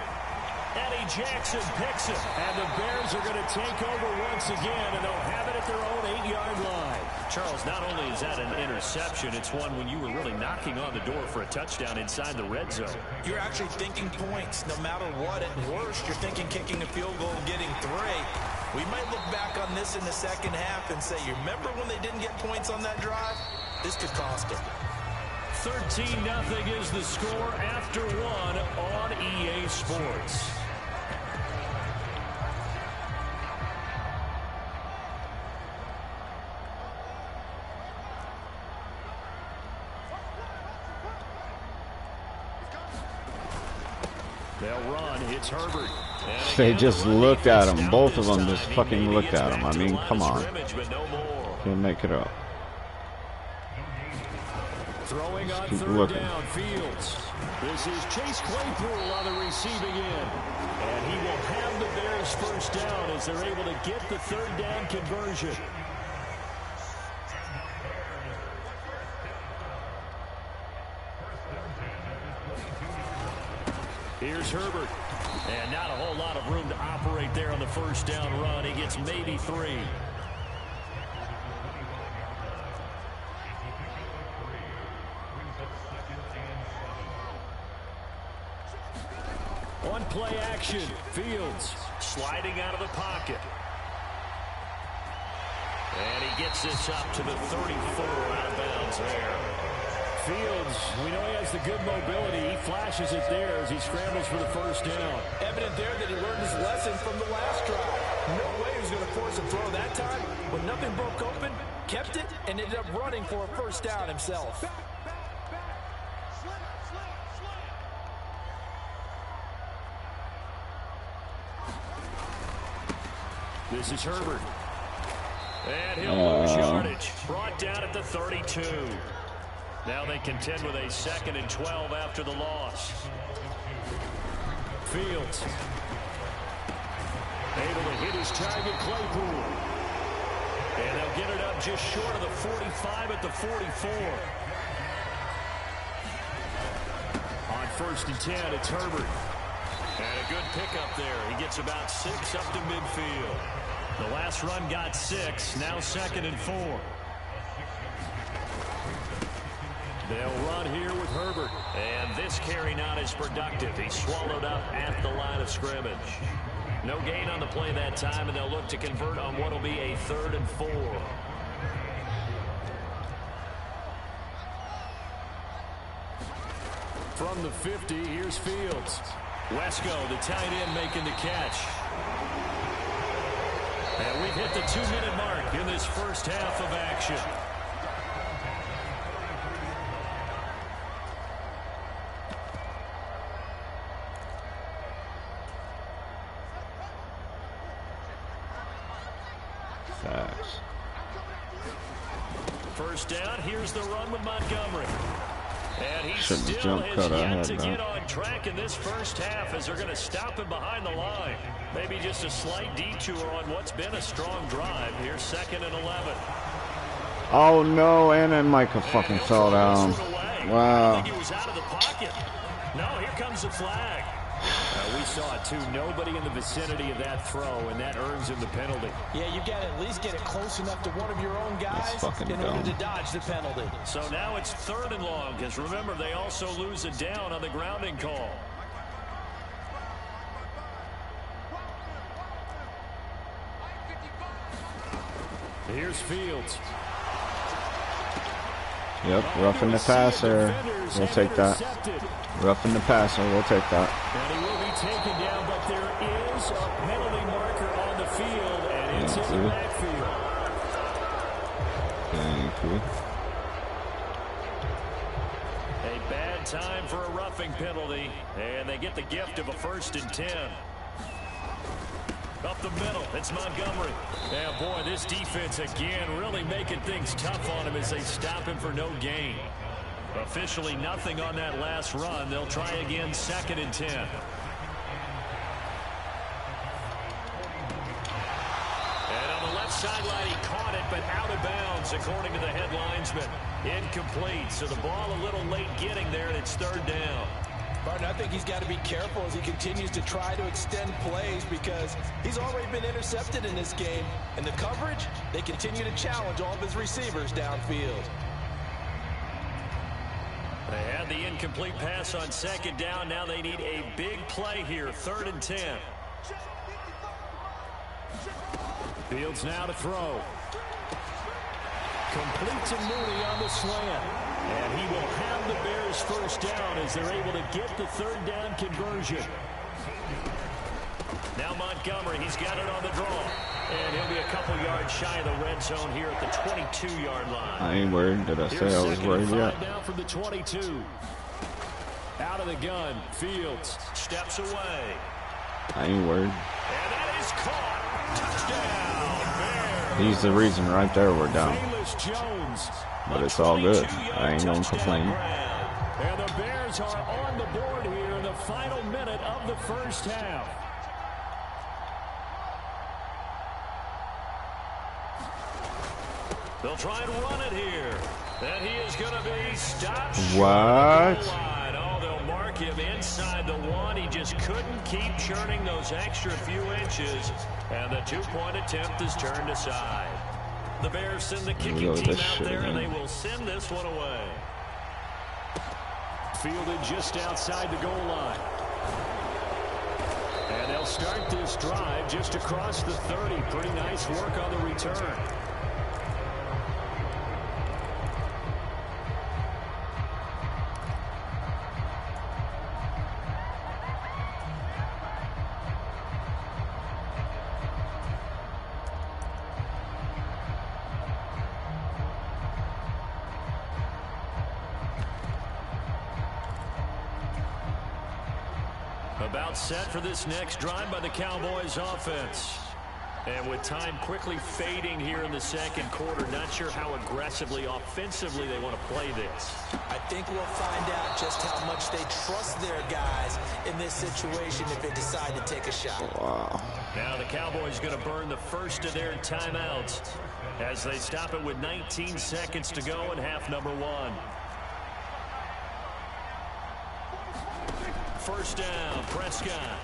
Eddie Jackson picks it. And the Bears are going to take over once again, and they'll have it at their own 8-yard line. Charles, not only is that an interception, it's one when you were really knocking on the door for a touchdown inside the red zone. You're actually thinking points no matter what. At worst, you're thinking kicking a field goal and getting 3. We might look back on this in the second half and say, you remember when they didn't get points on that drive? This could cost them. 13-0 is the score after 1 on EA Sports. They'll run. It's Herbert. They just looked at him. Both of them just fucking looked at him. I mean, come on. Can't make it up. Throwing on third down, Fields. This is Chase Claypool on the receiving end. And he will have the Bears first down as they're able to get the third down conversion. Here's Herbert. And not a whole lot of room to operate there on the first down run. He gets maybe 3. On play action, Fields sliding out of the pocket. And he gets this up to the 34, out of bounds there. Fields, we know he has the good mobility. He flashes it there as he scrambles for the first down. Evident there that he learned his lesson from the last drive. No way he was going to force a throw that time. When nothing broke open, kept it, and ended up running for a first down himself. This is Herbert. And he'll lose yardage. Brought down at the 32. Now they contend with a 2nd and 12 after the loss. Fields. Able to hit his target, Claypool. And they'll get it up just short of the 45 at the 44. On 1st and 10, it's Herbert. And a good pickup there. He gets about 6 up to midfield. The last run got 6. Now 2nd and 4. They'll run here with Herbert. And this carry not as productive. He's swallowed up at the line of scrimmage. No gain on the play that time, and they'll look to convert on what will be a 3rd and 4. From the 50, here's Fields. Wesco, the tight end, making the catch. And we've hit the 2-minute mark in this first half of action. Facts. First down, here's the run with Montgomery. And he Shouldn't still jump has cut. I yet had to that. get on track in this first half as they're going to stop him behind the line. Maybe just a slight detour on what's been a strong drive. Here's 2nd and 11. Oh no, and then Micah fucking fell down. Wow. I think he was out of the pocket. No, here comes the flag. We saw it too. Nobody in the vicinity of that throw, and that earns him the penalty. Yeah, you've got to at least get it close enough to one of your own guys in order to dodge the penalty. So now it's 3rd and long, because remember, they also lose a down on the grounding call. Here's Fields. Yep, roughing the passer. We'll take that. Roughing the passer. We'll take that. And he will be taken down, but there is a penalty marker on the field, and it's in the backfield. Thank you. A bad time for a roughing penalty, and they get the gift of a 1st and 10. Up the middle, it's Montgomery. And boy, this defense again really making things tough on him as they stop him for no gain. Officially nothing on that last run. They'll try again 2nd and 10. And on the left sideline, he caught it, but out of bounds, according to the head linesman. Incomplete, so the ball a little late getting there, and it's 3rd down. Martin, I think he's got to be careful as he continues to try to extend plays because he's already been intercepted in this game. And the coverage, they continue to challenge all of his receivers downfield. They had the incomplete pass on 2nd down. Now they need a big play here, 3rd and 10. Fields now to throw. Complete to Mooney on the slant. And he will have the Bears 1st down as they're able to get the 3rd down conversion. Now Montgomery, he's got it on the draw. And he'll be a couple yards shy of the red zone here at the 22-yard line. I ain't worried. Did I say I was worried yet? Now from the 22. Out of the gun. Fields steps away. I ain't worried. And that is caught. Touchdown, Bears. He's the reason right there we're down. Jones, but it's all good. I ain't gonna complain. And the Bears are on the board here in the final minute of the 1st half. They'll try and run it here. And he is going to be stopped. What? Oh, they'll mark him inside the 1. He just couldn't keep churning those extra few inches. And the 2-point attempt is turned aside. The Bears send the kicking team out there, and they will send this one away. Fielded just outside the goal line. And they'll start this drive just across the 30. Pretty nice work on the return. About set for this next drive by the Cowboys offense. And with time quickly fading here in the 2nd quarter, not sure how aggressively, offensively they want to play this. I think we'll find out just how much they trust their guys in this situation if they decide to take a shot. Wow. Now the Cowboys going to burn the 1st of their timeouts as they stop it with 19 seconds to go in half number 1. 1st down, Prescott.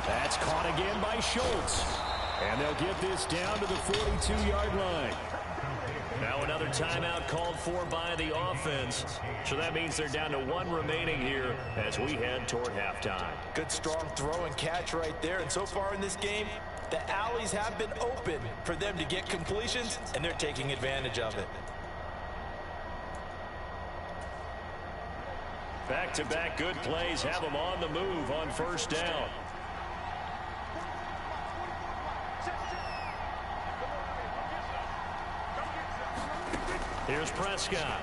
That's caught again by Schultz. And they'll get this down to the 42-yard line. Now another timeout called for by the offense. So that means they're down to 1 remaining here as we head toward halftime. Good strong throw and catch right there. And so far in this game, the alleys have been open for them to get completions, and they're taking advantage of it. Back-to-back good plays have them on the move on 1st down. Here's Prescott.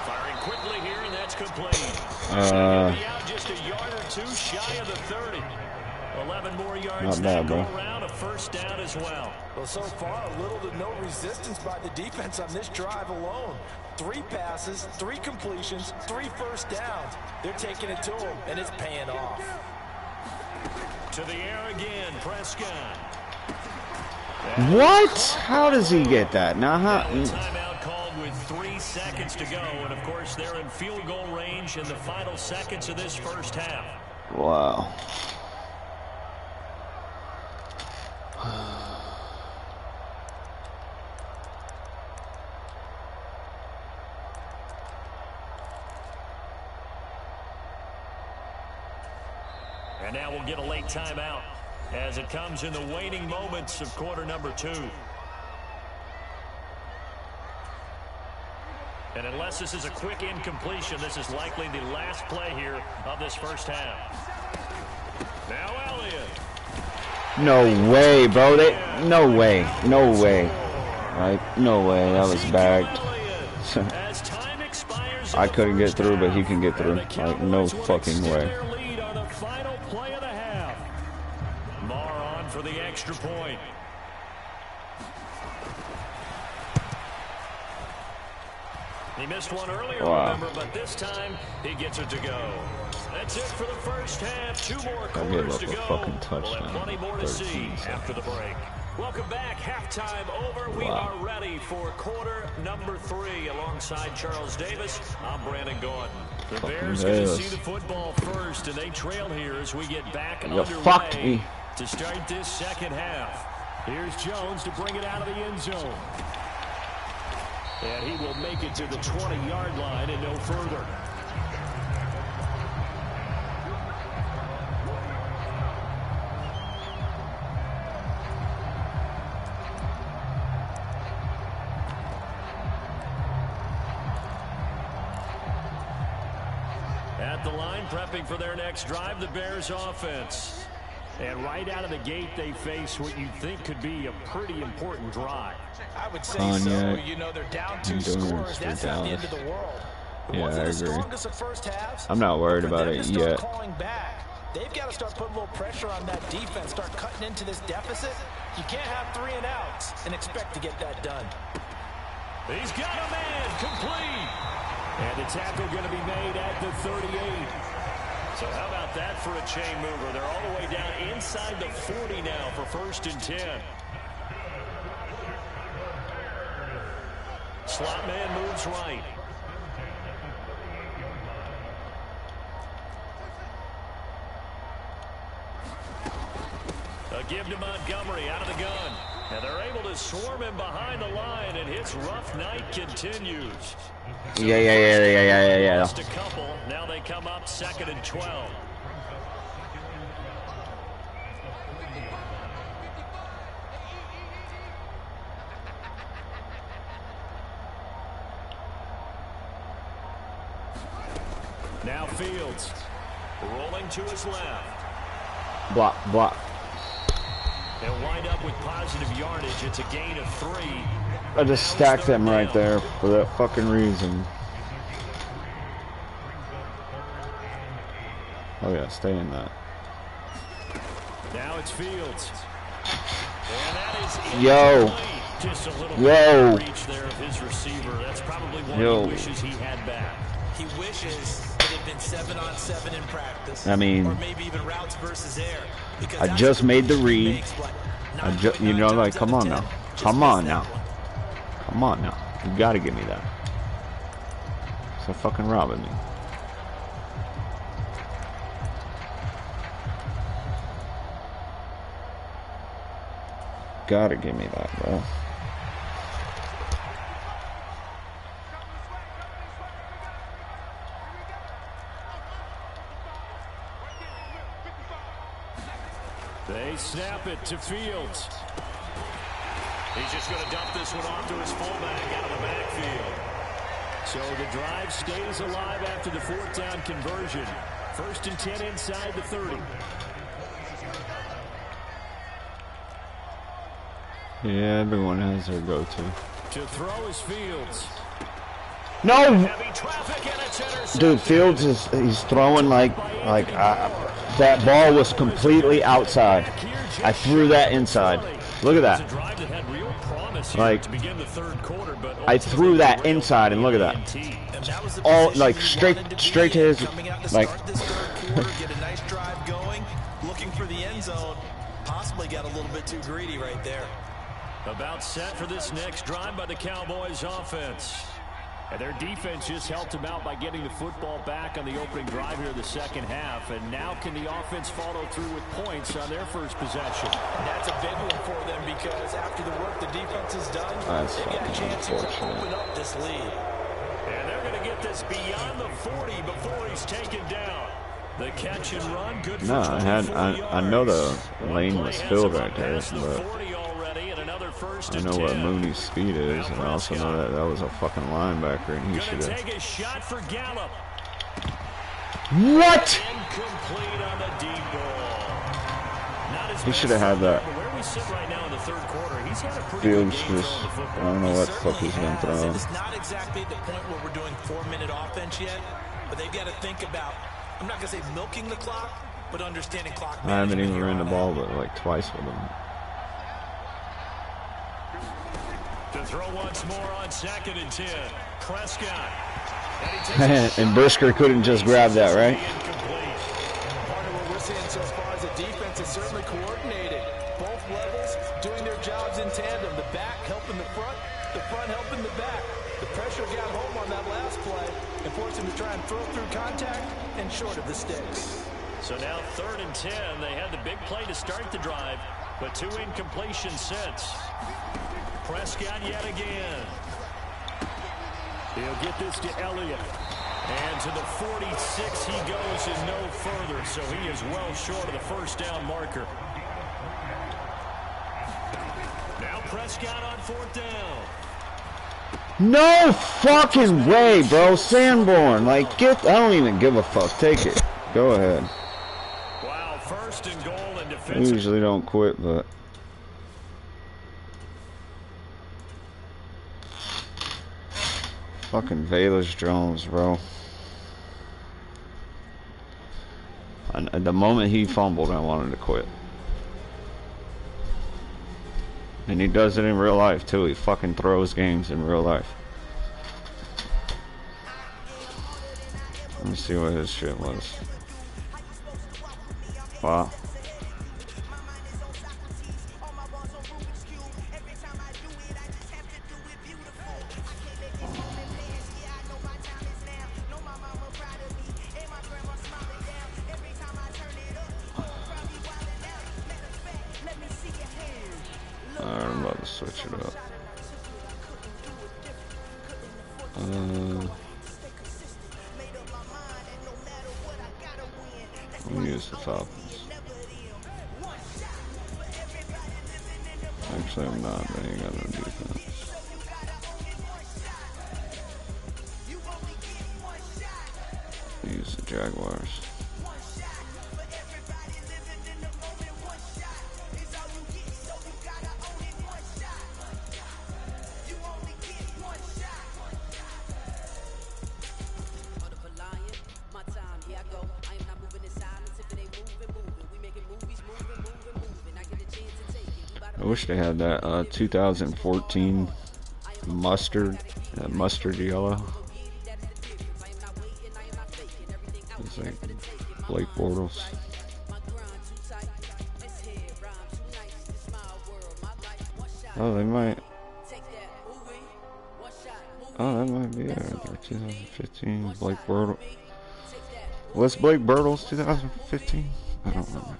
Firing quickly here, and that's complete. He'll be out just a yard or 2 shy of the 30. 11 more yards now go around, a 1st down as well. Well, so far, little to no resistance by the defense on this drive alone. 3 passes, 3 completions, 3 1st downs. They're taking it to him, and it's paying off. To the air again, Prescott. What? How does he get that? Now, Timeout called with 3 seconds to go, and of course they're in field goal range in the final seconds of this 1st half. Wow. And now we'll get a late timeout as it comes in the waning moments of quarter number 2. And unless this is a quick incompletion, this is likely the last play here of this first half. Now Elliott. No way, bro. No way. No way. Like, no way. That was bagged. I couldn't get through, but he can get through. Like, no fucking way. Marr on for the extra point. He missed one earlier, remember, but this time he gets it to go. That's it for the first half. 2 more quarters to go. We'll have plenty more to see after the break. Welcome back. Halftime over. We are ready for quarter number 3. Alongside Charles Davis, I'm Brandon Gordon. The Bears going to see the football first, and they trail here as we get back underway to start this second half. Here's Jones to bring it out of the end zone. And he will make it to the 20-yard line and no further. At the line, prepping for their next drive, the Bears offense. And right out of the gate, they face what you think could be a pretty important drive. I would say so. You know, they're down 2 scores. That's not the end of the world. Yeah, I agree. Strongest of first halves, I'm not worried about it yet. They've got to start putting a little pressure on that defense, start cutting into this deficit. You can't have 3 and outs and expect to get that done. He's got a man complete. And the tackle going to be made at the 38. So how about that for a chain mover? They're all the way down inside the 40 now for 1st and 10. Slot man moves right. A give to Montgomery out of the gun. And they're able to swarm him behind the line, and his rough night continues. So Yeah. Lost a couple. Now they come up 2nd and 12. Now Fields rolling to his left. Block. They'll wind up with positive yardage. It's a gain of 3. I just stacked them right there for that fucking reason. Oh yeah, stay in that. Now it's Fields. And that is just a little reach there of his receiver. That's probably one he wishes he had back. He wishes it had been 7-on-7 in practice. I mean, or maybe even routes versus air. I just made the read. You know, like, come on now. Come on now. You gotta give me that. So fucking robbing me. Gotta give me that, bro. They snap it to Fields. He's just going to dump this one off to his fullback out of the backfield. So the drive stays alive after the 4th down conversion. 1st and 10 inside the 30. Yeah, everyone has their go-to. To throw is Fields. No! Dude, Fields he's throwing like that ball was completely outside. I threw that inside. Look at that. Like, I threw that inside, and look at that. All like straight to his like. Get a nice drive going, looking for the end zone. Possibly got a little bit too greedy right there. About set for this next drive by the Cowboys offense. And their defense just helped them out by getting the football back on the opening drive here in the second half. And now can the offense follow through with points on their first possession? And that's a big one for them because after the work the defense has done, they've got a chance here to open up this lead. And they're going to get this beyond the 40 before he's taken down. The catch and run, good for 24 yards. I know the lane was filled right there, but another first I and know 10. what Mooney's speed is, and I also know that that was a fucking linebacker, and he should have. Take a shot for Gallup. What? Incomplete on the deep ball. Not as He should have had that. But where we sit right now in the third quarter, he's had a pretty Fields good game just, throwing the I football. don't know what the fuck he's been throwing. It's not exactly the point where we're doing 4-minute offense yet, but they've got to think about, I'm not going to say milking the clock, but understanding clock I haven't management even here ran the on ball out. but like twice with him. To throw once more on 2nd and 10. Prescott. And Brisker couldn't just grab that, right? Part of what we're seeing so far is the defense is certainly coordinated. Both levels doing their jobs in tandem. The back helping the front helping the back. The pressure got home on that last play and forced him to try and throw through contact and short of the sticks. So now 3rd and 10. They had the big play to start the drive, but 2 incompletions since. Prescott yet again. He'll get this to Elliott. And to the 46 he goes and no further, so he is well short of the first down marker. Now Prescott on 4th down. No fucking way, bro. Sanborn, like, get. I don't even give a fuck. Take it. Go ahead. Wow, 1st and goal and I defensive. usually don't quit, but. Fucking Velus Jones, bro. And at the moment he fumbled, I wanted to quit. And he does it in real life, too. He fucking throws games in real life. Let me see what his shit was. Wow. Alright, I'm about to switch it up. We'll use the Falcons. Actually, I'm not. They ain't got no defense. Use the Jaguars. I wish they had that 2014 mustard yellow. It's like Blake Bortles. Oh, they might. Oh, that might be there. 2015 Blake Bortles. What's Blake Bortles 2015? I don't remember.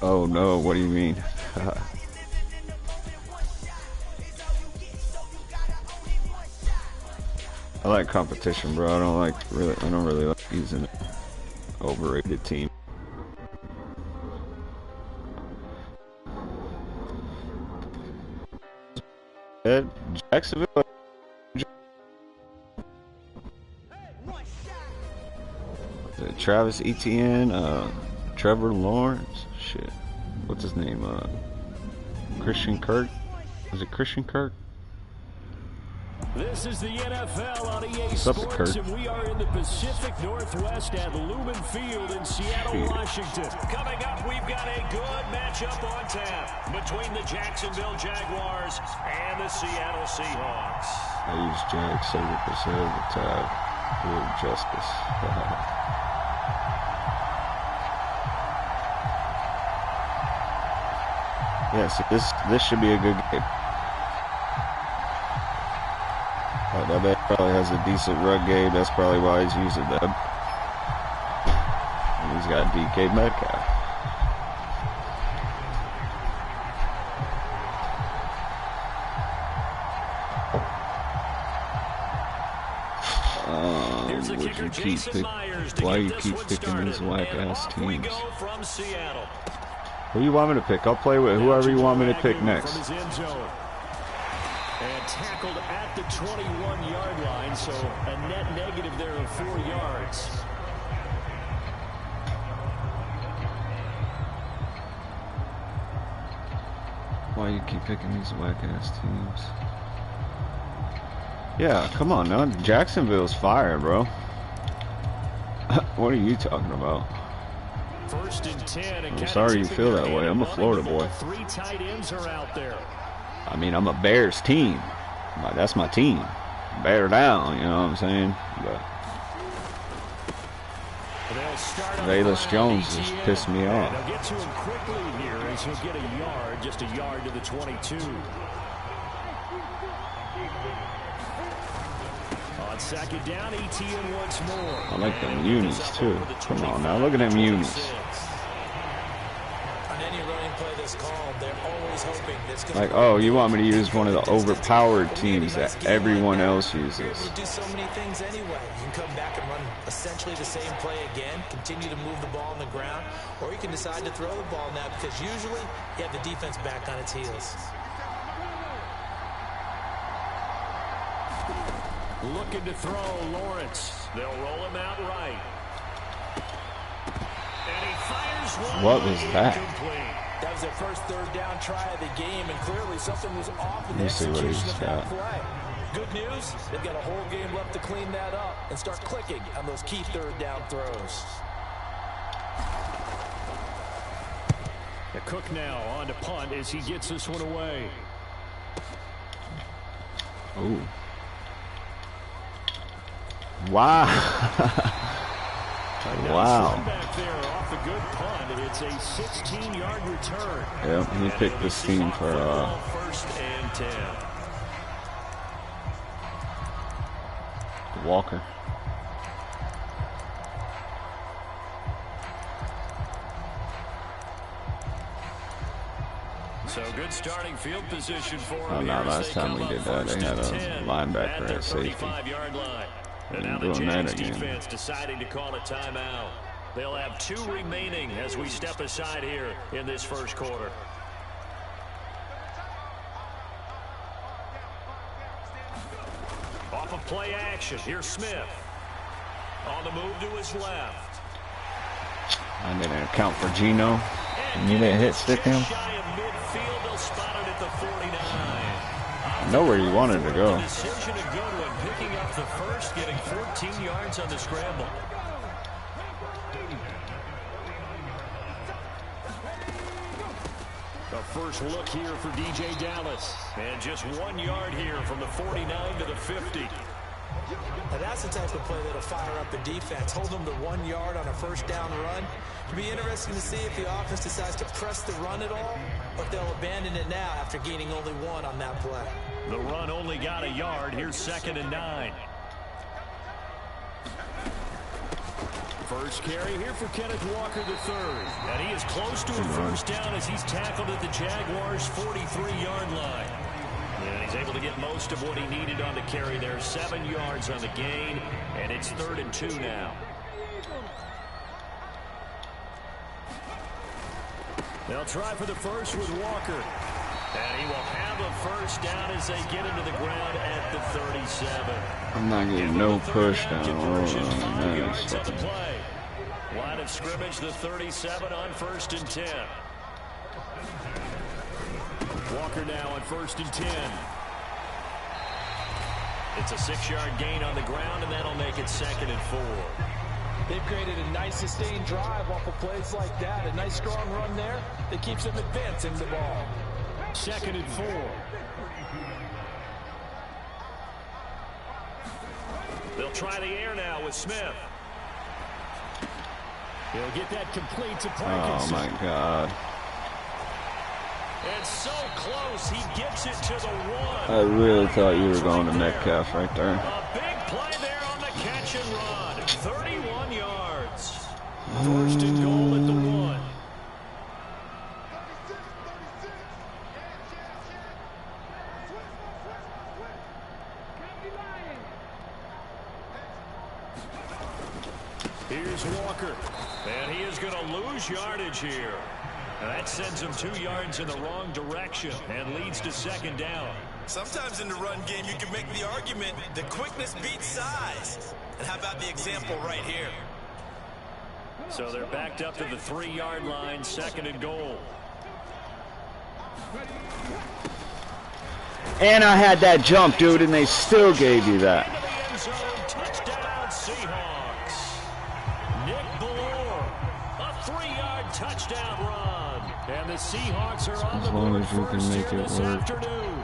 Oh no, what do you mean? I like competition, bro. I don't really like using an overrated team. Jacksonville. Travis Etienne, Trevor Lawrence, shit. What's his name? Christian Kirk? Is it Christian Kirk? This is the NFL on EA What's up, Sports, Kirk? and we are in the Pacific Northwest at Lumen Field in Seattle, Washington. Coming up, we've got a good matchup on tap between the Jacksonville Jaguars and the Seattle Seahawks. I use Jag Saber to tag with justice. Yeah, so this should be a good game. That man probably has a decent run game. That's probably why he's using them. And he's got DK Metcalf. Here's the would kicker, you keep Jason Myers, to why get you this keep one picking started. these whack And ass off we teams? go from Seattle. Who you want me to pick? I'll play with whoever you want me to pick next. From his end zone. And tackled at the 21-yard line, so a net negative there of 4 yards. Why you keep picking these whack ass teams? Yeah, come on now. Jacksonville's fire, bro. What are you talking about? 1st and 10. And I'm sorry you feel that way. I'm a Florida boy. 3 tight ends are out there. I mean, I'm a Bears team. That's my team. Bear down, you know what I'm saying? But Velus Jones just pissed me off. They'll get to him quickly here as he'll get a yard, just a yard to the 22. On 2nd down, ETN once more. I like them unis too. Come on now, look at them unis. On any running play that's called, they're always hoping that's going Like, oh, you want me to use one of the overpowered teams that everyone else uses? You do so many things anyway. You can come back and run essentially the same play again, continue to move the ball on the ground, or you can decide to throw the ball now because usually you have the defense back on its heels. Looking to throw Lawrence. They'll roll him out right. And he fires one. What was that? Incomplete. That was their first 3rd down try of the game, and clearly something was off in the Let me see what execution he's of that got. play. Good news, they've got a whole game left to clean that up and start clicking on those key 3rd down throws. The Cook now on to punt as he gets this one away. Ooh. Wow. Wow. Back there off the good punt. It's a 16-yard return. Yep, he picked this team for 1st and 10. Walker. So good starting field position for him. Oh, no, here as last they time come we up did that, they had a 1st and 10 linebacker at their at safety. 35-yard line. And They're now the doing that Jags again. defense deciding to call a timeout. They'll have 2 remaining as we step aside here in this 1st quarter. Off of play action, here's Smith. On the move to his left. I didn't account for Geno. And you didn't hit stick him. I know where you wanted to go. Decision a good one, picking up the first, getting 14 yards on the scramble. The first look here for DJ Dallas. And just 1 yard here from the 49 to the 50. Now that's the type of play that'll fire up the defense. Hold them to 1 yard on a 1st down run. It'll be interesting to see if the offense decides to press the run at all, or if they'll abandon it now after gaining only 1 on that play. The run only got a yard. Here's 2nd and 9. First carry here for Kenneth Walker III. And he is close to a 1st down as he's tackled at the Jaguars' 43-yard line. And he's able to get most of what he needed on the carry there. 7 yards on the gain, and it's 3rd and 2 now. They'll try for the first with Walker. And he will have a 1st down as they get into the ground at the 37. I'm not getting no push down. Conversion, Oh, 5 man, yards on the play. Line of scrimmage, the 37 on 1st and 10. Walker now on 1st and 10. It's a 6-yard gain on the ground, and that'll make it 2nd and 4. They've created a nice sustained drive off of plays like that. A nice strong run there that keeps them advancing the ball. 2nd and 4. They'll try the air now with Smith. He'll get that complete to Parkinson. Oh, my God. And so close, he gets it to the 1. I really thought you were going to Metcalf right there. A big play there on the catch and run. 31 yards. 1st and goal at the 1. Here's Walker. And he is going to lose yardage here. And that sends him 2 yards in the wrong direction and leads to second down. Sometimes in the run game, you can make the argument that quickness beats size. And how about the example right here? So they're backed up to the 3-yard line, second and goal. And I had that jump, dude, and they still gave you that. Into the end zone, touchdown Seahawks. Nick Ballore, a 3-yard touchdown run. And the Seahawks are on the board first here this afternoon.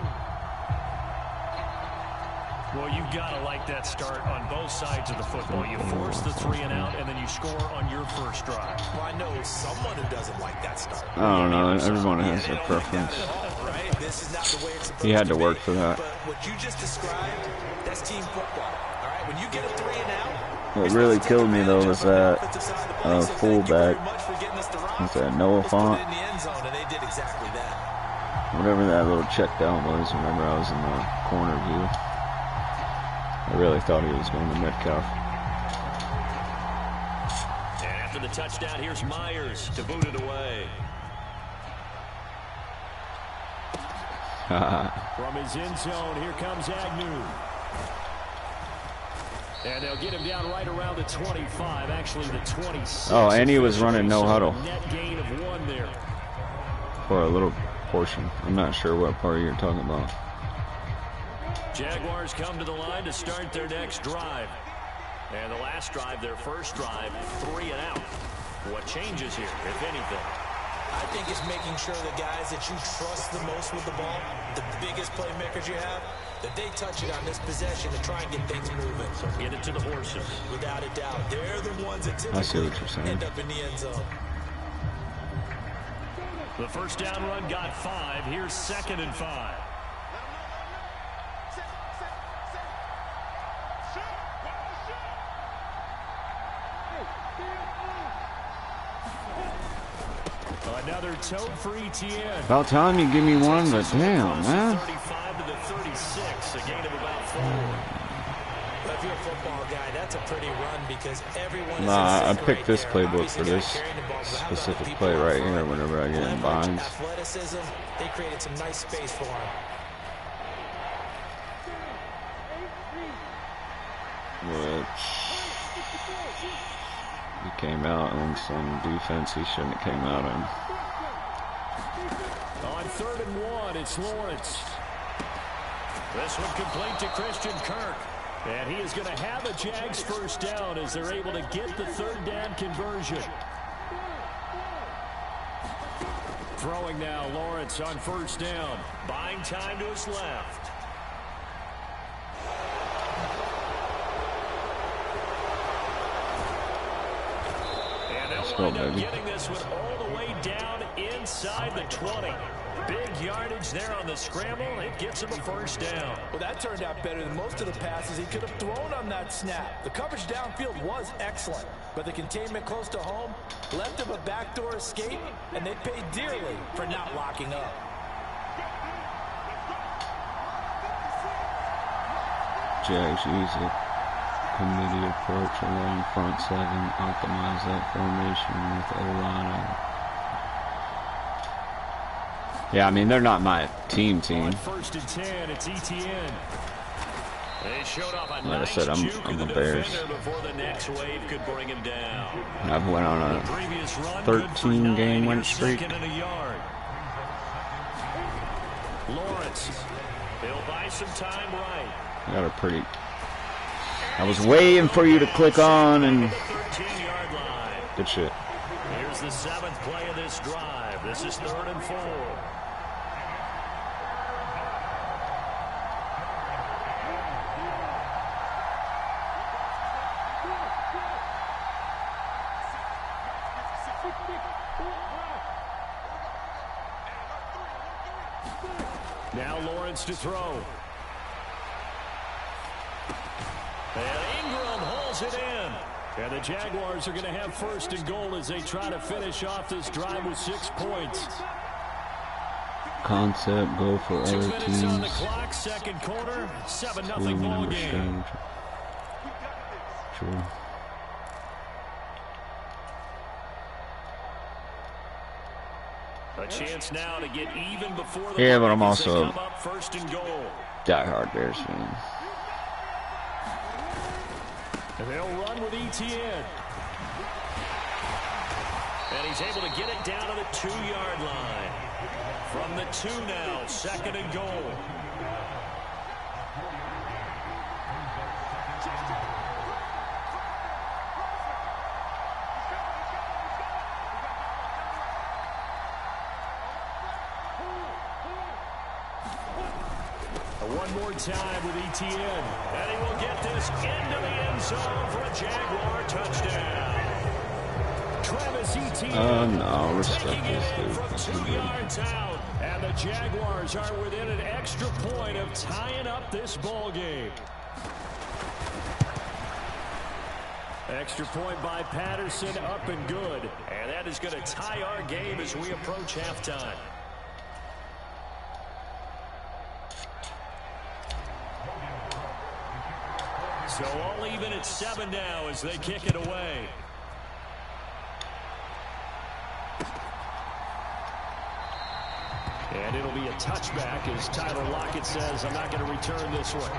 Well, you've got to like that start on both sides of the football. You force the 3 and out, and then you score on your first drive. Well, I know someone who doesn't like that start. I don't know. Everyone has their preference. Right? This is not the way it's supposed He had to be. work for that. But what you just described, that's team football. All right, when you get a 3 and out. What really killed me though was that fullback. What's that? Noah Font. Whatever that little check down was. Whenever I was in the corner view. I really thought he was going to Metcalf. And after the touchdown, here's Myers to boot it away. From his end zone, here comes Agnew. And they'll get him down right around the 25, actually the 26. Oh, and he was running no huddle. Net gain of 1 there. For a little portion. I'm not sure what part you're talking about. Jaguars come to the line to start their next drive. And the last drive, their first drive, 3 and out. What changes here, if anything? I think it's making sure the guys that you trust the most with the ball, the biggest playmakers you have, that they touch it on this possession to try and get things moving. So get it to the horses. Without a doubt. They're the ones that I see typically what you're saying. end up in the end zone. The first down run got 5. Here's 2nd and 5. Another tote for ETN. About time you give me one, but damn, man. 35 to the 36, a gain of about 4. But if you're a football guy, that's a pretty run because everyone is Nah, I in sync picked right this there. playbook Obviously, for guy this carrying the ball, but how about specific people play out right front? here whenever I get in Leverage, binds. athleticism, they created some nice space for him. Which he came out on some defense he shouldn't have came out on. On 3rd and 1, it's Lawrence. This one complete to Christian Kirk. And he is going to have a Jags first down as they're able to get the 3rd down conversion. Throwing now, Lawrence on 1st down. Buying time to his left. And they'll wind up getting this one all the way down inside the 20. Big yardage there on the scramble. It gets him a first down. Well, that turned out better than most of the passes he could have thrown on that snap. The coverage downfield was excellent, but the containment close to home left him a backdoor escape, and they paid dearly for not locking up. Jags use a committee approach along front 7, optimize that formation with O-line. Yeah, I mean, they're not my team. On 1st and 10, it's ETN. They showed off a Like nice I said, I'm juke a of the Bears. defender before the next wave could bring him down. I've went on a Previous run, good for 13 game 9, win here's streak. 2nd and a yard. Lawrence, he'll buy some time right. Got a pretty... I was waiting for you to click on and... The 13-yard line. Good shit. Here's the 7th play of this drive. This is 3rd and 4. Now Lawrence to throw. And Ingram holds it in. And the Jaguars are going to have 1st and goal as they try to finish off this drive with 6 points. Concept, go for 2 other minutes teams. on the clock, 2nd quarter, 7-0 ball game. True. A chance now to get even before the Yeah, but break I'm as they also come up first and goal. diehard Bears fan. And they'll run with ETN. And he's able to get it down to the 2-yard line. From the 2 now, second and goal. One more time with ETN. And he will get this into the end zone for a Jaguar touchdown. Travis Etienne no, respect taking this it in dude. from 2 yards out. And the Jaguars are within an extra point of tying up this ball game. Extra point by Patterson, up and good. And that is going to tie our game as we approach halftime. So all even at 7 now as they kick it away. And it'll be a touchback as Tyler Lockett says, I'm not going to return this one.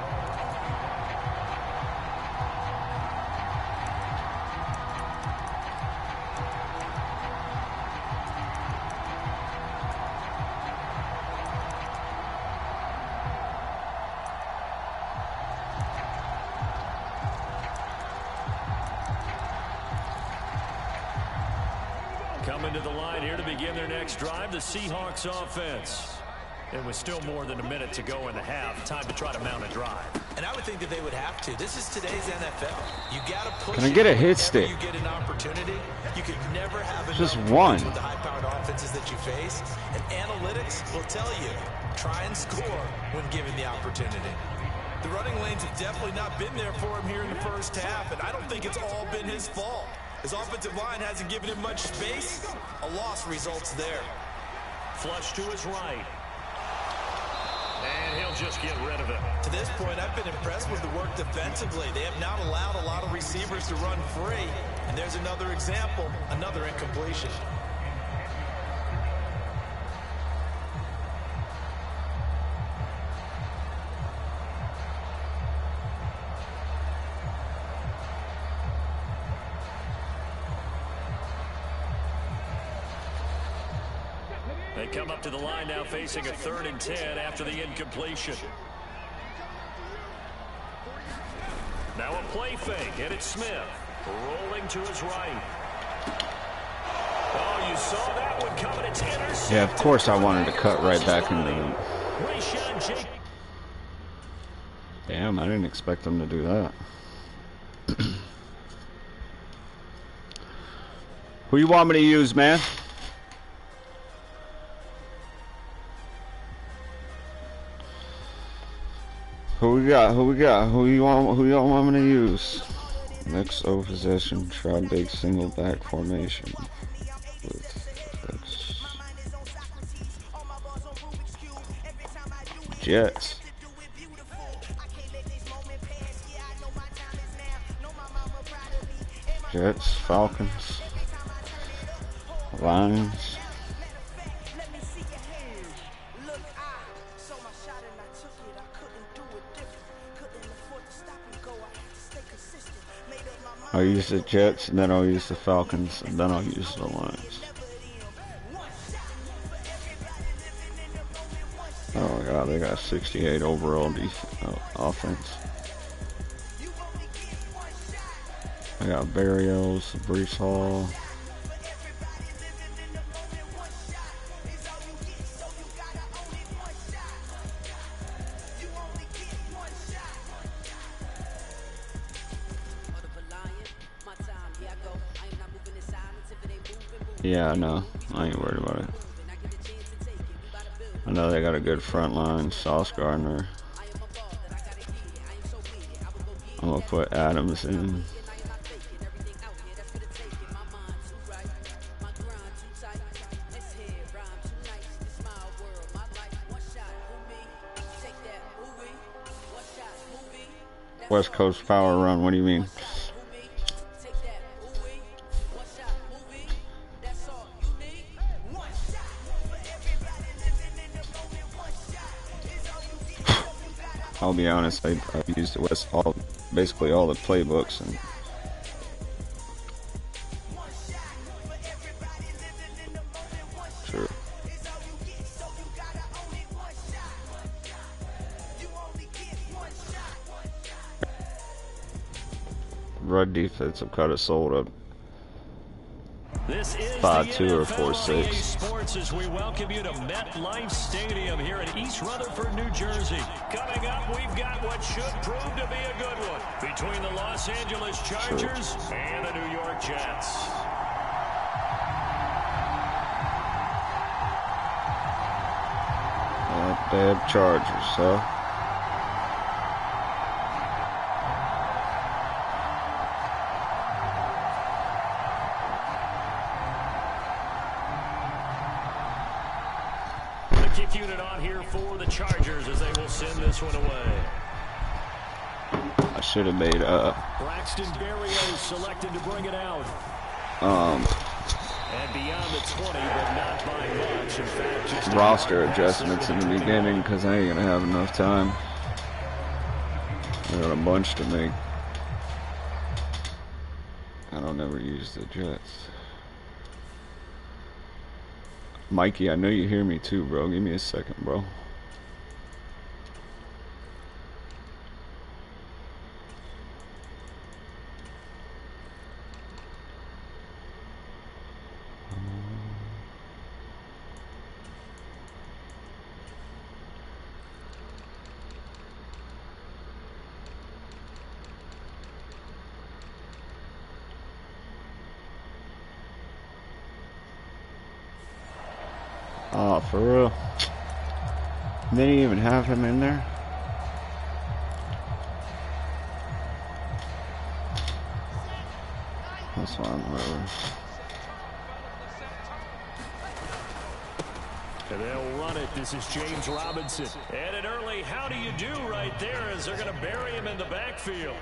Coming to the line here to begin their next drive, the Seahawks offense. And with still more than a minute to go in the half, time to try to mount a drive. And I would think that they would have to. This is today's NFL. You got to push. Can I get a hit whenever stick? You get an opportunity. You could never have enough Just points one. with the high-powered offenses that you face. And analytics will tell you, try and score when given the opportunity. The running lanes have definitely not been there for him here in the first half, and I don't think it's all been his fault. His offensive line hasn't given him much space. A loss results there. Flush to his right. And he'll just get rid of it. To this point, I've been impressed with the work defensively. They have not allowed a lot of receivers to run free. And there's another example, another incompletion. They come up to the line now facing a 3rd and 10 after the incompletion. Now a play fake, and it's Smith rolling to his right. Oh, you saw that one coming. It's intercepted. Yeah, of course I wanted to cut right back into them. Damn, I didn't expect them to do that. Who you want me to use, man? Who we got? Who we got? Who y'all want me to use? Next over possession, try big single back formation with X. Jets. Jets, Falcons, Lions. I'll use the Jets, and then I'll use the Falcons, and then I'll use the Lions. Oh my God, they got 68 overall offense. I got Barrios, Brees Hall. Yeah, no, I ain't worried about it. I know they got a good front line, Sauce Gardner. I'm gonna put Adams in. West Coast power run, what do you mean? I'll be honest, I've used basically all the playbooks, and true. Run defense have kind of sold up. This is 5-2 or NFL 4-6. Sports as we welcome you to MetLife Stadium here in East Rutherford, New Jersey. Coming up, we've got what should prove to be a good one between the Los Angeles Chargers and the New York Jets. Damn Chargers, huh? Kick unit on here for the Chargers as they will send this one away. I should have made Braxton Berrios selected to bring it out. And beyond the 20, but not by much. In fact, just roster adjustments in the beginning because I ain't gonna have enough time. I got a bunch to make. I don't ever use the Jets. Mikey, I know you hear me too, bro. Give me a second, bro. Oh, for real? They didn't even have him in there? That's fine, whatever. And they'll run it. This is James Robinson. And an early how do you do right there as they're going to bury him in the backfield.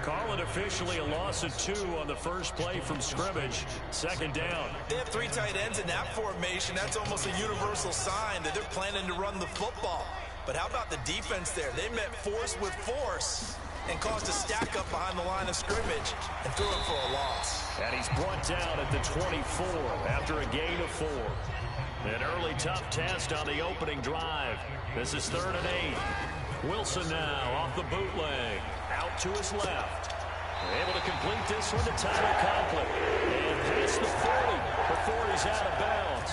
Call it officially a loss of 2 on the first play from scrimmage. Second down. They have 3 tight ends in that formation. That's almost a universal sign that they're planning to run the football. But how about the defense there? They met force with force and caused a stack up behind the line of scrimmage and threw him for a loss. And he's brought down at the 24 after a gain of 4. An early tough test on the opening drive. This is 3rd and 8. Wilson now off the bootleg. Out to his left. Able to complete this one to Tyler Conklin. And past the 40 before he's out of bounds.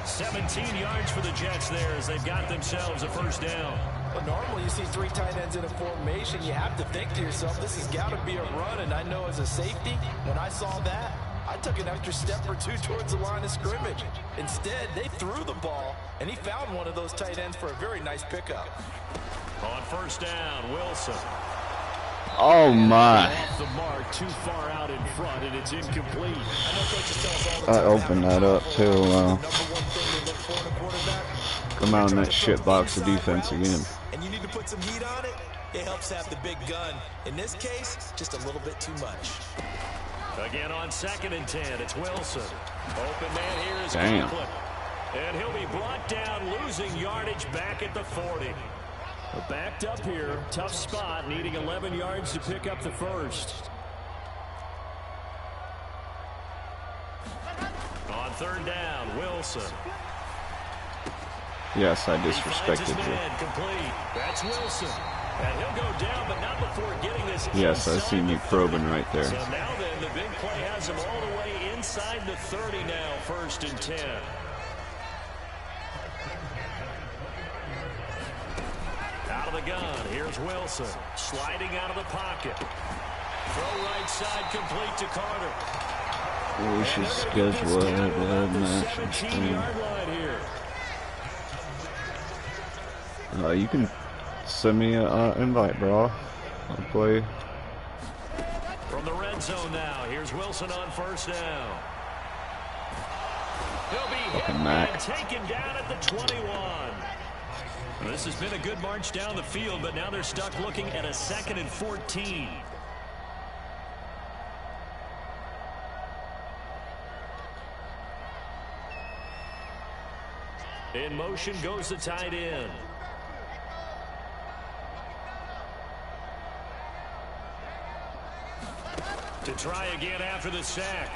17 yards for the Jets there as they've got themselves a first down. But normally you see 3 tight ends in a formation. You have to think to yourself, this has got to be a run. And I know as a safety, when I saw that, I took an extra step or 2 towards the line of scrimmage. Instead, they threw the ball, and he found one of those tight ends for a very nice pickup. On first down, Wilson. Oh my. Off the mark, too far out in front, and it's incomplete. I opened that up too. Come out in that shit box of defense again. And you need to put some heat on it. It helps have the big gun. In this case, just a little bit too much. Again on 2nd and 10, it's Wilson. Open man here is Damn. Conklin. And he'll be brought down, losing yardage back at the 40. But backed up here, tough spot, needing 11 yards to pick up the first. On 3rd down, Wilson. Yes, I disrespected you. Complete. That's Wilson. And he'll go down, but not before getting this. Yes, I seen you probing right there. So now then, the big play has him all the way inside the 30 now, 1st and 10. Out of the gun, here's Wilson. Sliding out of the pocket. Throw right side complete to Carter. We should schedule a match. 17-yard line here. You can send me an invite, bro. I'll play. From the red zone now, here's Wilson on first down. He'll be hit and taken down at the 21. This has been a good march down the field, but now they're stuck looking at a 2nd and 14. In motion goes the tight end. To try again after the sack.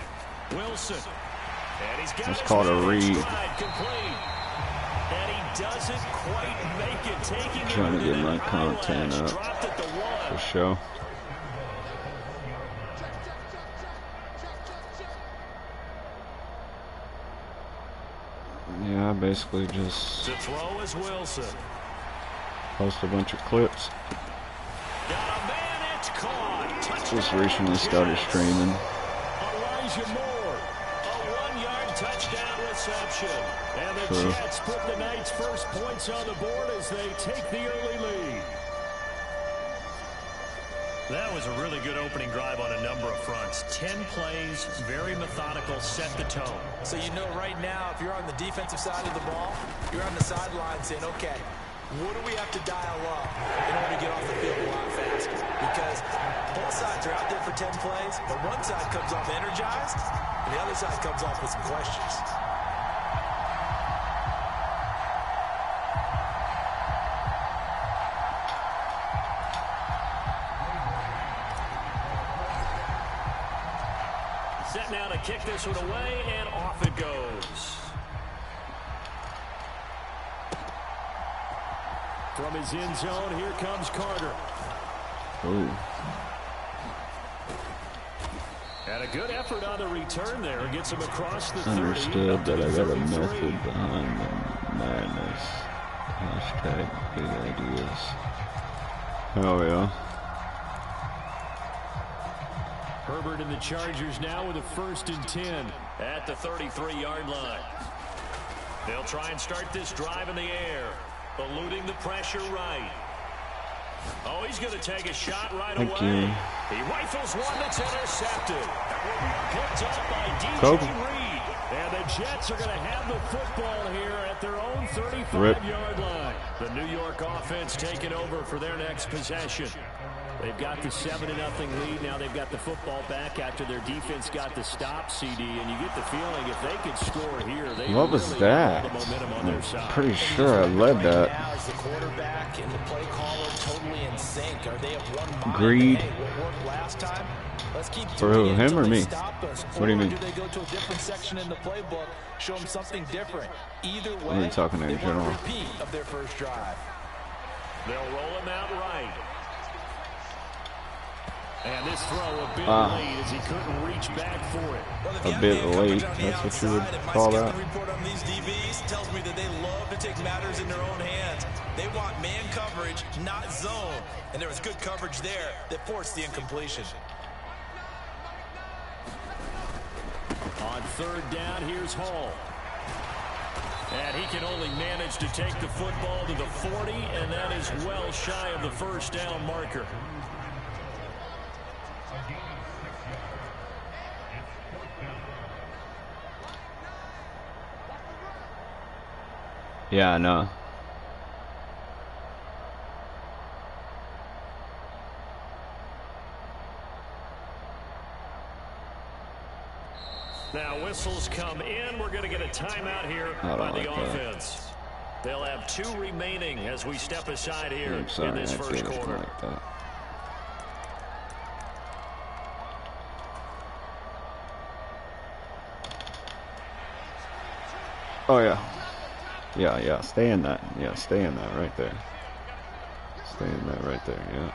Wilson. And he's got It's called a read. Complete. And he doesn't quite make it. Taking Trying to get my highlights. content up Dropped at the one. for show. Yeah, I basically just To throw is Wilson. post a bunch of clips. Got a man, it's caught. Just recently started streaming. Elijah Moore, a 1-yard touchdown reception. And the True. Jets put the Knights' first points on the board as they take the early lead. That was a really good opening drive on a number of fronts. 10 plays, very methodical, set the tone. So you know right now, if you're on the defensive side of the ball, you're on the sideline saying, okay, what do we have to dial up in order to get off the field a lot faster? Because both sides are out there for 10 plays, but one side comes off energized, and the other side comes off with some questions. Set now to kick this one away, and off it goes. From his end zone, here comes Carter. Ooh. And a good effort on the return there. Gets him across the 30. Understood that I got a 33. method behind the madness. Hashtag big ideas. Hell yeah. Herbert and the Chargers now with a 1st and 10 at the 33-yard line. They'll try and start this drive in the air, eluding the pressure right. Oh, he's going to take a shot right Thank away. you. He rifles one that's intercepted. Picked up by DJ Kobe. Reed. And the Jets are going to have the football here at their own 35-yard line. The New York offense taking over for their next possession. They've got the 7-0 lead. Now they've got the football back after their defense got the stop, CD. And you get the feeling if they could score here, they What was really that? have the momentum on their I'm side. pretty sure I led that. Now is the quarterback and the play caller totally in sync. Are they of one mind? Greed. Hey, what worked last time? Let's keep For doing who, it him until or they me? stop us. What do you Or mean? do they go to a different section in the playbook, show them something different? Either way, What are you talking in they want general? a repeat of their first drive. They'll roll him out right. And this throw a bit Wow. late as he couldn't reach back for it. Well, if A you have bit man coverage late, on the that's what you would outside, and my call scouting that. report on these DBs tells me that they love to take matters in their own hands. They want man coverage, not zone. And there was good coverage there that forced the incompletion. On 3rd down, here's Hall. And he can only manage to take the football to the 40, and that is well shy of the 1st down marker. Yeah, I know. Now whistles come in. We're going to get a timeout here I don't by like the that. offense. They'll have 2 remaining as we step aside here I'm sorry, in this I first did quarter. like that. Oh yeah. Yeah, stay in that. Yeah, stay in that right there. Stay in that right there, yeah.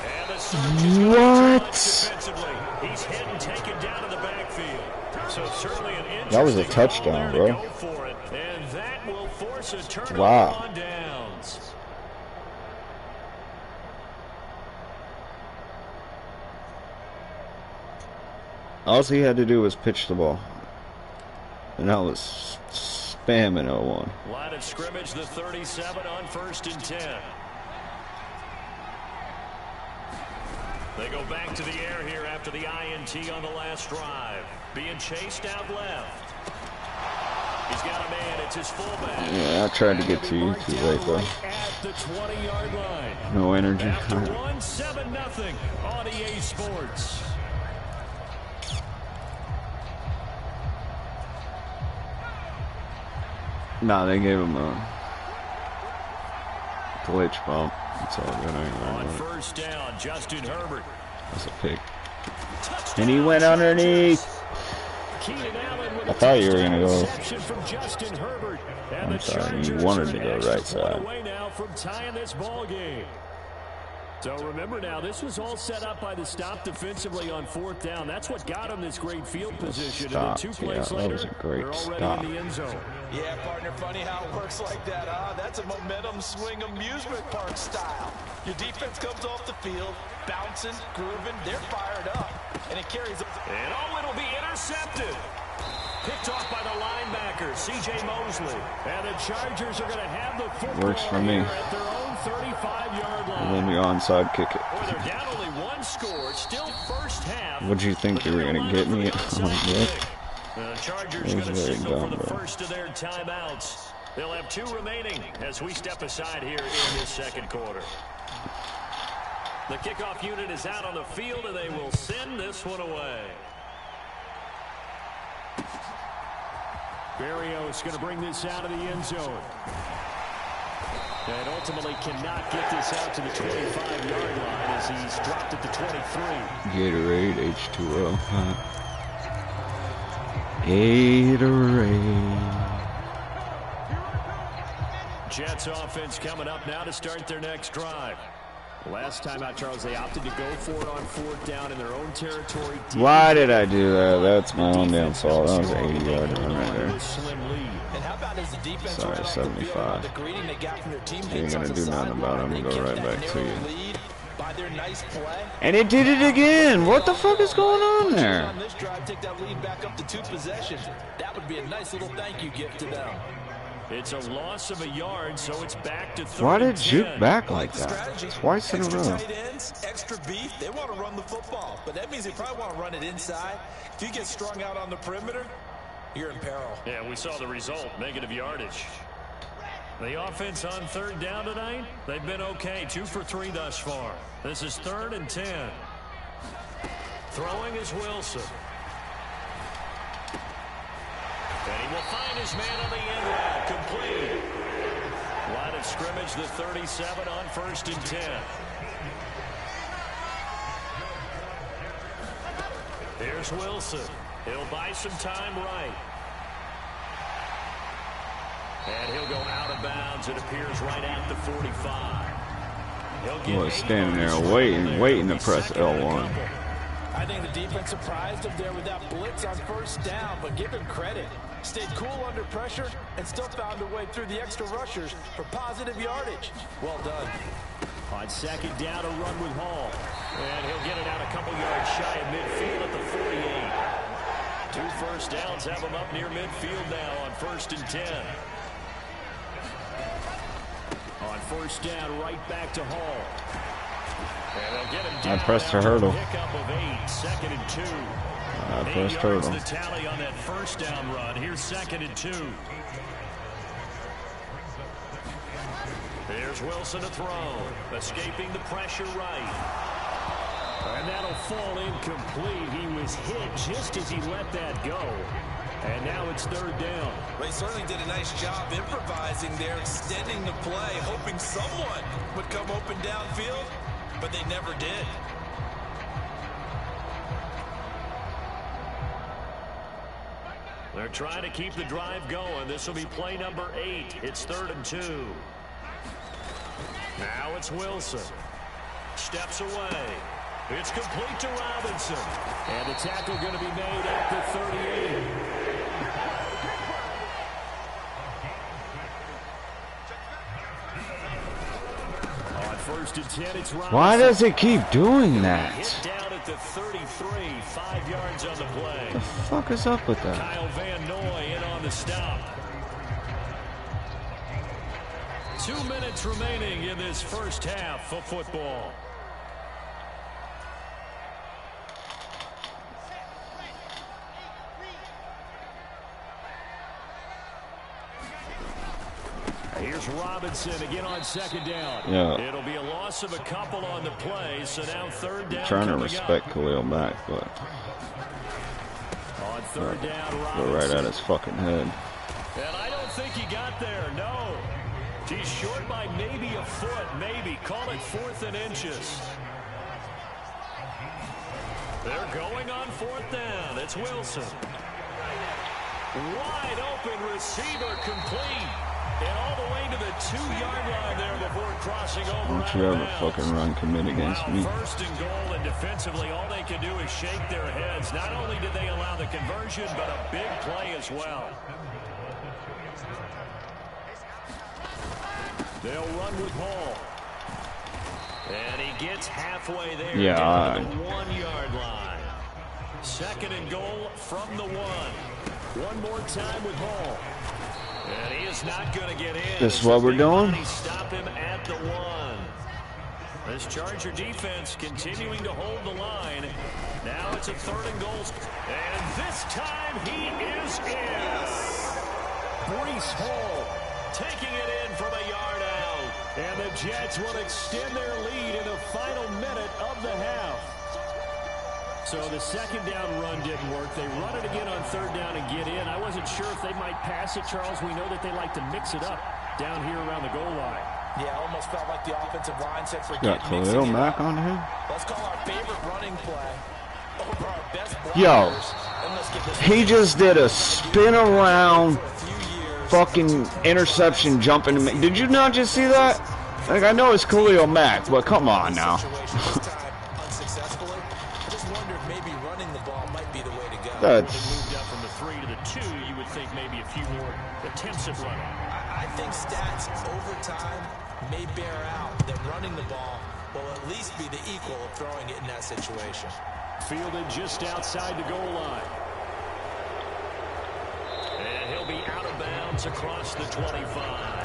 And the search is going What? to defensively. He's hit and taken down in the backfield. So certainly an interesting That was a call touchdown, there to bro. go for it. And that will force a turnover Wow. on downs. All he had to do was pitch the ball. And that was spamming 0-1. Line of scrimmage, the 37 on 1st and 10. They go back to the air here after the INT on the last drive. Being chased out left. He's got a man. It's his fullback. Yeah, I tried to get to you too late though. At the 20-yard line. No energy. After 1-7-0 on EA Sports. Nah, they gave him a glitch bump. It's all good On anyway. first down, Justin Herbert. That's a pick. Touchdown, And he went underneath. Keenan Allen with I a thought you were gonna go. reception from Justin Herbert. And I'm the sorry, you Chargers wanted are to an go extra right point side. away now from tying this ball game. So remember now, this was all set up by the stop defensively on fourth down. That's what got them this great field position. Stop. And then 2 plays Yeah, that later, was a great they're already stop. in the end zone. Yeah, partner, funny how it works like that, huh? That's a momentum swing amusement park style. Your defense comes off the field, bouncing, grooving, they're fired up, and it carries up. And oh, it'll be intercepted. Picked off by the linebacker, C.J. Mosley. And the Chargers are going to have the football Works for me. here at their own 35-yard line. And then the onside kick it. Boy, they're down only 1 score. It's still first half. What'd you think you were gonna get me? The Chargers It was going to very signal dumb, for the bro. first of their timeouts. They'll have 2 remaining as we step aside here in this second quarter. The kickoff unit is out on the field, and they will send this one away. Berrios going to bring this out of the end zone. And ultimately cannot get this out to the 25-yard line as he's dropped at the 23. Gatorade H2O. Gatorade. Jets offense coming up now to start their next drive. Last time out, Charles, they opted to go for it on fourth down in their own territory. Why did I do that? That's my own damn fault. That was an 80-yard run right there. And how about as the defense Sorry, ran off the field, 75. the greeting they got from their teammates Ain't gonna on the do nothing about it. I'm sideline, gonna go they right kept back that to narrow you. lead by their nice play. And it did it again. What the fuck is going on there? On this drive, take that lead back up to 2 possessions. That would be a nice little thank you gift to them. It's a loss of a yard, so it's back to 3rd Why did and 10. Juke back like that? Strategy. Twice in a Extra row. tight ends, extra beef. They want to run the football, but that means they probably want to run it inside. If you get strung out on the perimeter, you're in peril. Yeah, we saw the result, negative yardage. The offense on 3rd down tonight, they've been okay, 2 for 3 thus far. This is 3rd and 10. Throwing is Wilson. And he will find his man on the end route, complete. Line of scrimmage, the 37 on 1st and 10. Here's Wilson. He'll buy some time right. And he'll go out of bounds. It appears right at the 45. Boy, standing there waiting to press L1. I think the defense surprised him there with that blitz on 1st down, but give him credit. Stayed cool under pressure and still found a way through the extra rushers for positive yardage. Well done. On 2nd down, a run with Hall. And he'll get it out a couple yards shy of midfield at the 48. 2 first downs have him up near midfield now on 1st and 10. On 1st down, right back to Hall. And they'll get him down. I pressed a hurdle. Pickup of 8, 2nd and 2. I 8 pressed yards hurdle. the tally on that 1st down run. Here's 2nd and 2. Here's Wilson to throw. Escaping the pressure right. And that'll fall incomplete. He was hit just as he let that go. And now it's 3rd down. They certainly did a nice job improvising there, extending the play, hoping someone would come open downfield, but they never did. They're trying to keep the drive going. This will be play number 8. It's 3rd and 2. Now it's Wilson. Steps away. It's complete to Robinson. And the tackle going to be made at the 38. On 1st and 10, it's Robinson. Why does it keep doing that? Hit down at the 33, 5 yards on the play. The fuck is up with that? Kyle Van Noy in on the stop. 2 minutes remaining in this first half of football. Here's Robinson again on 2nd down. Yeah. It'll be a loss of a couple on the play, so now 3rd down. I'm trying to coming respect up. Khalil Mack, but On 3rd down, go Robinson. right at his fucking head. And I don't think he got there, no. He's short by maybe a foot, maybe. Call it 4th and inches. They're going on 4th down. It's Wilson. Wide open receiver complete. And all the way to the 2-yard line there before crossing over. Don't you ever fucking run commit against me. 1st and goal, and defensively all they can do is shake their heads. Not only did they allow the conversion, but a big play as well. They'll run with Hall. And he gets halfway there down to the 1-yard line. 2nd and goal from the 1. One more time with Hall. And he is not going to get in. This is what we're doing. Stop him at the 1. This Charger defense continuing to hold the line. Now it's a 3rd and goal. And this time he is in. Breece Hall taking it in from a yard out. And the Jets will extend their lead in the final minute of the half. So the 2nd down run didn't work. They run it again on 3rd down and get in. I wasn't sure if they might pass it, Charles. We know that they like to mix it up down here around the goal line. Yeah, almost felt like the offensive line said forget Got Khalil Mack on him. Let's call our favorite running play over our best blockers. Yo, he just did a spin around fucking interception jumping. Did you not just see that? Like, I know it's Khalil Mack, but come on now. That's moved up from the 3 to the 2. You would think maybe a few more attempts at running. I think stats over time may bear out that running the ball will at least be the equal of throwing it in that situation. Fielded just outside the goal line. And he'll be out of bounds across the 25.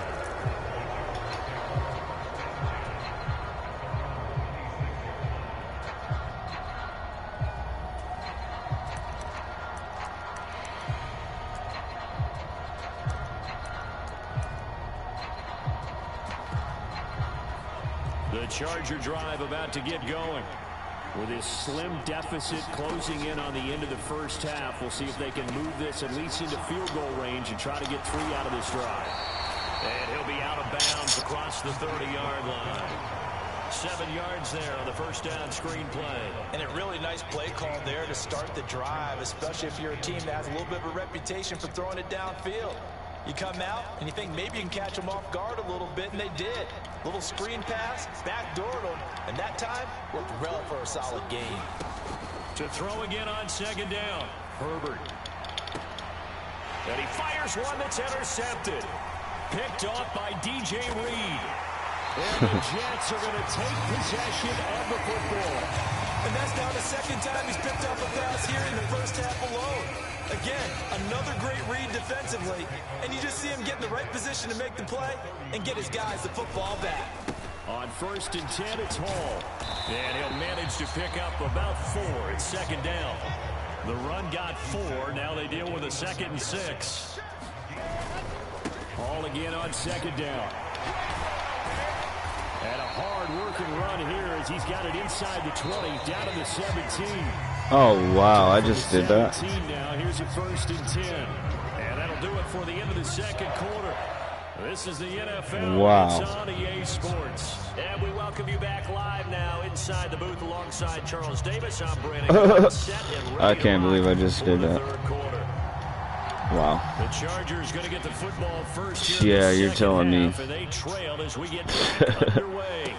The Charger drive about to get going. With his slim deficit closing in on the end of the first half, we'll see if they can move this at least into field goal range and try to get 3 out of this drive. And he'll be out of bounds across the 30-yard line. 7 yards there on the first down screen play. And a really nice play call there to start the drive, especially if you're a team that has a little bit of a reputation for throwing it downfield. You come out and you think maybe you can catch them off guard a little bit, and they did. Little screen pass, backdoored them, and that time looked well for a solid gain. To throw again on 2nd down, Herbert. And he fires one that's intercepted. Picked off by DJ Reed. And the Jets are going to take possession of the football. And that's now the 2nd time he's picked up a pass here in the first half alone. Again, another great read defensively, and you just see him get in the right position to make the play and get his guys the football back. On 1st and 10, it's Hall. And he'll manage to pick up about 4. It's 2nd down. The run got 4. Now they deal with a 2nd and 6. Hall again on 2nd down. And a hard-working run here as he's got it inside the 20, down to the 17. Oh, wow, I just did that. Now here's a 1st and 10. And that'll do it for the end of the 2nd quarter. This is the NFL. Wow. It's on EA Sports. And we welcome you back live now inside the booth alongside Charles Davis. I'm Brandon. I can't believe I just did that. Wow. The Chargers going to get the football first here. Yeah, you're telling me. And they trailed as we get back underway.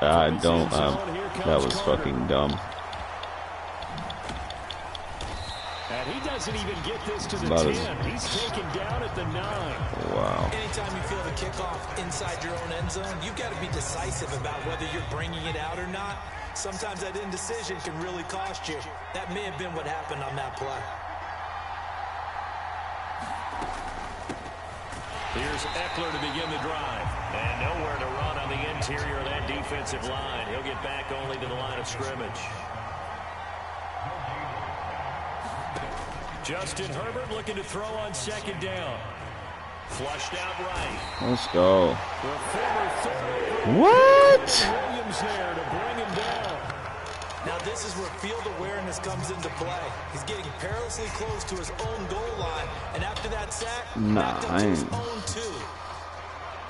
I don't. That was fucking dumb. And he doesn't even get this to the 10. He's taken down at the 9. Wow. Anytime you feel the kickoff inside your own end zone, you've got to be decisive about whether you're bringing it out or not. Sometimes that indecision can really cost you. That may have been what happened on that play. Here's Eckler to begin the drive. And nowhere to run on the interior of that defensive line. He'll get back only to the line of scrimmage. Justin Herbert looking to throw on 2nd down. Flushed out right. Let's go. What? Williams there to bring him down. Now this is where field awareness comes into play. He's getting perilously close to his own goal line, and after that sack, nah, back up to his own 2.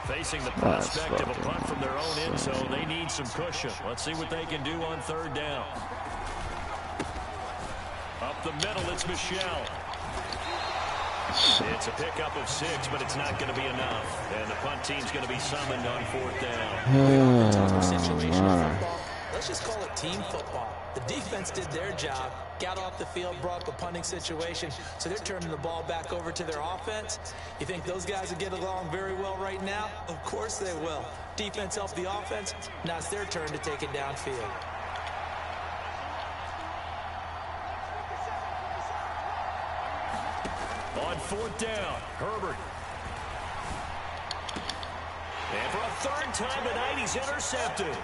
Facing the prospect of a punt from their own end zone, they need some cushion. Let's see what they can do on third down. Up the middle, it's Michelle. It's a pickup of 6, but it's not going to be enough. And the punt team's going to be summoned on fourth down. Tougher situation in football. Let's just call it team football. The defense did their job, got off the field, brought up a punting situation, so they're turning the ball back over to their offense. You think those guys will get along very well right now? Of course they will. Defense helped the offense. Now it's their turn to take it downfield. On fourth down, Herbert. And for a third time tonight, he's intercepted.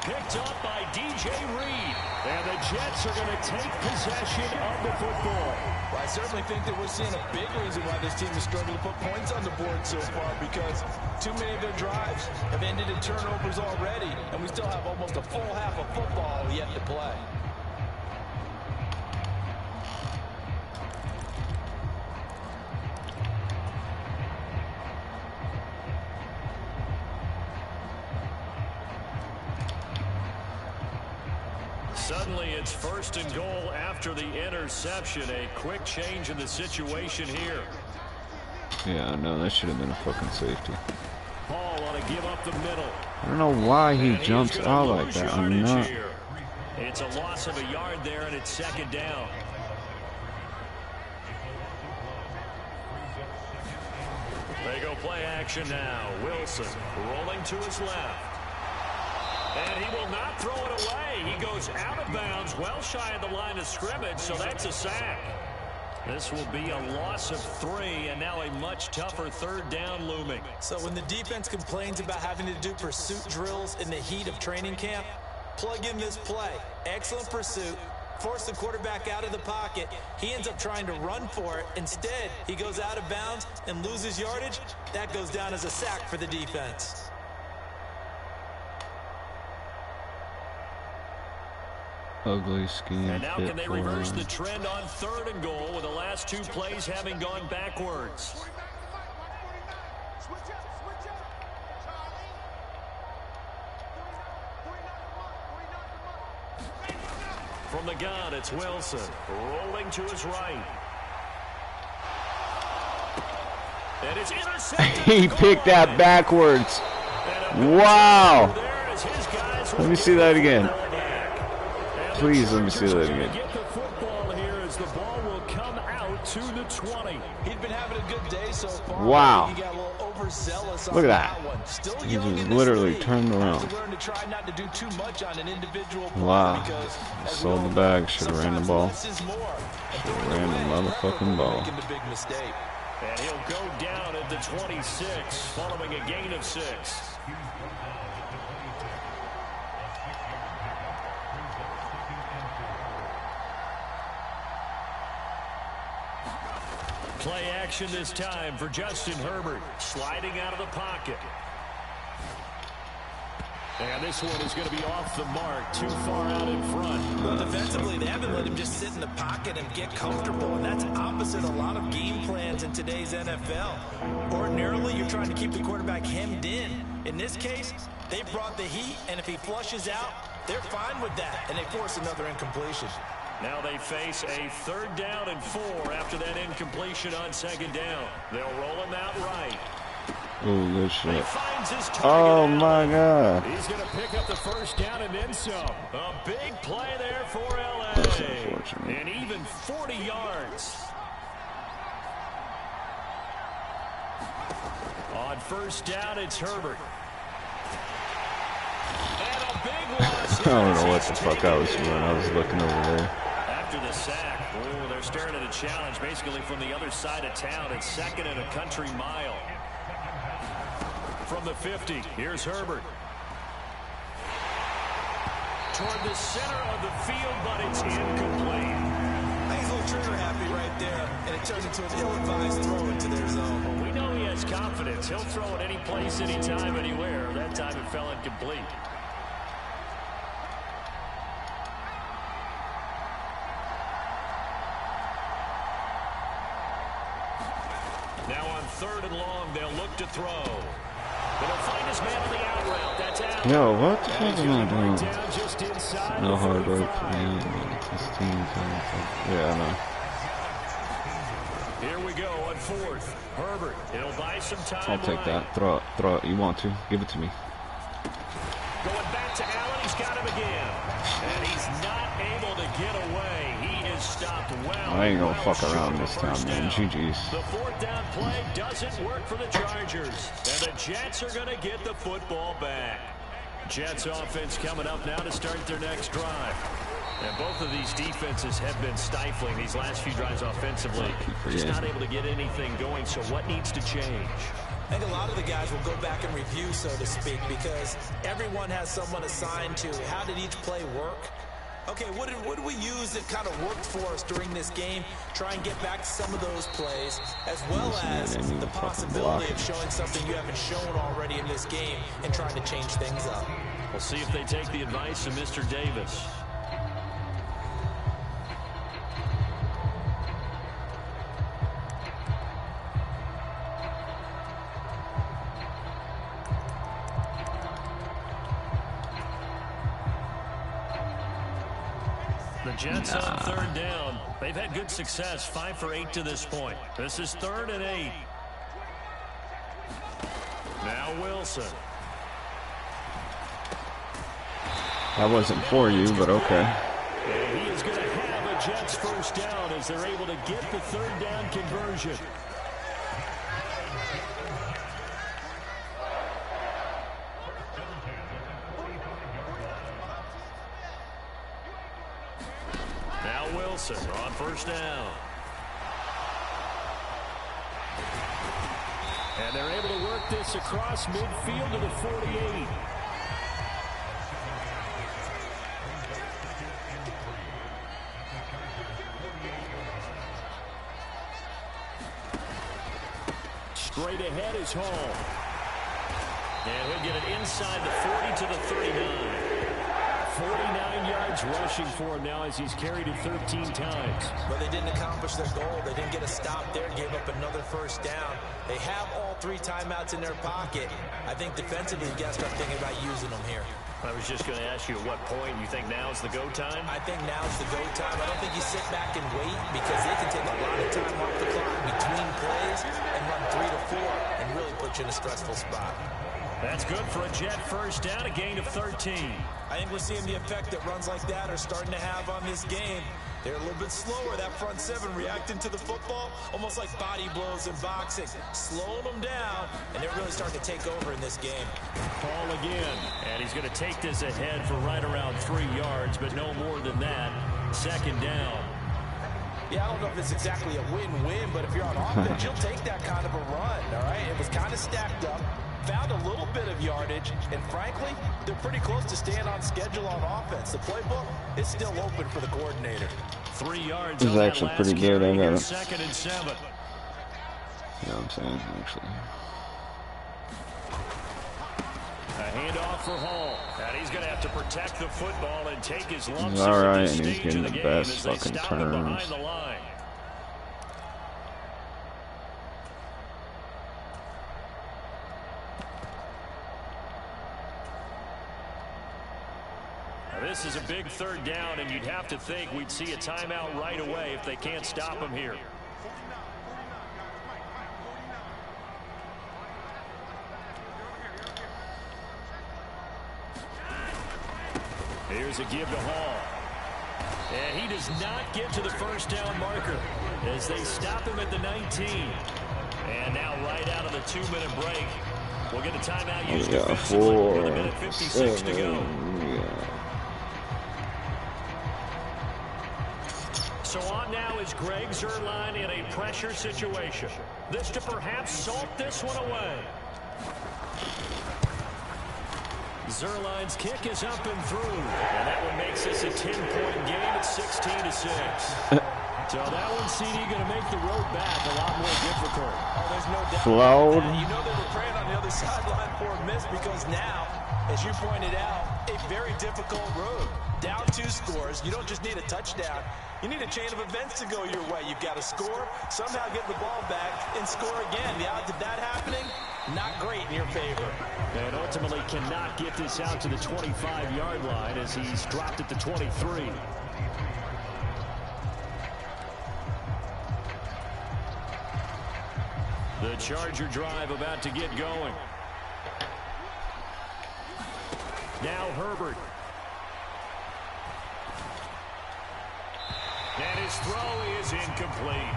Picked up by DJ Reed. And the Jets are going to take possession of the football. Well, I certainly think that we're seeing a big reason why this team is struggling to put points on the board so far, because too many of their drives have ended in turnovers already, and we still have almost a full half of football yet to play. Suddenly, it's first and goal after the interception. A quick change in the situation here. Yeah, no, that should have been a fucking safety. Paul ought to give up the middle. I don't know why he jumps out like that. I'm not. Here. It's a loss of a yard there, and it's second down. They go play action now. Wilson rolling to his left. And he will not throw it away. He goes out of bounds, well shy of the line of scrimmage, so that's a sack. This will be a loss of 3, and now a much tougher third down looming. So when the defense complains about having to do pursuit drills in the heat of training camp, plug in this play. Excellent pursuit. Force the quarterback out of the pocket. He ends up trying to run for it. Instead, he goes out of bounds and loses yardage. That goes down as a sack for the defense. Ugly scheme. And now can they reverse the trend on third and goal with the last 2 plays having gone backwards? From the gun, it's Wilson rolling to his right. And it's intercepted. He picked that backwards. Wow. Let me see that again. Please let me see that again. Get the football here as the ball will come out to the 20. He'd been having a good day so far. Wow. He got a little overzealous. Look at that. Still He young just in this literally league. turned Has around. to learn to try not to do too much on an individual play, Wow. because as we Sold all the know, bag. Should have ran the sometimes ball. less is more. And Should have throwing ran the away, motherfucking ball. making the big mistake. And he'll go down at the 26 following a gain of 6. Play action this time for Justin Herbert, sliding out of the pocket. And this one is going to be off the mark, too far out in front. Well, defensively, they haven't let him just sit in the pocket and get comfortable, and that's opposite a lot of game plans in today's NFL. Ordinarily, you're trying to keep the quarterback hemmed in. In this case, they brought the heat, and if he flushes out, they're fine with that, and they force another incompletion. Now they face a third down and 4 after that incompletion on second down. They'll roll him out right. Oh, good shit. Finds his target Oh, out. my God. He's going to pick up the first down and then some. A big play there for LA. That's unfortunate. And even 40 yards. On first down, it's Herbert. And a big loss. I don't know what the fuck I was doing. I was looking over there. After the sack, oh, they're staring at a challenge basically from the other side of town. It's second and a country mile. From the 50, here's Herbert. Toward the center of the field, but it's incomplete. I think he's a little trigger happy right there, and it turns into an ill-advised throw into their zone. Well, we know he has confidence. He'll throw it any place, anytime, anywhere. That time it fell incomplete. Now on third and long, they'll look to throw. But he'll find his man on the out route. That's out. Yo, what the fuck And he's am I gonna bring doing? down just inside No the hard work 45. for me. This team, yeah, I know. Here we go on fourth. Herbert, it'll buy some time. I'll take that. Throw it. You want to? Give it to me. Going back to Allen, he's got him again. And he's not able to get away. He is stopped well. I ain't gonna fuck around this time, man. GG's. The fourth down play doesn't work for the Chargers. And the Jets are going to get the football back. Jets offense coming up now to start their next drive. And both of these defenses have been stifling these last few drives offensively. Just not able to get anything going, so what needs to change? I think a lot of the guys will go back and review, so to speak, because everyone has someone assigned to how did each play work. Okay, what did we use that kind of worked for us during this game? Try and get back to some of those plays, as well as the possibility of showing something you haven't shown already in this game and trying to change things up. We'll see if they take the advice of Mr. Davis. The Jets on third down. They've had good success, 5 for 8 to this point. This is 3rd and 8. Now Wilson. That wasn't for you, but okay. And he is going to have a Jets first down as they're able to get the third down conversion. Now Wilson on first down. And they're able to work this across midfield to the 48. Straight ahead is Hall. And he'll get it inside the 40 to the 39. 49 yards rushing for him now as he's carried it 13 times. But they didn't accomplish their goal. They didn't get a stop there, gave up another first down. They have all 3 timeouts in their pocket. I think defensively, you got to start thinking about using them here. I was just going to ask you at what point you think now is the go time? I think now's the go time. I don't think you sit back and wait because they can take a lot of time off the clock between plays and run 3 to 4 and really put you in a stressful spot. That's good for a Jet first down, a gain of 13. I think we're seeing the effect that runs like that are starting to have on this game. They're a little bit slower, that front 7 reacting to the football, almost like body blows in boxing, slowing them down, and they're really starting to take over in this game. Ball again, and he's going to take this ahead for right around 3 yards, but no more than that. Second down. Yeah, I don't know if it's exactly a win-win, but if you're on offense, you'll take that kind of a run, all right? It was kind of stacked up, found a little bit of yardage, and frankly, they're pretty close to staying on schedule on offense. The playbook is still open for the coordinator. 3 yards. This is actually pretty good. I got it. 2nd and 7. You know what I'm saying, actually. A handoff for Hall. And he's going to have to protect the football and take his lumps. All right, and he's getting the best fucking turns. Behind the line. Now, this is a big third down, and you'd have to think we'd see a timeout right away if they can't stop him here. Here's a give to Hall. And he does not get to the first down marker as they stop him at the 19. And now right out of the 2-minute break, we'll get a timeout used defensively with 1:56 to go. So on now is Greg Zuerlein in a pressure situation. This to perhaps salt this one away. Zuerlein's kick is up and through. And that one makes this a 10-point game at 16-6. So that one, CD, going to make the road back a lot more difficult. Oh, there's no doubt Flowed. about that. You know they were praying on the other sideline for a miss because now, as you pointed out, a very difficult road. Down 2 scores. You don't just need a touchdown. You need a chain of events to go your way. You've got to score, somehow get the ball back, and score again. The odds of that happening, not great in your favor. And ultimately cannot get this out to the 25-yard line as he's dropped at the 23. The Charger drive about to get going. Now Herbert. And his throw is incomplete.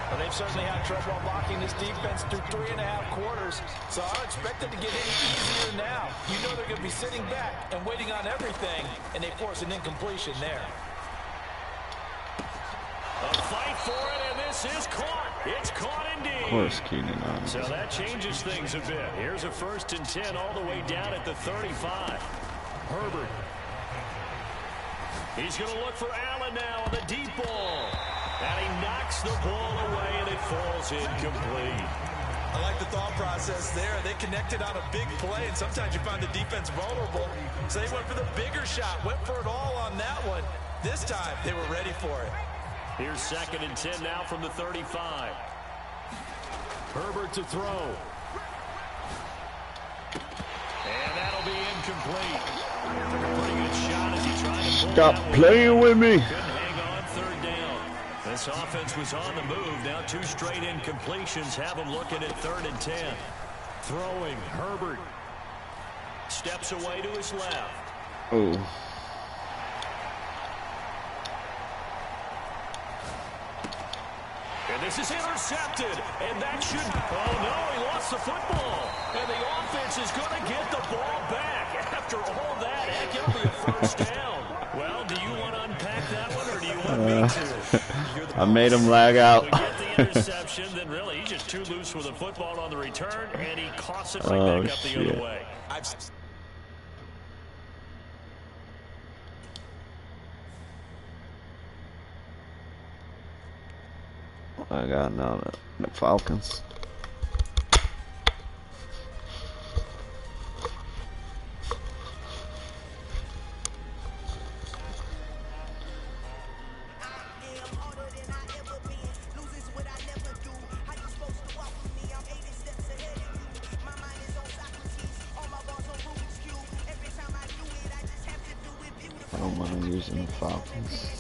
Well, they've certainly had trouble blocking this defense through 3.5 quarters, so I don't expect it to get any easier now. You know they're going to be sitting back and waiting on everything, and they force an incompletion there. A fight for it, and this is caught. It's caught indeed. Of course, Keenan. So that changes things a bit. Here's a 1st and 10 all the way down at the 35. Herbert. He's going to look for Allen now on the deep ball. And he knocks the ball away, and it falls incomplete. I like the thought process there. They connected on a big play, and sometimes you find the defense vulnerable. So they went for the bigger shot, went for it all on that one. This time, they were ready for it. Here's 2nd and 10 now from the 35. Herbert to throw. And that'll be incomplete. Took a pretty good shot as he tried to pull Stop playing with me. Couldn't hang on 3rd down. This offense was on the move. Now 2 straight incompletions have them looking at 3rd and 10. Throwing, Herbert. Steps away to his left. Oh. And this is intercepted. And that should... Oh, no, he lost the football. And the offense is going to get the ball back. After all that, heck, it'll be a 1st down. Well, do you want to unpack that one, or do you want me to? I made him lag out. We get the interception, then really he's just too loose with the football on the return, and he coughs it right back up the other way. I got now the Falcons. I don't mind using the Falcons.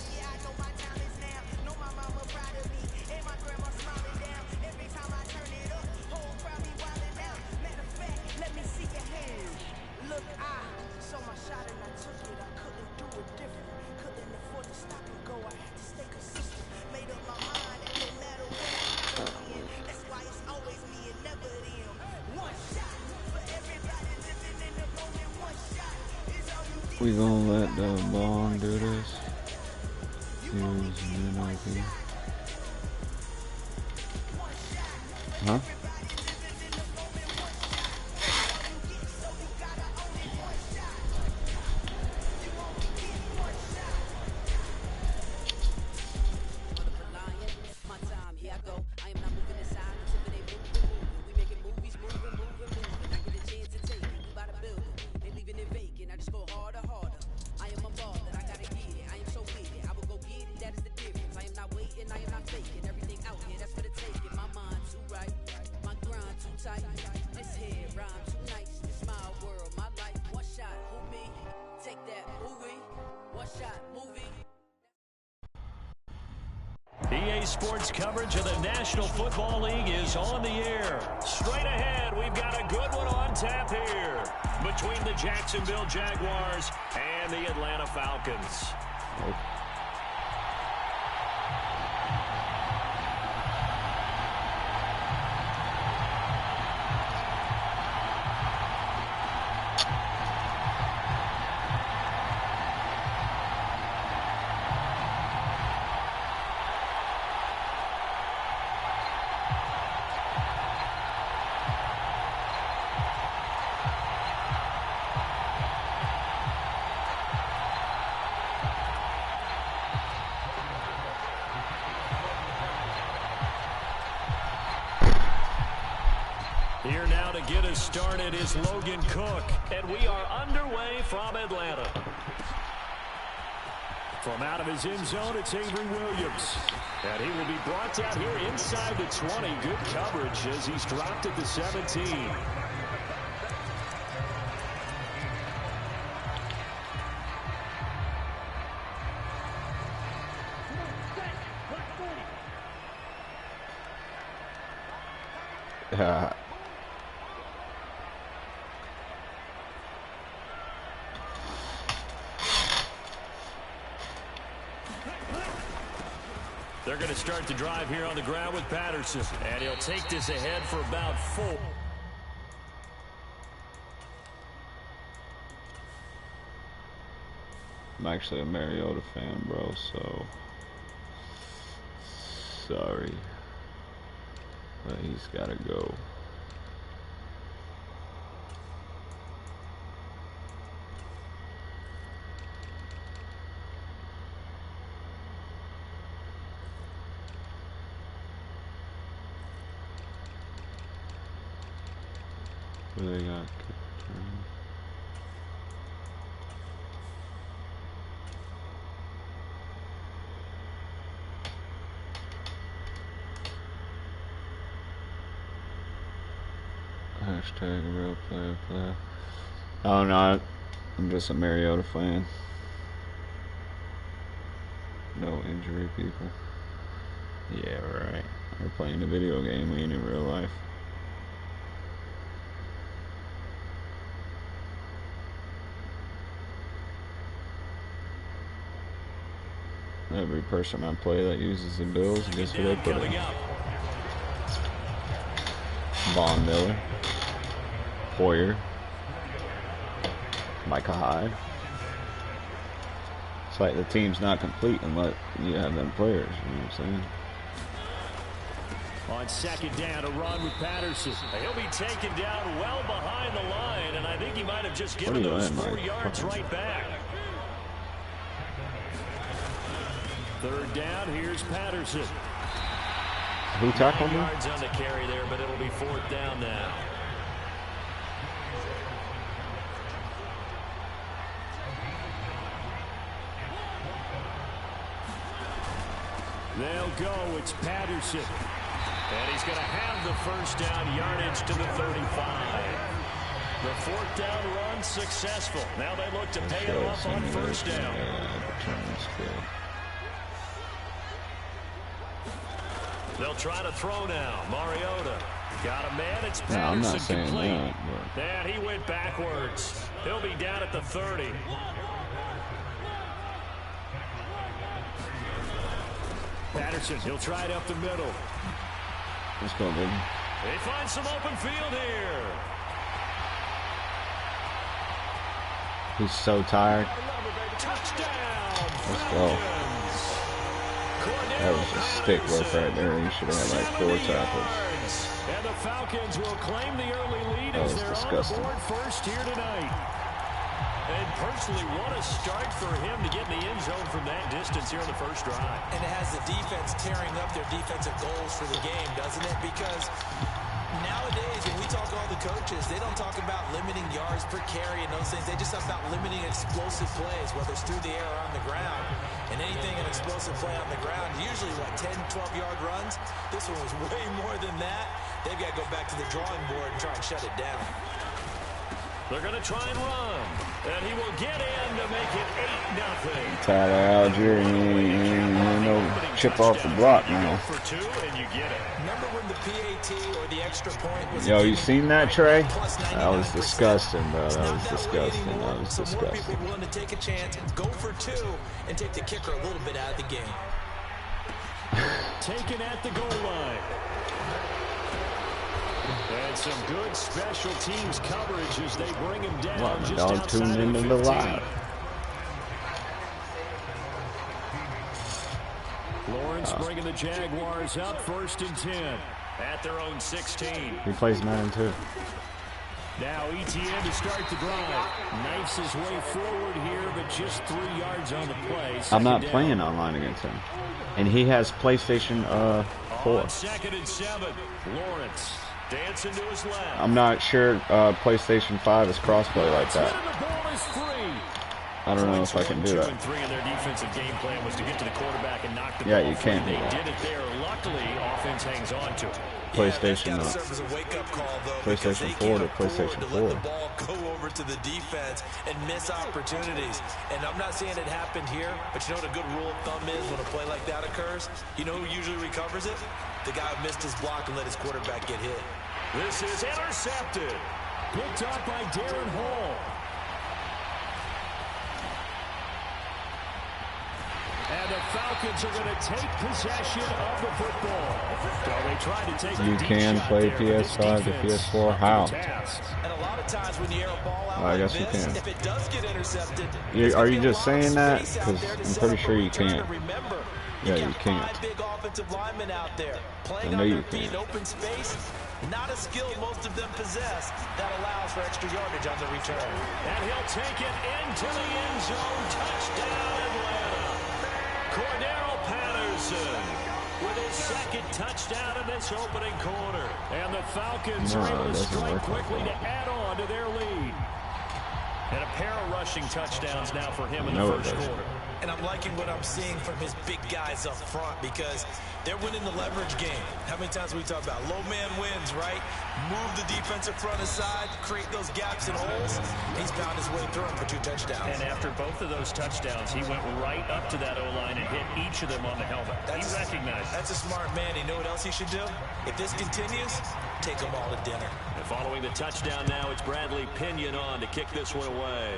We gonna let the Bond do this. Huh? Sports coverage of the National Football League is on the air. Straight ahead, we've got a good one on tap here between the Jacksonville Jaguars and the Atlanta Falcons. Here now to get us started is Logan Cook, and we are underway from Atlanta. From out of his end zone, it's Avery Williams. And he will be brought down here inside the 20. Good coverage as he's dropped at the 17. They're going to start the drive here on the ground with Patterson. And he'll take this ahead for about 4. I'm actually a Mariota fan, bro, so sorry. But he's got to go. What do they got? Hashtag real player. Oh no, I'm just a Mariota fan. No injury, people. Yeah, right. We're playing a video game, we ain't in real life. Every person I play that uses the Bills, guess who they put in? Von Miller, Hoyer, Micah Hyde. It's like the team's not complete unless you have them players, you know what I'm saying? On second down, a run with Patterson. He'll be taken down well behind the line, and I think he might have just given those 4 yards right back. Third down, here's Patterson. Who tackled him? 9 yards on the carry there, but it'll be 4th down now. They'll go. It's Patterson. And he's going to have the first down, yardage to the 35. The 4th down run successful. Now they look to pay it off on first down. They'll try to throw now. Mariota got a man. It's Patterson. No, I'm not saying complete. that. And he went backwards. He'll be down at the 30. Patterson, he'll try it up the middle. Let's go, baby. They find some open field here. He's so tired. Touchdown. Let's go. That was just stick work right there. He should have had like 4 tackles. And the Falcons will claim the early lead That as was they're disgusting. on the board first here tonight. And personally, what a start for him to get in the end zone from that distance here in the first drive. And it has the defense tearing up their defensive goals for the game, doesn't it? Because nowadays, when we talk to all the coaches, they don't talk about limiting yards per carry and those things. They just talk about limiting explosive plays, whether it's through the air or on the ground. And anything an explosive play on the ground, usually, 10, 12-yard runs? This one was way more than that. They've got to go back to the drawing board and try and shut it down. They're going to try and run. And he will get in to make it 8-0. Tyler Algier, ain't no chip off the block now. For 2, and you get it. Remember when the PAT or the extra point was... Yo, you seen that, Trey? That was disgusting, bro. That was disgusting. That was disgusting. More people willing to take a chance, go for 2, and take the kicker a little bit out of the game. Taken at the goal line. And some good special teams coverage as they bring him down. What, just dog outside tuned of into the the 15. live. Lawrence bringing the Jaguars up 1st and 10 at their own 16. He plays Madden too. Now ETN to start the drive. Knifes his way forward here, but just 3 yards on the play. I'm not Second playing down. online against him. And he has PlayStation 4. On 2nd and 7, Lawrence dancing to his left. I'm not sure PlayStation 5 is crossplay like that. The ball is free. I don't know if I can do that. 2 and 3 in their defensive game plan was to get to the quarterback and knock the Yeah, ball you free. can't do They that. did it there. Luckily, offense hangs on to it. PlayStation, serve as a wake-up call, though, PlayStation 4 to PlayStation 4. Let the ball go over to the defense and miss opportunities. And I'm not saying it happened here, but you know what a good rule of thumb is when a play like that occurs? You know who usually recovers it? The guy who missed his block and let his quarterback get hit. This is intercepted. Picked up by Darren Hall. And the Falcons are going to take possession of the football. So they try to take You can play PS5 to PS4. How? And a lot of times when you air a ball out I guess you like this, can. if it does get intercepted, Are you just saying that? Because I'm pretty sure you can't. Remember, Yeah, you can't. five big offensive linemen out there playing I know on you their feet in can't. open space. Not a skill most of them possess that allows for extra yardage on the return. And he'll take it into the end zone. Touchdown, Atlanta. Cordero Patterson with his second touchdown in this opening quarter. And the Falcons are able to strike quickly to add on to their lead. And a pair of rushing touchdowns now for him in the first quarter. And I'm liking what I'm seeing from his big guys up front because they're winning the leverage game. How many times we talk about low man wins, right? Move the defensive front aside, create those gaps and holes. He's found his way through them for 2 touchdowns. And after both of those touchdowns, he went right up to that O-line and hit each of them on the helmet. He recognized. That's a smart man. You know what else he should do? If this continues, take them all to dinner. And following the touchdown now, it's Bradley Pinion on to kick this one away.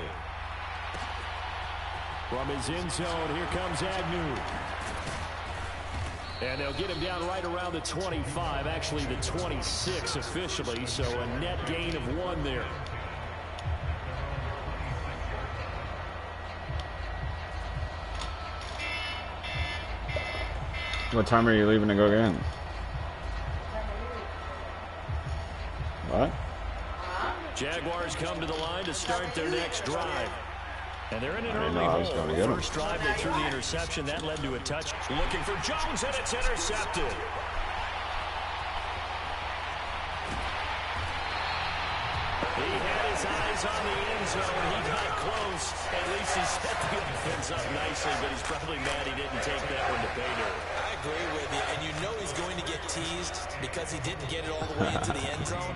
From his end zone, here comes Agnew. And they'll get him down right around the 25, actually the 26 officially, so a net gain of 1 there. What time are you leaving to go again? What? Jaguars come to the line to start their next drive. And they're in an early hole. First drive, they threw the interception. That led to a touch. Looking for Jones, and it's intercepted. He had his eyes on the end zone. He got close. At least he set the offense up nicely, but he's probably mad he didn't take that one to pay dirt. I agree with you, and you know he's going to get teased because he didn't get it all the way into the end zone.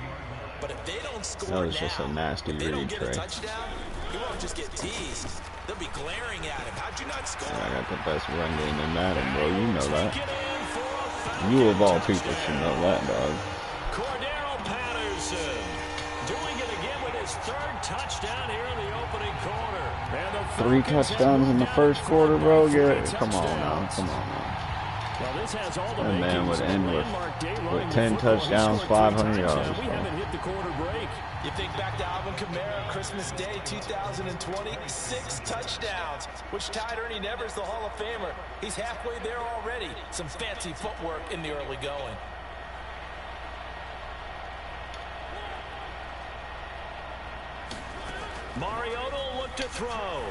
But if they don't score that was just a nasty read, Trey. Touchdown, he won't just get teased. They'll be glaring at him. How'd you not score? I got the best run game in Madden, bro. You know that. You of all people should know that, dog. Cordero Patterson doing it again with his 3rd touchdown here in the opening quarter. And 3 touchdowns in the first quarter, bro. Yeah, come on now. Come on now. Well, this has all the that man would end with 10 football. touchdowns, 500 yards. We haven't hit the quarter break. You think back to Alvin Kamara, Christmas Day 2020, 6 touchdowns, which tied Ernie Nevers, the Hall of Famer. He's halfway there already. Some fancy footwork in the early going. Mariota will look to throw.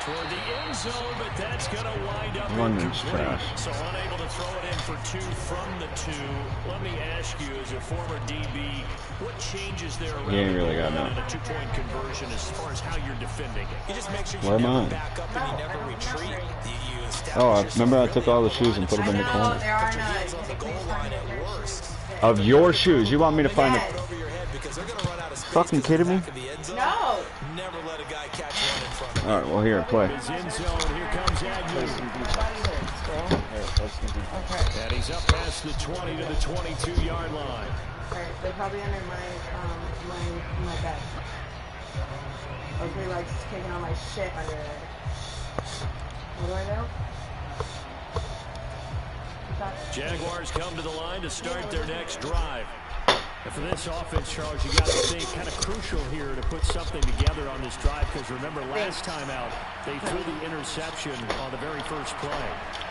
Toward the end zone, but that's going to wind up incomplete. So unable to throw it in for 2 from the 2. Let me ask you, as a former DB, what changes there around ain't really got no. in a 2-point conversion as far as how you're defending it? You just make sure you never back up and you never retreat. Oh, remember I took all the shoes and put them in the corner. There are none. Of your shoes? You want me to find the... Fucking kidding me? No. Never let a guy catch one in front of All right, well, here, play. His end zone, here comes Agnew. Okay. And he's up past the 20 to the 22-yard line. Alright, they're probably under my bed. Okay, like taking all my shit under there. What do I do? Jaguars come to the line to start their next drive. And for this offense, Charles, you got to think kind of crucial here to put something together on this drive because remember last time out, they threw the interception on the very first play.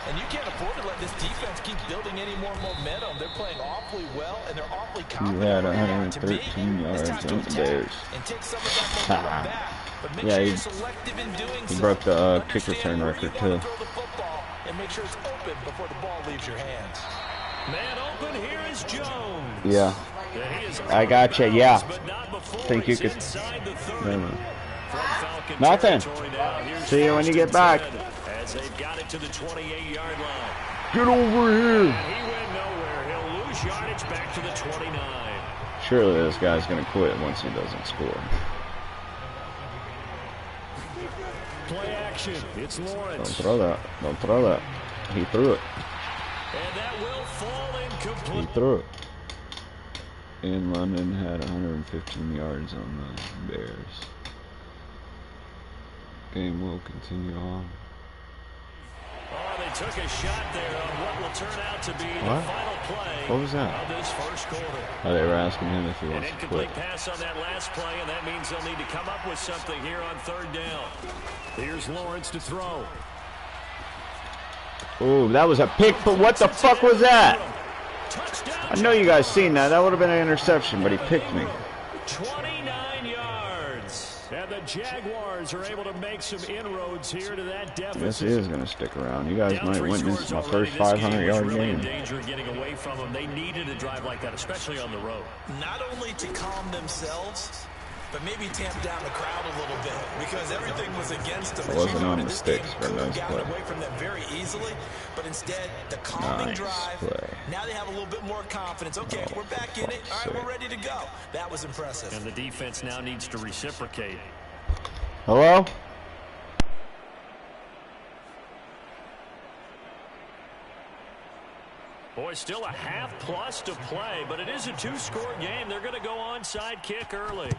And you can't afford to let this defense keep building any more momentum. They're playing awfully well, and they're awfully confident. You had 113 yards on the Bears. And take some of that momentum back. But make Yeah, sure you're selective in doing he so. broke the kick return record, too. And make sure it's open before the ball leaves your hands. Man open, here is Jones. Yeah. I gotcha, yeah. Think you could... Falcon Nothing. territory now. Here's See you when you first get back. and 10 as they've got it to the 28-yard line. Get over here. And he went nowhere. He'll lose yardage back to the 29. Surely this guy's going to quit once he doesn't score. Play action. It's Lawrence. Don't throw that. Don't throw that. He threw it. And that will fall incomplete. He threw it. And London had 115 yards on the Bears. Game will continue on. Oh, they took a shot there on what will turn out to be the final play What was that? of this first quarter. Oh, they were asking him if he An wants to incomplete quit. pass on that last play, and that means they'll need to come up with something here on third down. Here's Lawrence to throw. Ooh, that was a pick, but what the fuck was that? Touchdown. I know you guys seen that. That would have been an interception, but he picked me. 29 yards. And the Jaguars are able to make some inroads here to that deficit. Yes, he is going to stick around. You guys Down might 3 witness scores my already. first This game 500-yard was really in game. danger of getting away from them. They needed a drive like that, especially on the road. Not only to calm themselves, but maybe tamp down the crowd a little bit because everything was against them. It wasn't on the This sticks, game but could have nice gotten play. away from them very easily, but instead the calming Nice drive. play. Now they have a little bit more confidence. Okay, we're back in it. All right, we're ready to go. That was impressive. And the defense now needs to reciprocate. Hello? Boy, still a half-plus to play, but it is a two-score game. They're going to go onside kick early.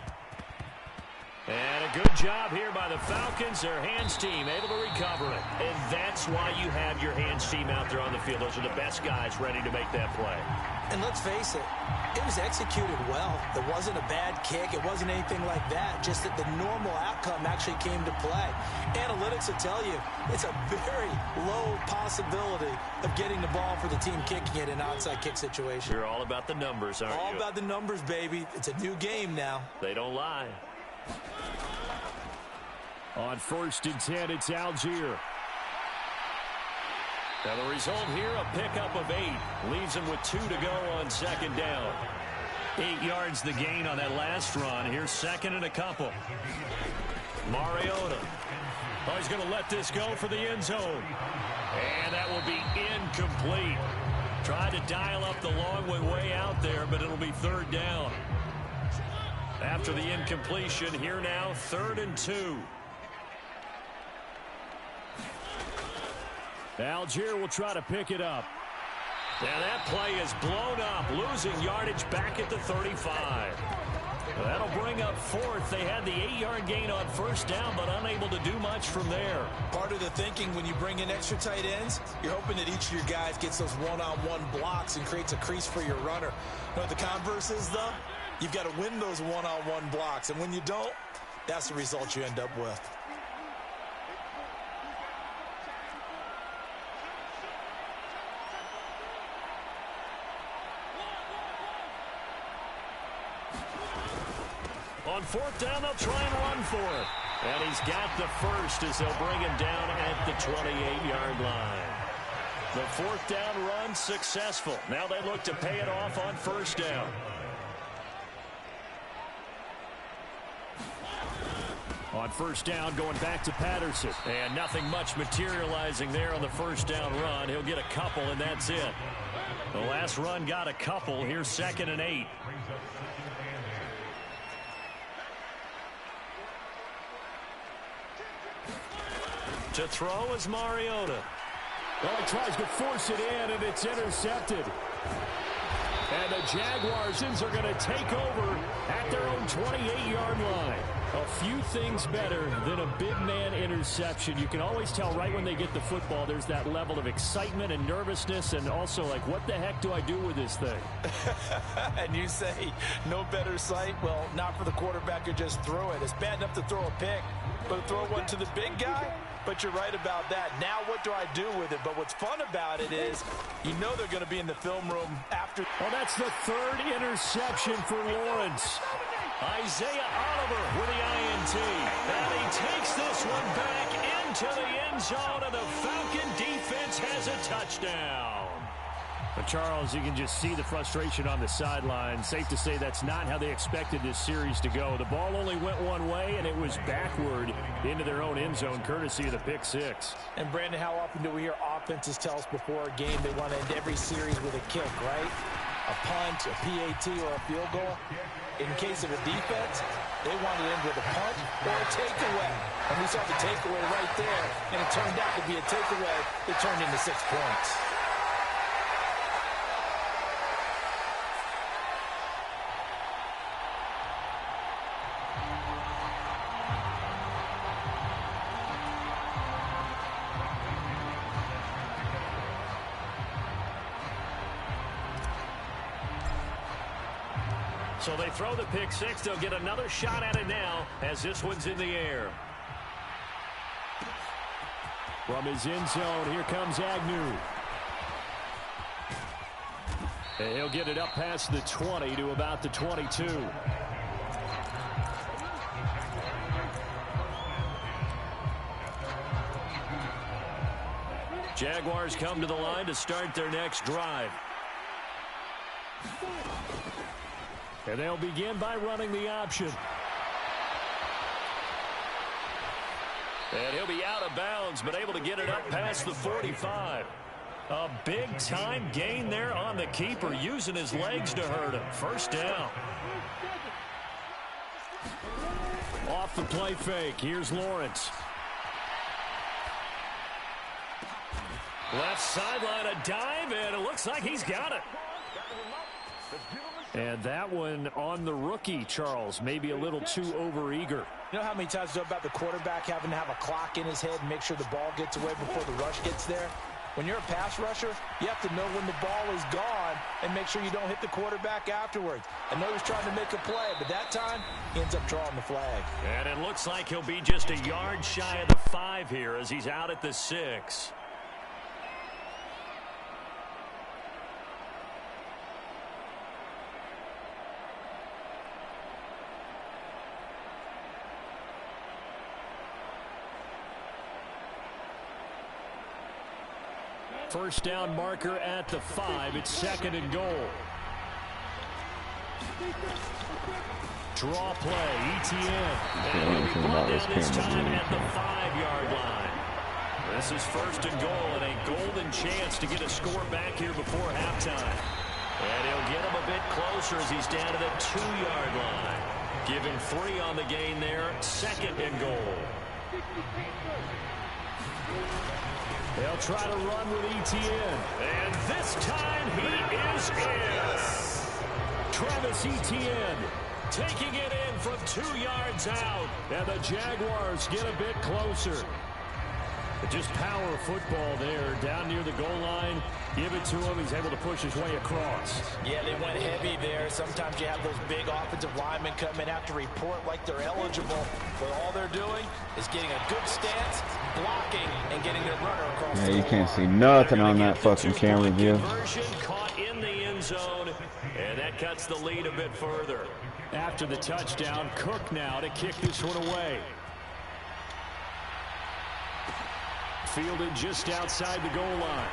And a good job here by the Falcons. Their hands team able to recover it. And that's why you have your hands team out there on the field. Those are the best guys ready to make that play. And let's face it, it was executed well. It wasn't a bad kick. It wasn't anything like that. Just that the normal outcome actually came to play. Analytics will tell you it's a very low possibility of getting the ball for the team kicking it in an onside kick situation. You're all about the numbers, aren't you? All about the numbers, baby. It's a new game now. They don't lie. On 1st and 10, it's Algier. Now the result here, a pickup of 8. Leaves him with 2 to go on 2nd down. 8 yards the gain on that last run. Here's 2nd and a couple. Mariota. Oh, he's going to let this go for the end zone. And that will be incomplete. Tried to dial up the long way out there, but it'll be 3rd down. After the incompletion, here now, 3rd and 2. Algier will try to pick it up. Now that play is blown up, losing yardage back at the 35. That'll bring up 4th. They had the 8-yard gain on 1st down, but unable to do much from there. Part of the thinking when you bring in extra tight ends, you're hoping that each of your guys gets those one-on-one blocks and creates a crease for your runner. You know what the converse is, though? You've got to win those one-on-one blocks, and when you don't, that's the result you end up with. On 4th down, they'll try and run for it. And he's got the first as they'll bring him down at the 28-yard line. The 4th down run successful. Now they look to pay it off on 1st down. On 1st down, going back to Patterson. And nothing much materializing there on the 1st down run. He'll get a couple, and that's it. The last run got a couple. Here's 2nd and 8. To throw is Mariota. Well, he tries to force it in, and it's intercepted. And the Jaguars are going to take over at their own 28-yard line. A few things better than a big man interception. You can always tell right when they get the football, there's that level of excitement and nervousness, and also like, what the heck do I do with this thing? And you say, no better sight? Well, not for the quarterback who just threw it. It's bad enough to throw a pick, but to throw one to the big guy? But you're right about that. Now what do I do with it? But what's fun about it is you know they're going to be in the film room after. Well, that's the 3rd interception for Lawrence. Isaiah Oliver with the INT. And he takes this one back into the end zone, and the Falcon defense has a touchdown. But Charles, you can just see the frustration on the sideline. Safe to say that's not how they expected this series to go. The ball only went one way, and it was backward into their own end zone, courtesy of the pick six. And, Brandon, how often do we hear offenses tell us before a game they want to end every series with a kick, right? A punt, a PAT, or a field goal. In case of a defense, they want to end with a punt or a takeaway. And we saw the takeaway right there, and it turned out to be a takeaway that turned into 6 points. So they throw the pick six. They'll get another shot at it now as this one's in the air. From his end zone, here comes Agnew. And he'll get it up past the 20 to about the 22. Jaguars come to the line to start their next drive. And they'll begin by running the option. And he'll be out of bounds, but able to get it up past the 45. A big-time gain there on the keeper, using his legs to hurt him. First down. Off the play fake, here's Lawrence. Left sideline, a dive, and it looks like he's got it. And that one on the rookie, Charles, maybe a little too overeager. You know how many times we talk about the quarterback having to have a clock in his head and make sure the ball gets away before the rush gets there? When you're a pass rusher, you have to know when the ball is gone and make sure you don't hit the quarterback afterwards. I know he's trying to make a play, but that time he ends up drawing the flag. And it looks like he'll be just a yard shy of the 5 here as he's out at the 6. First down marker at the 5. It's 2nd and goal. Draw play, ETN. And he'll be brought down this time at the 5-yard line. This is 1st and goal and a golden chance to get a score back here before halftime. And he'll get him a bit closer as he's down to the 2-yard line. Give him 3 on the gain there, 2nd and goal. They'll try to run with ETN. And this time he is in. Travis Etienne taking it in from 2 yards out. And the Jaguars get a bit closer. But just power football there down near the goal line. Give it to him. He's able to push his way across. Yeah, they went heavy there. Sometimes you have those big offensive linemen come in, have to report like they're eligible. But all they're doing is getting a good stance, blocking, and getting their runner across the goal line. You can't see nothing on that fucking camera view. Caught in the end zone, and that cuts the lead a bit further. After the touchdown, Cook now to kick this one away. Fielded just outside the goal line.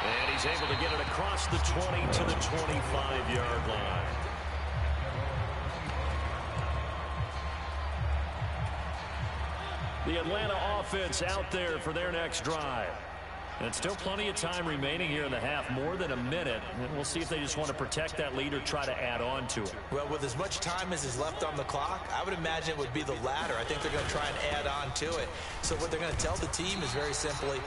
And he's able to get it across the 20 to the 25-yard line. The Atlanta offense out there for their next drive. And still plenty of time remaining here in the half, more than a minute. And we'll see if they just want to protect that lead or try to add on to it. Well, with as much time as is left on the clock, I would imagine it would be the latter. I think they're going to try and add on to it. So what they're going to tell the team is very simply,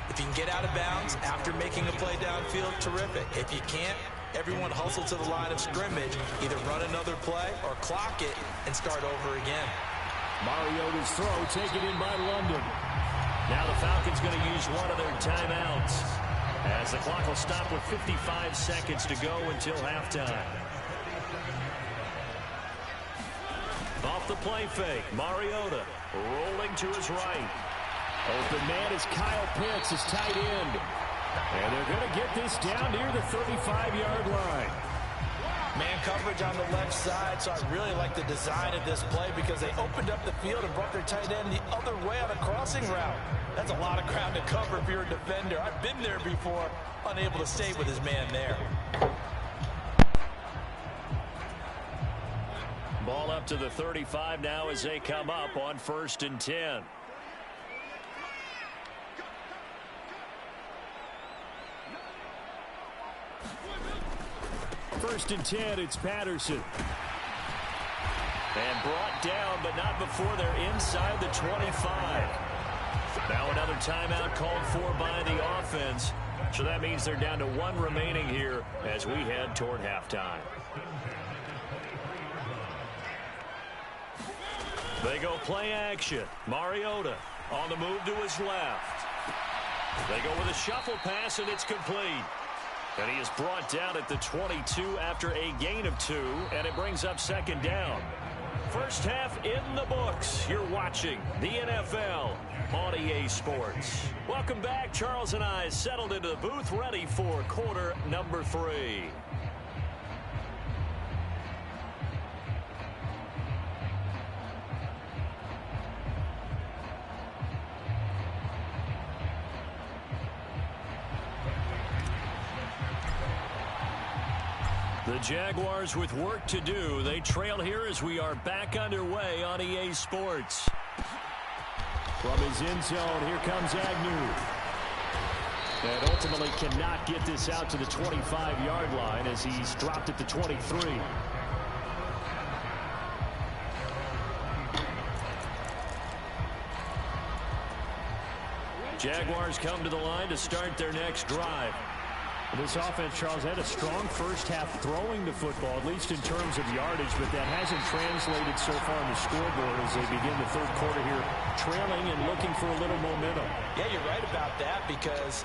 if you can get out of bounds after making a play downfield, terrific. If you can't, everyone hustle to the line of scrimmage, either run another play or clock it and start over again. Mariota's throw taken in by London. Now the Falcons going to use one of their timeouts as the clock will stop with 55 seconds to go until halftime. Off the play fake, Mariota rolling to his right. Open man is Kyle Pitts, his tight end. And they're going to get this down near the 35-yard line. Man coverage on the left side, so I really like the design of this play because they opened up the field and brought their tight end the other way on a crossing route. That's a lot of ground to cover if you're a defender. I've been there before. unable to stay with his man there. Ball up to the 35 now as they come up on 1st and 10. First and 10, it's Patterson. And brought down, but not before they're inside the 25. Now another timeout called for by the offense. So that means they're down to 1 remaining here as we head toward halftime. They go play action. Mariota on the move to his left. They go with a shuffle pass, and it's complete. And he is brought down at the 22 after a gain of 2, and it brings up 2nd down. First half in the books. You're watching the NFL on EA Sports. Welcome back. Charles and I settled into the booth, ready for quarter number 3. The Jaguars with work to do. They trail here as we are back underway on EA Sports. From his end zone, here comes Agnew. And ultimately cannot get this out to the 25-yard line as he's dropped at the 23. Jaguars come to the line to start their next drive. This offense, Charles, had a strong first half throwing the football, at least in terms of yardage, but that hasn't translated so far on the scoreboard as they begin the third quarter here, trailing and looking for a little momentum. Yeah, you're right about that because,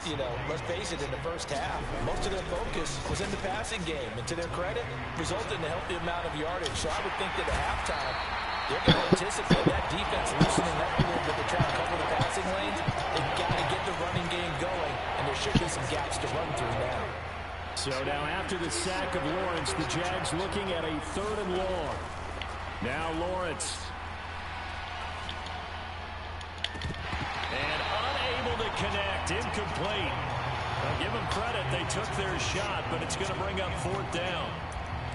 let's face it, in the first half, most of their focus was in the passing game. And to their credit, resulted in a healthy amount of yardage. So I would think that at halftime, they're going to anticipate that defense loosening up a little bit to try to cover the passing lanes. They've got to get the running game going, and there should be some gaps to run through now. So now after the sack of Lawrence, the Jags looking at a 3rd and long. Now Lawrence. And unable to connect, incomplete. I'll give them credit, they took their shot, but it's going to bring up 4th down.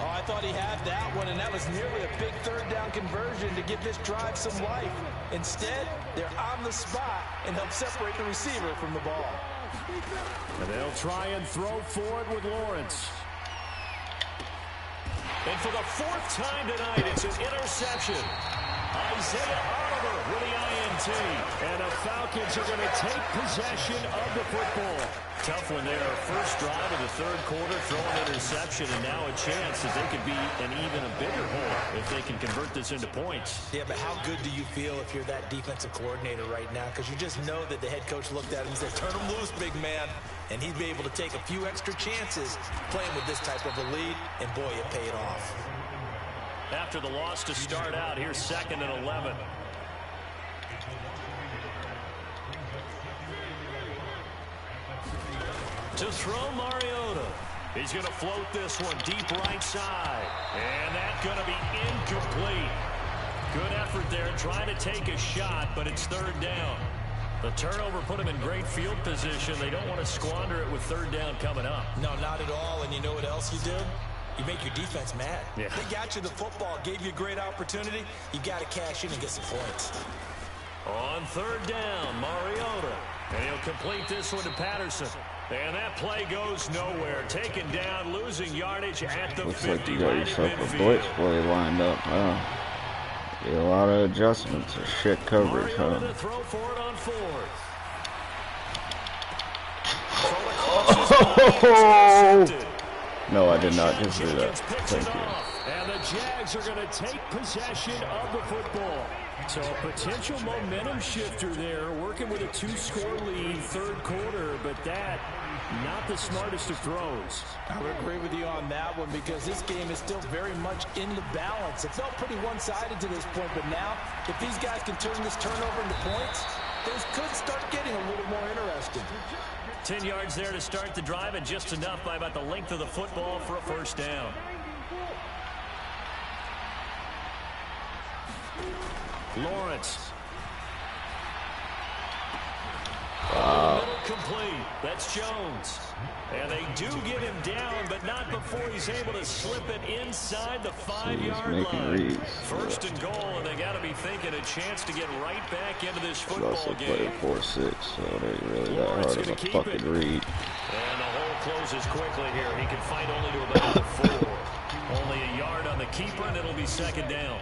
Oh, I thought he had that one, and that was nearly a big 3rd down conversion to give this drive some life. Instead, they're on the spot and help separate the receiver from the ball. And they'll try and throw forward with Lawrence. And for the 4th time tonight, it's an interception. Isaiah Oliver with the INT. And the Falcons are going to take possession of the football. Tough one there. First drive of the 3rd quarter, throwing interception, and now a chance that they could be an even a bigger hole if they can convert this into points. Yeah, but how good do you feel if you're that defensive coordinator right now? Because you just know that the head coach looked at him and said, turn him loose, big man. And he'd be able to take a few extra chances playing with this type of a lead, and boy, it paid off. After the loss to start out, here's 2nd and 11. To throw Mariota. He's going to float this one deep right side. And that's going to be incomplete. Good effort there trying to take a shot, but it's 3rd down. The turnover put him in great field position. They don't want to squander it with 3rd down coming up. No, not at all. And you know what else you do? You make your defense mad. Yeah. They got you the football, gave you a great opportunity. You got to cash in and get some points. On 3rd down, Mariota. And he'll complete this one to Patterson. And that play goes nowhere. Taken down, losing yardage at the 50. Looks like you got yourself a blitz play lined up. A lot of adjustments or shit coverage, huh? Mariota to throw for it on 4th. Oh! No, I did not just do that. Thank you. And the Jags are going to take possession of the football. So a potential momentum shifter there, working with a 2-score lead, 3rd quarter, but that, not the smartest of throws. I would agree with you on that one because this game is still very much in the balance. It felt pretty one-sided to this point, but now, if these guys can turn this turnover into points, things could start getting a little more interesting. 10 yards there to start the drive, and just enough by about the length of the football for a 1st down. Lawrence. Wow. complete. That's Jones. And they do get him down, but not before he's able to slip it inside the 5-yard line. First and goal, and they got to be thinking a chance to get right back into this football game. 4-6, so they really that hard of a fucking read. And the hole closes quickly here. He can fight only to about the 4. Only a yard on the keeper, and it'll be second down.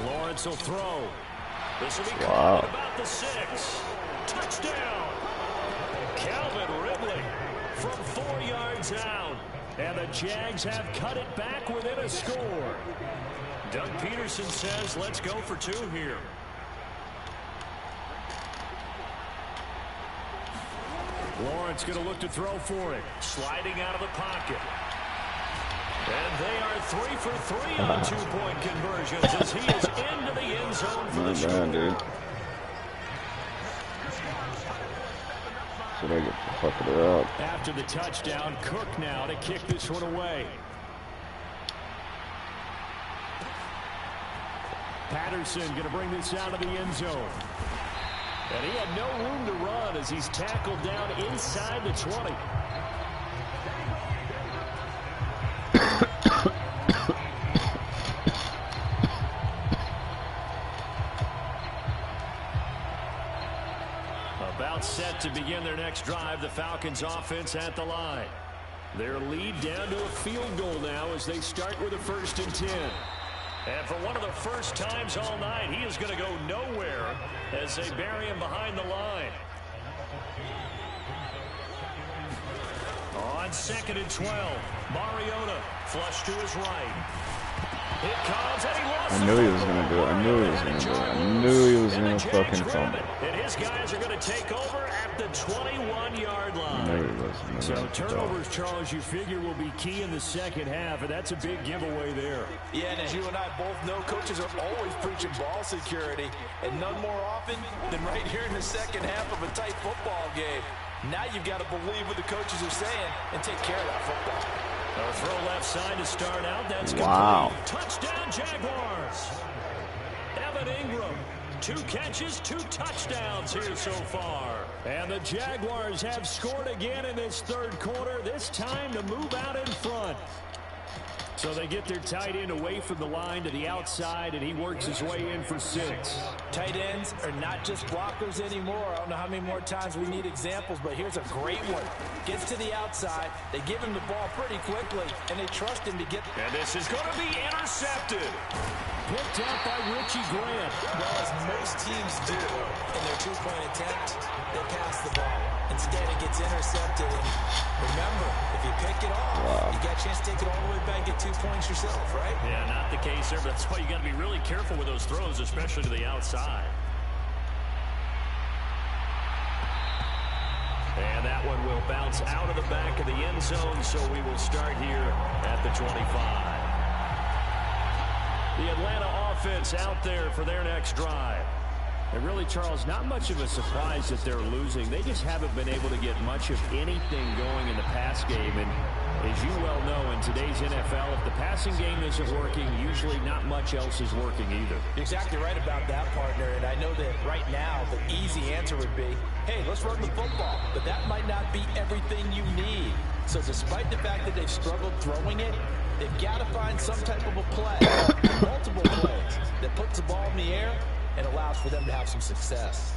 Lawrence will throw. This will be caught at about the 6. Touchdown. Calvin Ridley from 4 yards out. And the Jags have cut it back within a score. Doug Peterson says, let's go for 2 here. Lawrence going to look to throw for it. Sliding out of the pocket. And they are 3 for 3 on 2-point conversions as he is into the end zone for the score. Dude. So they get fucking it up. After the touchdown, Cook now to kick this one away. Patterson going to bring this out of the end zone. And he had no room to run as he's tackled down inside the 20. About set to begin their next drive, the Falcons offense at the line. Their lead down to a field goal now as they start with a 1st and 10. And for one of the first times all night, he is going to go nowhere as they bury him behind the line. On 2nd and 12, Mariota flush to his right. It comes and he lost. I knew he was going to do it. I knew he was going to do it. I knew he was going to fucking fumble. And his guys are going to take over at the 21-yard line. So turnovers, Charles, you figure will be key in the second half, and that's a big giveaway there. Yeah, and as you and I both know, coaches are always preaching ball security, and none more often than right here in the second half of a tight football game. Now you've got to believe what the coaches are saying and take care of that football. A throw left side to start out. That's complete. Wow. Touchdown, Jaguars. Evan Ingram, 2 catches, 2 touchdowns here so far. And the Jaguars have scored again in this 3rd quarter, this time to move out in front. So they get their tight end away from the line to the outside, and he works his way in for 6. Tight ends are not just blockers anymore. I don't know how many more times we need examples, but here's a great one. Gets to the outside, they give him the ball pretty quickly, and they trust him to get. And this is going to be intercepted. Picked out by Richie Grant. Well, as most teams do in their 2-point attempt, they pass the ball. Instead, it gets intercepted. And remember, if you pick it off, you got a chance to take it all the way back, get 2 points yourself, right? Yeah, not the case there, but that's why you got to be really careful with those throws, especially to the outside. And that one will bounce out of the back of the end zone, so we will start here at the 25. The Atlanta offense out there for their next drive. And really, Charles, not much of a surprise that they're losing. They just haven't been able to get much of anything going in the pass game. And as you well know, in today's NFL, if the passing game isn't working, usually not much else is working either. You're exactly right about that, partner. And I know that right now the easy answer would be, hey, let's run the football. But that might not be everything you need. So despite the fact that they've struggled throwing it, they've got to find some type of a play, multiple plays, that puts the ball in the air and allows for them to have some success.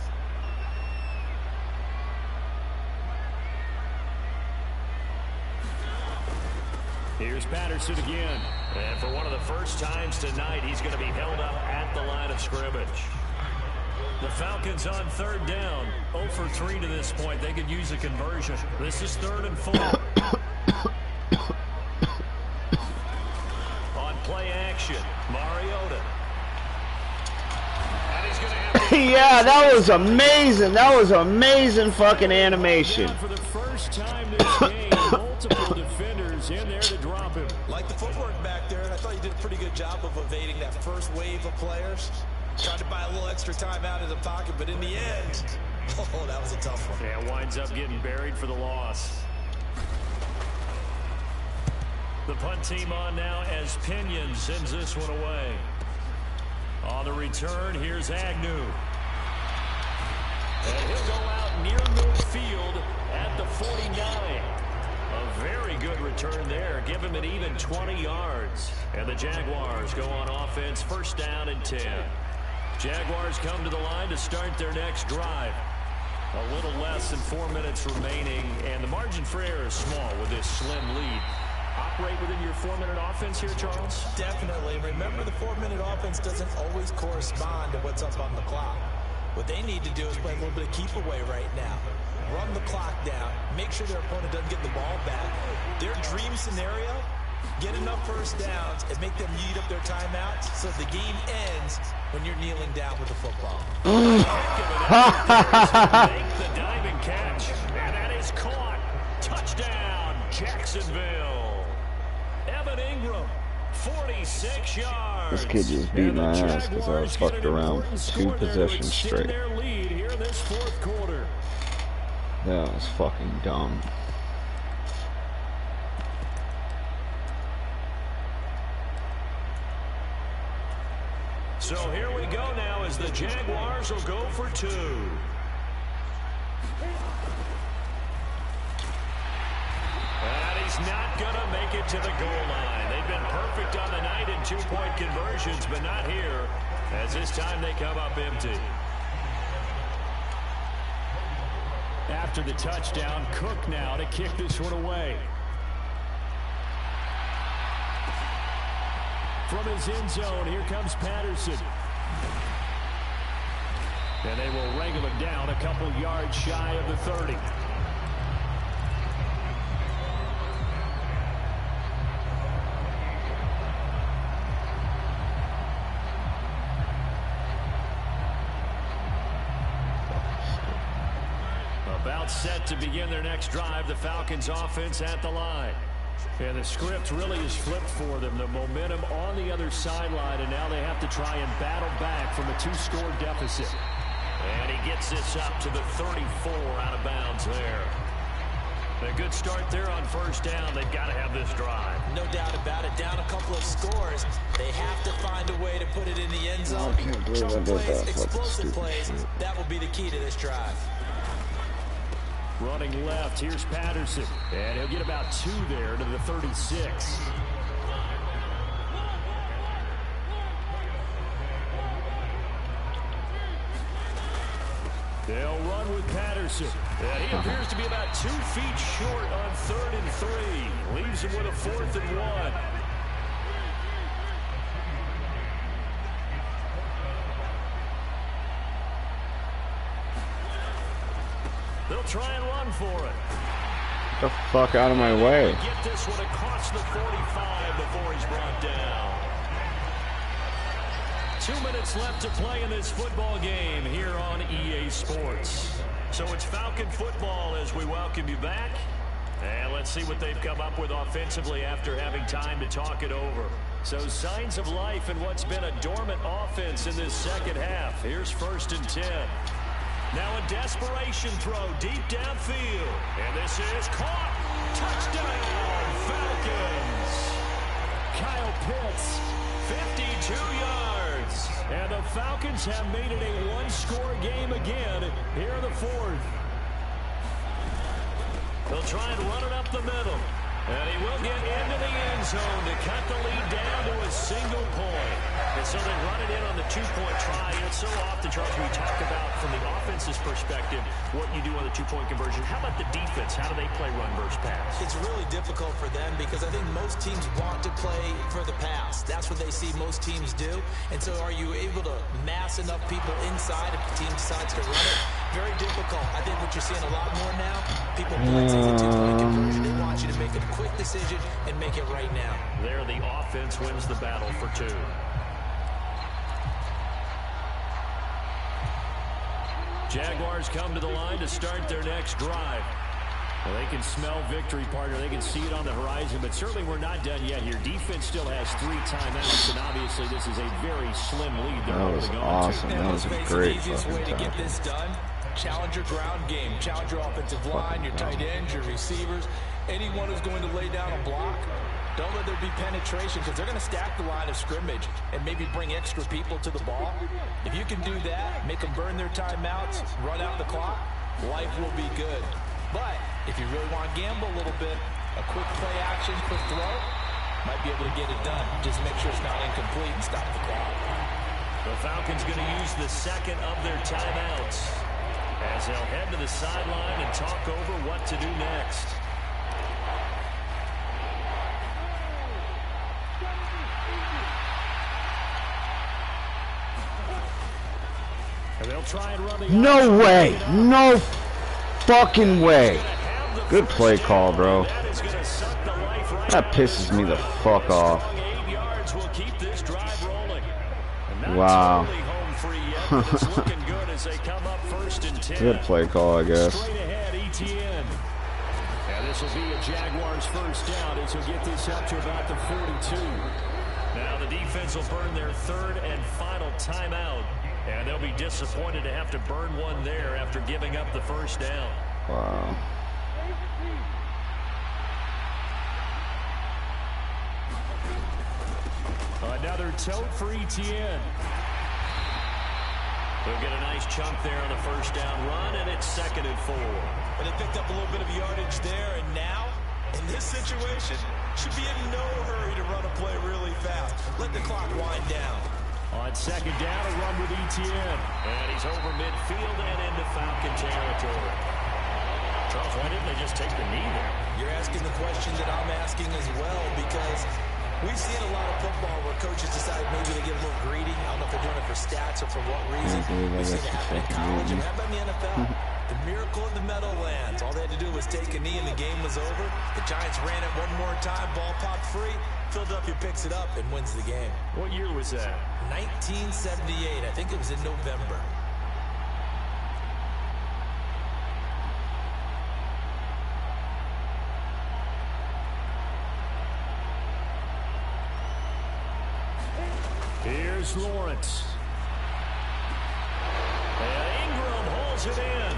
Here's Patterson again. And for one of the first times tonight, he's going to be held up at the line of scrimmage. The Falcons on 3rd down. 0 for 3 to this point. They could use a conversion. This is 3rd and 4. On play action, Mariota. Yeah, that was amazing. That was amazing fucking animation. For the first time this game, multiple defenders in there to drop him. Like the footwork back there, I thought you did a pretty good job of evading that first wave of players. Tried to buy a little extra time out of the pocket, but in the end, oh, that was a tough one. Yeah, winds up getting buried for the loss. The punt team on now as Pinion sends this one away. On the return, here's Agnew. And he'll go out near midfield at the 49. A very good return there. Give him an even 20 yards. And the Jaguars go on offense, first down and 10. Jaguars come to the line to start their next drive. A little less than 4 minutes remaining, and the margin for error is small with this slim lead. Operate within your 4-minute offense here, Charles? Definitely. Remember, the 4-minute offense doesn't always correspond to what's up on the clock. What they need to do is play a little bit of keep away right now. Run the clock down. Make sure their opponent doesn't get the ball back. Their dream scenario, get enough first downs and make them eat up their timeouts so the game ends when you're kneeling down with the football. Make the diving catch, and that is caught. Touchdown, Jacksonville. Evan Ingram, 46 yards. This kid just beat my ass because I was fucked around for 2 possessions straight. Their lead here in this fourth quarter. That was fucking dumb. So here we go now as the Jaguars will go for 2. And he's not going to make it to the goal line. They've been perfect on the night in 2-point conversions, but not here, as this time they come up empty. After the touchdown, Cook now to kick this one away. From his end zone, here comes Patterson. And they will wrangle him down a couple yards shy of the 30. About set to begin their next drive, the Falcons offense at the line. And the script really is flipped for them. The momentum on the other sideline, and now they have to try and battle back from a 2-score deficit. And he gets this up to the 34 out of bounds there. A good start there on first down. They've got to have this drive. No doubt about it. Down a couple of scores. They have to find a way to put it in the end zone. I can't believe I Chunk did plays, that. explosive Fucking plays. stupid shit. That will be the key to this drive. Running left, here's Patterson. And he'll get about 2 there to the 36. They'll run with Patterson. And he appears to be about 2 feet short on 3rd and 3. Leaves him with a 4th and 1. They'll try and run for it. Get the fuck out of my way. Get this one across the 45 before he's brought down. 2 minutes left to play in this football game here on EA Sports. So it's Falcon football as we welcome you back. And let's see what they've come up with offensively after having time to talk it over. So signs of life in what's been a dormant offense in this second half. Here's 1st and 10. Now a desperation throw deep downfield. And this is caught. Touchdown, Falcons. Kyle Pitts, 52 yards. And the Falcons have made it a 1-score game again here in the 4th. They'll try and run it up the middle. And he will get into the end zone to cut the lead down to a single point. And so they run it in on the 2-point try. And it's so often, Charles, we talk about from the offense's perspective what you do on the 2-point conversion. How about the defense? How do they play run versus pass? It's really difficult for them because I think most teams want to play for the pass. That's what they see most teams do. And so are you able to mass enough people inside if the team decides to run it? Very difficult. I think what you're seeing a lot more now, people blitzing the 2-point conversion. They want you to make a quick decision and make it right now. There, the offense wins the battle for 2. Jaguars come to the line to start their next drive. Well, they can smell victory, partner. They can see it on the horizon, but certainly we're not done yet here. Defense still has 3 timeouts, and obviously this is a very slim lead. That was awesome. That was a great the easiest way to get this done. Challenge your ground game. Challenge your offensive line, your tight ends, your receivers. Anyone who's going to lay down a block, don't let there be penetration because they're going to stack the line of scrimmage and maybe bring extra people to the ball. If you can do that, make them burn their timeouts, run out the clock, life will be good. But if you really want to gamble a little bit, a quick play action, quick throw, might be able to get it done. Just make sure it's not incomplete and stop the clock. The Falcons going to use the second of their timeouts as they'll head to the sideline and talk over what to do next. And they'll try and run the No way. No fucking way. Good play call, bro. That pisses me the fuck off. Wow. Good play call, I guess. And this will be a Jaguars first down as he'll get this up to about the 42. Now the defense will burn their third and final timeout. And they'll be disappointed to have to burn one there after giving up the first down. Wow. Another tote for Etienne. They'll get a nice chunk there on the first down run, and it's 2nd and 4. But they picked up a little bit of yardage there, and now, in this situation, should be in no hurry to run a play really fast. Let the clock wind down. On 2nd down, a run with Etienne. And he's over midfield and into Falcon territory. Charles, why didn't they just take the knee there? You're asking the question that I'm asking as well, because we've seen a lot of football where coaches decide maybe to get a little greedy. I don't know if they're doing it for stats or for what reason. We've seen it happen in college and happen in the NFL. The miracle of the Meadowlands. All they had to do was take a knee and the game was over. The Giants ran it one more time. Ball popped free. Philadelphia picks it up and wins the game. What year was that? 1978. I think it was in November. Here's Lawrence. And Ingram holds it in.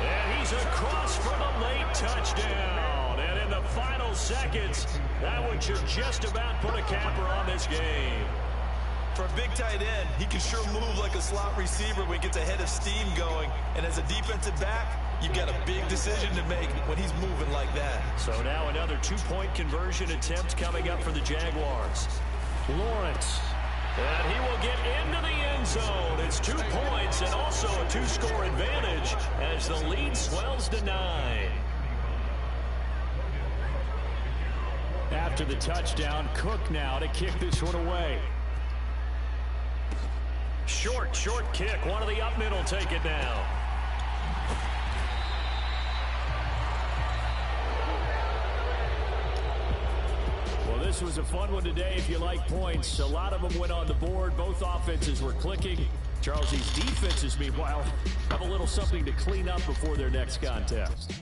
And he's across for the late touchdown. And in the final seconds, that one should just about put a capper on this game. For a big tight end, he can sure move like a slot receiver when he gets a head of steam going. And as a defensive back, you've got a big decision to make when he's moving like that. So now another two-point conversion attempt coming up for the Jaguars. Lawrence. And he will get into the end zone. It's 2 points and also a 2-score advantage as the lead swells to 9. After the touchdown, Cook now to kick this one away. Short kick. One of the up middle take it down. Well, this was a fun one today if you like points. A lot of them went on the board. Both offenses were clicking. Charles, these defenses, meanwhile, have a little something to clean up before their next contest.